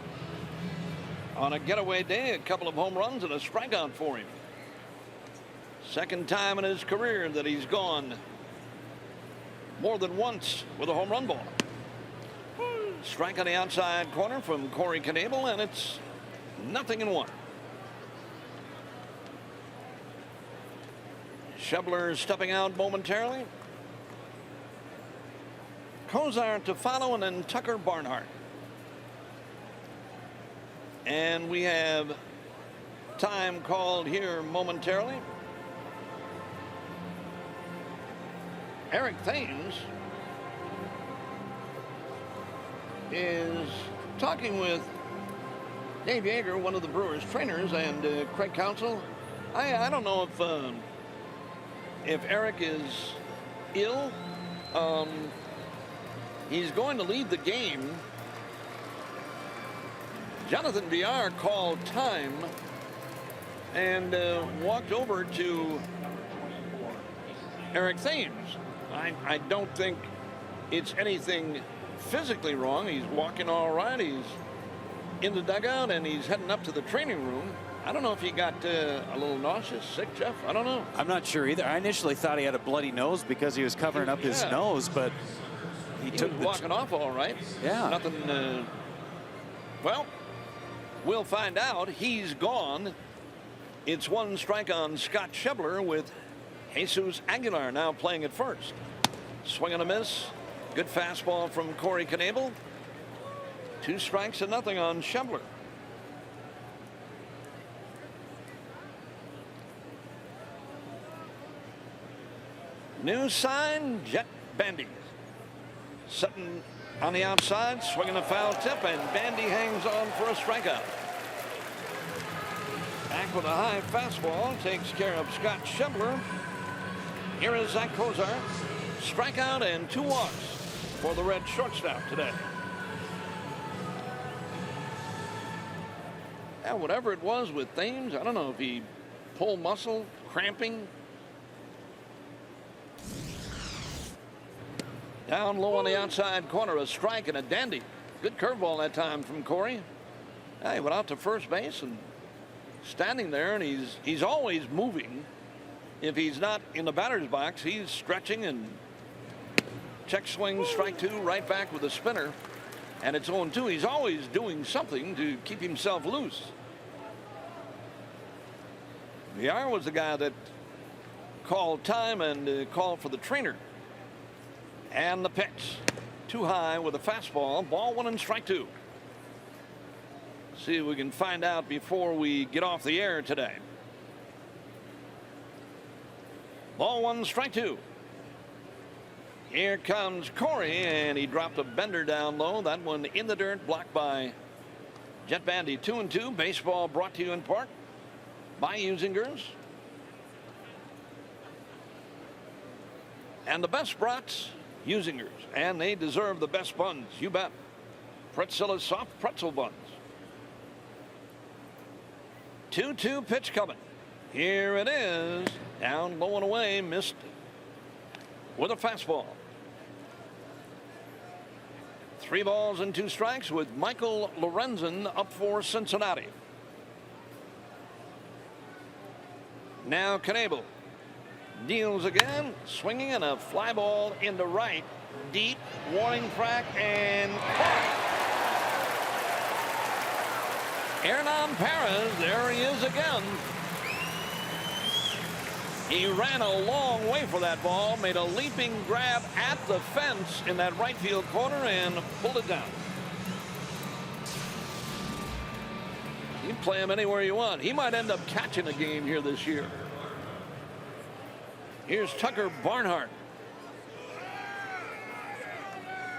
D: On a getaway day, a couple of home runs and a strikeout for him. Second time in his career that he's gone more than once with a home run ball. Strike on the outside corner from Corey Knebel, and it's 0-1. Schebler stepping out momentarily. Kozar to follow, and then Tucker Barnhart. And we have time called here momentarily. Eric Thames is talking with Dave Yeager, one of the Brewers trainers, and Craig Counsell. I don't know if Eric is ill. He's going to lead the game. Jonathan Villar called time and walked over to Eric Thames. I don't think it's anything physically wrong. He's walking all right. He's in the dugout and he's heading up to the training room. I don't know if he got a little nauseous, sick, Jeff. I don't know.
B: I'm not sure either. I initially thought he had a bloody nose because he was covering up his nose, but he took
D: was walking off all right.
B: Yeah.
D: Nothing. Well, we'll find out. He's gone. It's 1 strike on Scott Schebler with Jesus Aguilar now playing at first. Swing and a miss. Good fastball from Corey Knebel. 2 strikes to nothing on Schebler. New sign, Jet Bandy. Sutton on the outside, swinging a foul tip, and Bandy hangs on for a strikeout. Back with a high fastball, takes care of Scott Schebler. Here is Zach Kozar. Strikeout and 2 walks for the Red shortstop today. And whatever it was with Thames, I don't know if he pulled muscle, cramping. Down low on the outside corner, a strike and a dandy. Good curveball that time from Corey. He went out to first base and standing there, and he's always moving. If he's not in the batter's box, he's stretching, and check swing, strike 2, right back with a spinner. And it's 0-2. He's always doing something to keep himself loose. Villar was the guy that called time and called for the trainer. And the pitch. Too high with a fastball. Ball 1 and strike 2. See if we can find out before we get off the air today. Ball 1, strike 2. Here comes Corey, and he dropped a bender down low. That one in the dirt, blocked by Jet Bandy. 2-2. Baseball brought to you in part by Usingers. And the best brats, Usingers. And they deserve the best buns, you bet. Pretzella's soft pretzel buns. 2-2 pitch coming. Here it is. Down low and away, missed with a fastball. 3 balls and 2 strikes with Michael Lorenzen up for Cincinnati. Now Knebel deals again, swinging, and a fly ball into right. Deep, warning track, and caught. Hernan Perez, there he is again. He ran a long way for that ball, made a leaping grab at the fence in that right field corner, and pulled it down. You can play him anywhere you want. He might end up catching a game here this year. Here's Tucker Barnhart.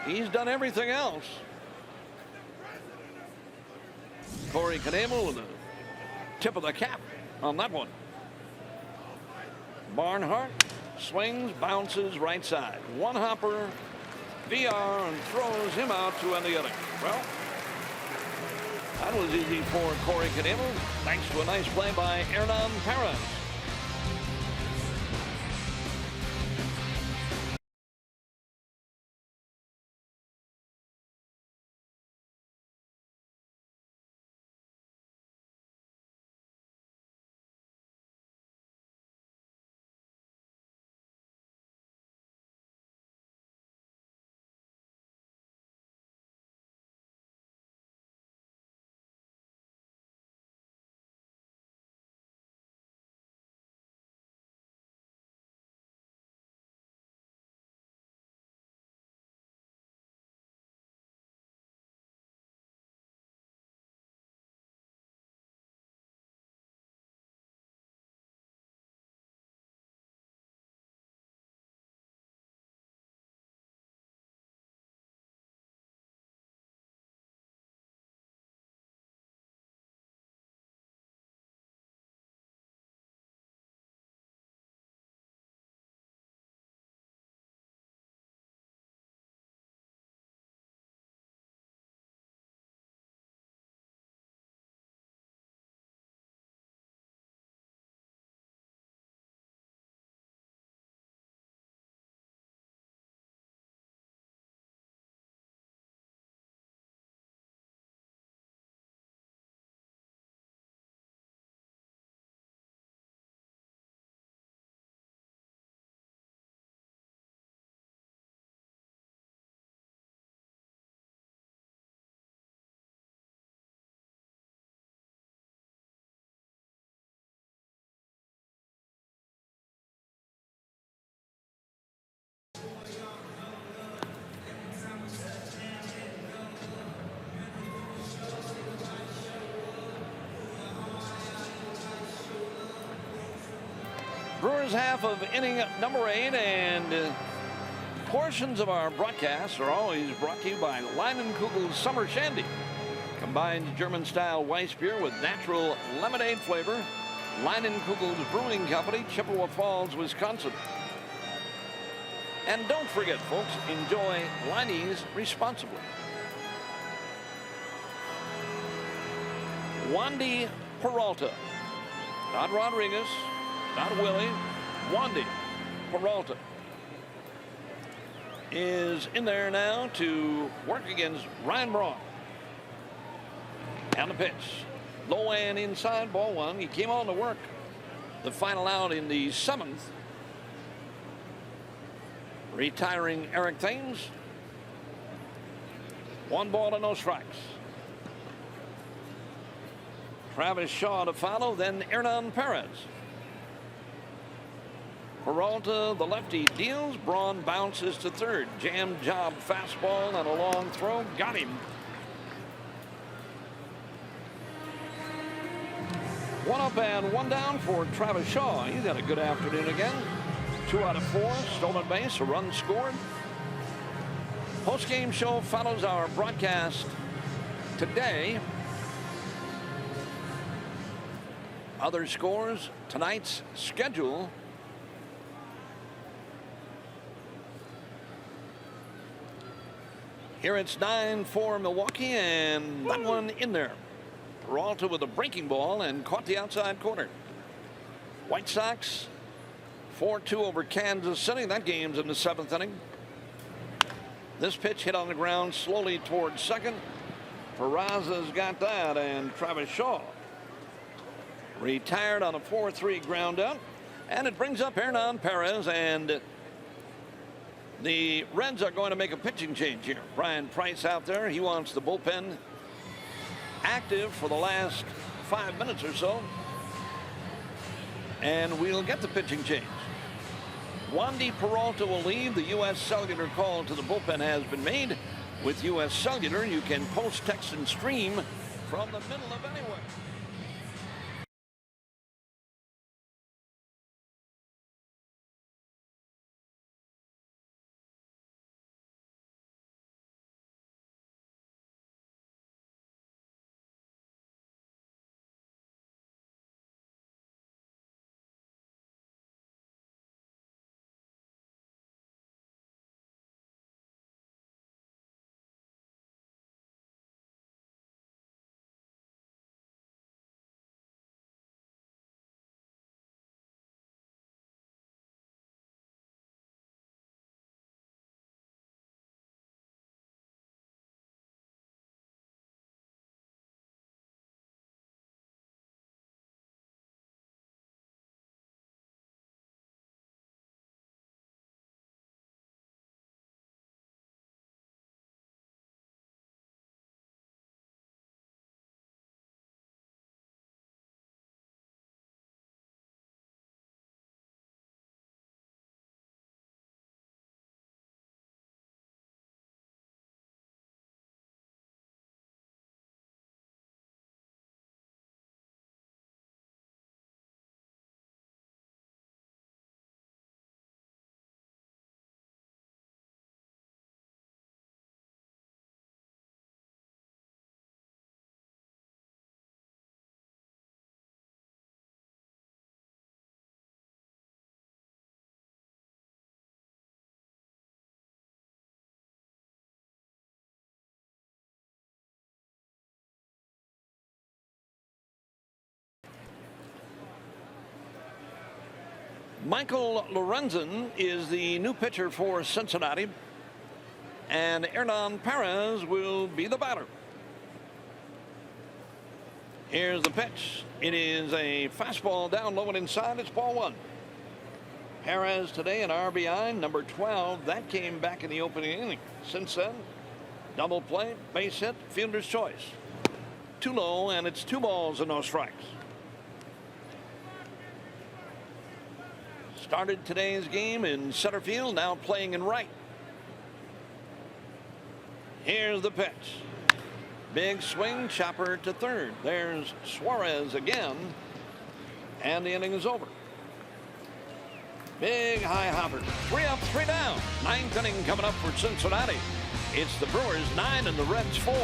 D: He's done everything else. Corey Knebel with a tip of the cap on that one. Barnhart swings, bounces right side. One hopper, VR, and throws him out to end the inning. Well, that was easy for Corey Knebel, thanks to a nice play by Hernan Perez. Brewers half of inning number 8, and portions of our broadcasts are always brought to you by Leinenkugel's Summer Shandy. Combines German-style Weiss beer with natural lemonade flavor. Leinenkugel's Brewing Company, Chippewa Falls, Wisconsin. And don't forget, folks, enjoy Leinie's responsibly. Wandy Peralta, not Rodriguez, not Willie, Wandy Peralta is in there now to work against Ryan Braun. And the pitch. Low and inside, ball one. He came on to work the final out in the 7th. Retiring Eric Thames. 1 ball and no strikes. Travis Shaw to follow, then Hernan Perez. Peralta, the lefty, deals. Braun bounces to third. Jam job fastball and a long throw. Got him. 1 up and 1 down for Travis Shaw. He's had a good afternoon again. 2 out of 4. Stolen base, a run scored. Post-game show follows our broadcast today. Other scores, tonight's schedule. Here it's 9 for Milwaukee, and that one in there. Peralta with a breaking ball and caught the outside corner. White Sox 4-2 over Kansas City. That game's in the 7th inning. This pitch hit on the ground slowly towards second. Peraza's got that, and Travis Shaw retired on a 4-3 ground out. And it brings up Hernan Perez, and the Reds are going to make a pitching change here. Brian Price out there. He wants the bullpen active for the last 5 minutes or so. And we'll get the pitching change. Wandy Peralta will leave. The U.S. Cellular call to the bullpen has been made. With U.S. Cellular, you can post, text, and stream from the middle of anywhere. Michael Lorenzen is the new pitcher for Cincinnati, and Hernan Perez will be the batter. Here's the pitch. It is a fastball down low and inside. It's ball one. Perez today an RBI, number 12. That came back in the opening inning. Since then, double play, base hit, fielder's choice. Too low, and it's 2 balls and no strikes. Started today's game in center field, now playing in right. Here's the pitch. Big swing, chopper to third. There's Suarez again, and the inning is over. Big high hopper. 3 up, 3 down. 9th inning coming up for Cincinnati. It's the Brewers 9 and the Reds 4.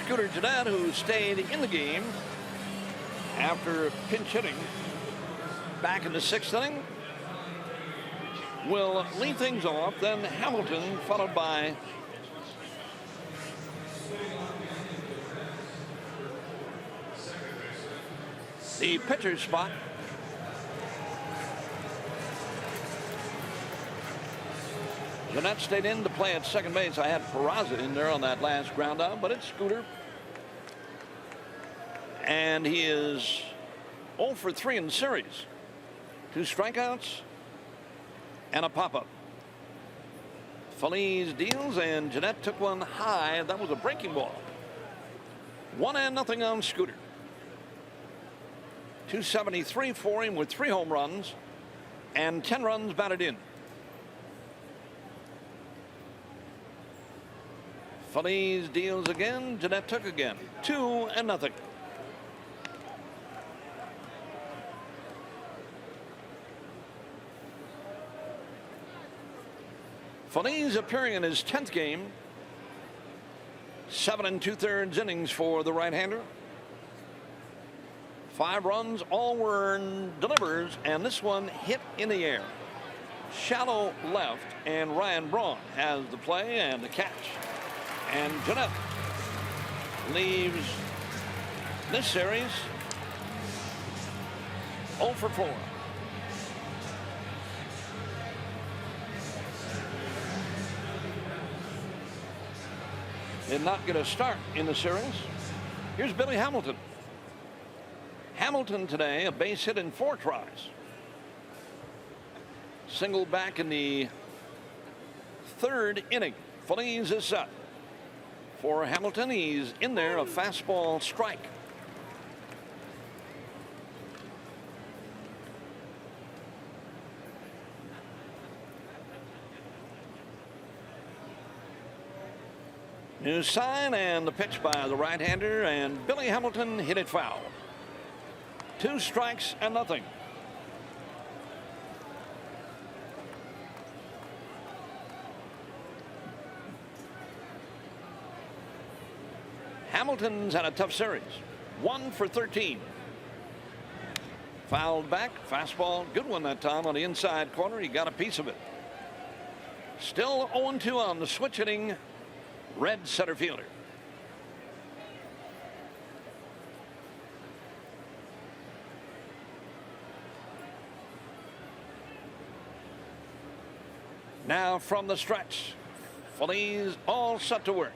D: Scooter Gennett, who stayed in the game after pinch hitting back in the 6th inning, will lead things off. Then Hamilton, followed by the pitcher's spot. Gennett stayed in to play at second base. I had Peraza in there on that last ground out, but it's Scooter. And he is 0 for 3 in the series. 2 strikeouts and a pop-up. Phillies deals, and Gennett took one high. That was a breaking ball. 1-0 on Scooter. 273 for him with 3 home runs and 10 runs batted in. Phillies deals again. Gennett took again. 2-0. Phillies appearing in his 10th game. 7 2/3 innings for the right-hander. 5 runs, all were delivers, and this one hit in the air. Shallow left, and Ryan Braun has the play and the catch. And Gennett leaves this series 0 for 4. Did not get a start in the series. Here's Billy Hamilton. Hamilton today, a base hit in 4 tries. Single back in the 3rd inning. Phillies is set. For Hamilton, he's in there, a fastball strike. New sign, and the pitch by the right-hander, and Billy Hamilton hit it foul. 2 strikes and nothing. Hamilton's had a tough series. 1 for 13. Fouled back, fastball, good one that time on the inside corner. He got a piece of it. Still 0-2 on the switch hitting Red center fielder. Now from the stretch, Phillies all set to work.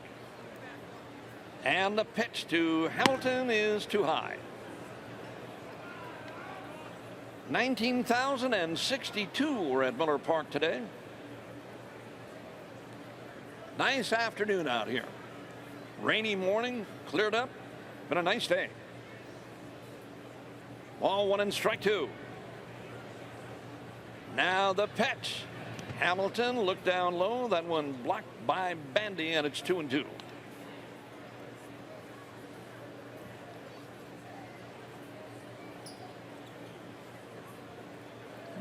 D: And the pitch to Hamilton is too high. 19,062 were at Miller Park today. Nice afternoon out here. Rainy morning, cleared up, been a nice day. Ball 1 and strike 2. Now the pitch. Hamilton looked down low. That one blocked by Bandy, and it's 2-2.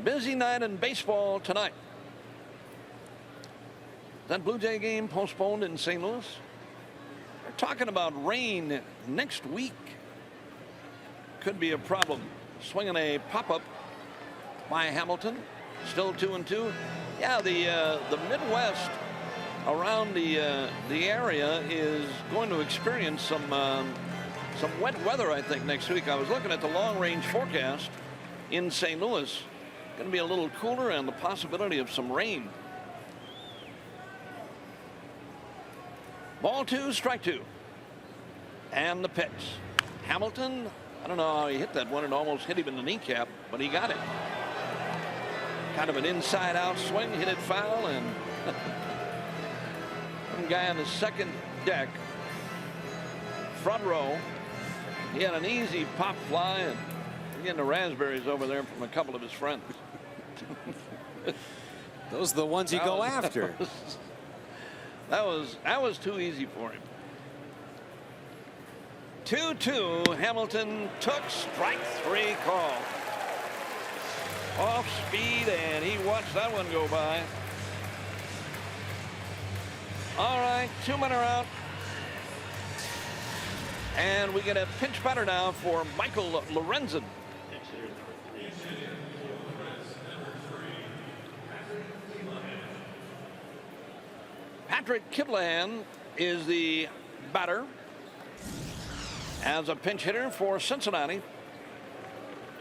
D: Busy night in baseball tonight. That Blue Jay game postponed in St. Louis. They're talking about rain next week. Could be a problem. Swinging a pop-up by Hamilton. Still 2-2. Yeah, the Midwest around the area is going to experience some wet weather, I think, next week. I was looking at the long-range forecast in St. Louis. Going to be a little cooler and the possibility of some rain. Ball 2, strike 2. And the pitch. Hamilton, I don't know how he hit that one. It almost hit him in the kneecap, but he got it. Kind of an inside-out swing, hit it foul, and one guy on the second deck, front row, he had an easy pop fly, and getting the raspberries over there from a couple of his friends.
B: Those are the ones you go after.
D: That was too easy for him. 2-2. Hamilton took strike 3 call. Off speed, and he watched that one go by. All right, 2 men are out. And we get a pinch batter now for Michael Lorenzen. Patrick Kiblahan is the batter as a pinch hitter for Cincinnati.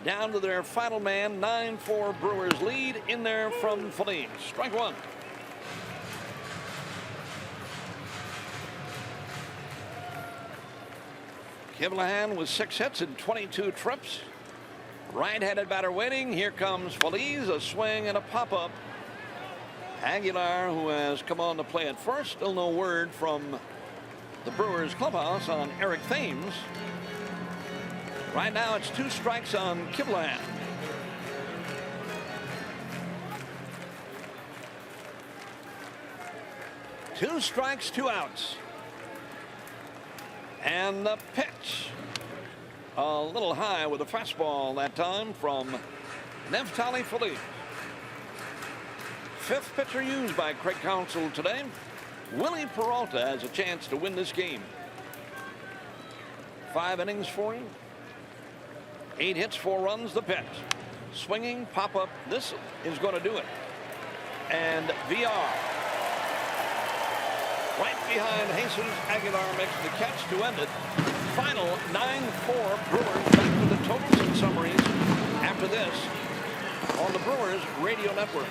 D: Down to their final man, 9-4 Brewers lead in there from Phillies. Strike 1. Kiblahan with 6 hits and 22 trips. Right-handed batter waiting. Here comes Phillies, a swing and a pop-up. Aguilar, who has come on to play at first, still no word from the Brewers clubhouse on Eric Thames. Right now it's 2 strikes on Kiblahan. Two strikes, 2 outs. And the pitch. A little high with a fastball that time from Neftali Felipe. 5th pitcher used by Craig Counsell today. Willie Peralta has a chance to win this game. 5 innings for him. 8 hits, 4 runs. The pitch. Swinging, pop-up. This is going to do it. And VR. Right behind Jesus Aguilar makes the catch to end it. Final 9-4 Brewers. Back to the totals and summaries after this on the Brewers Radio Network.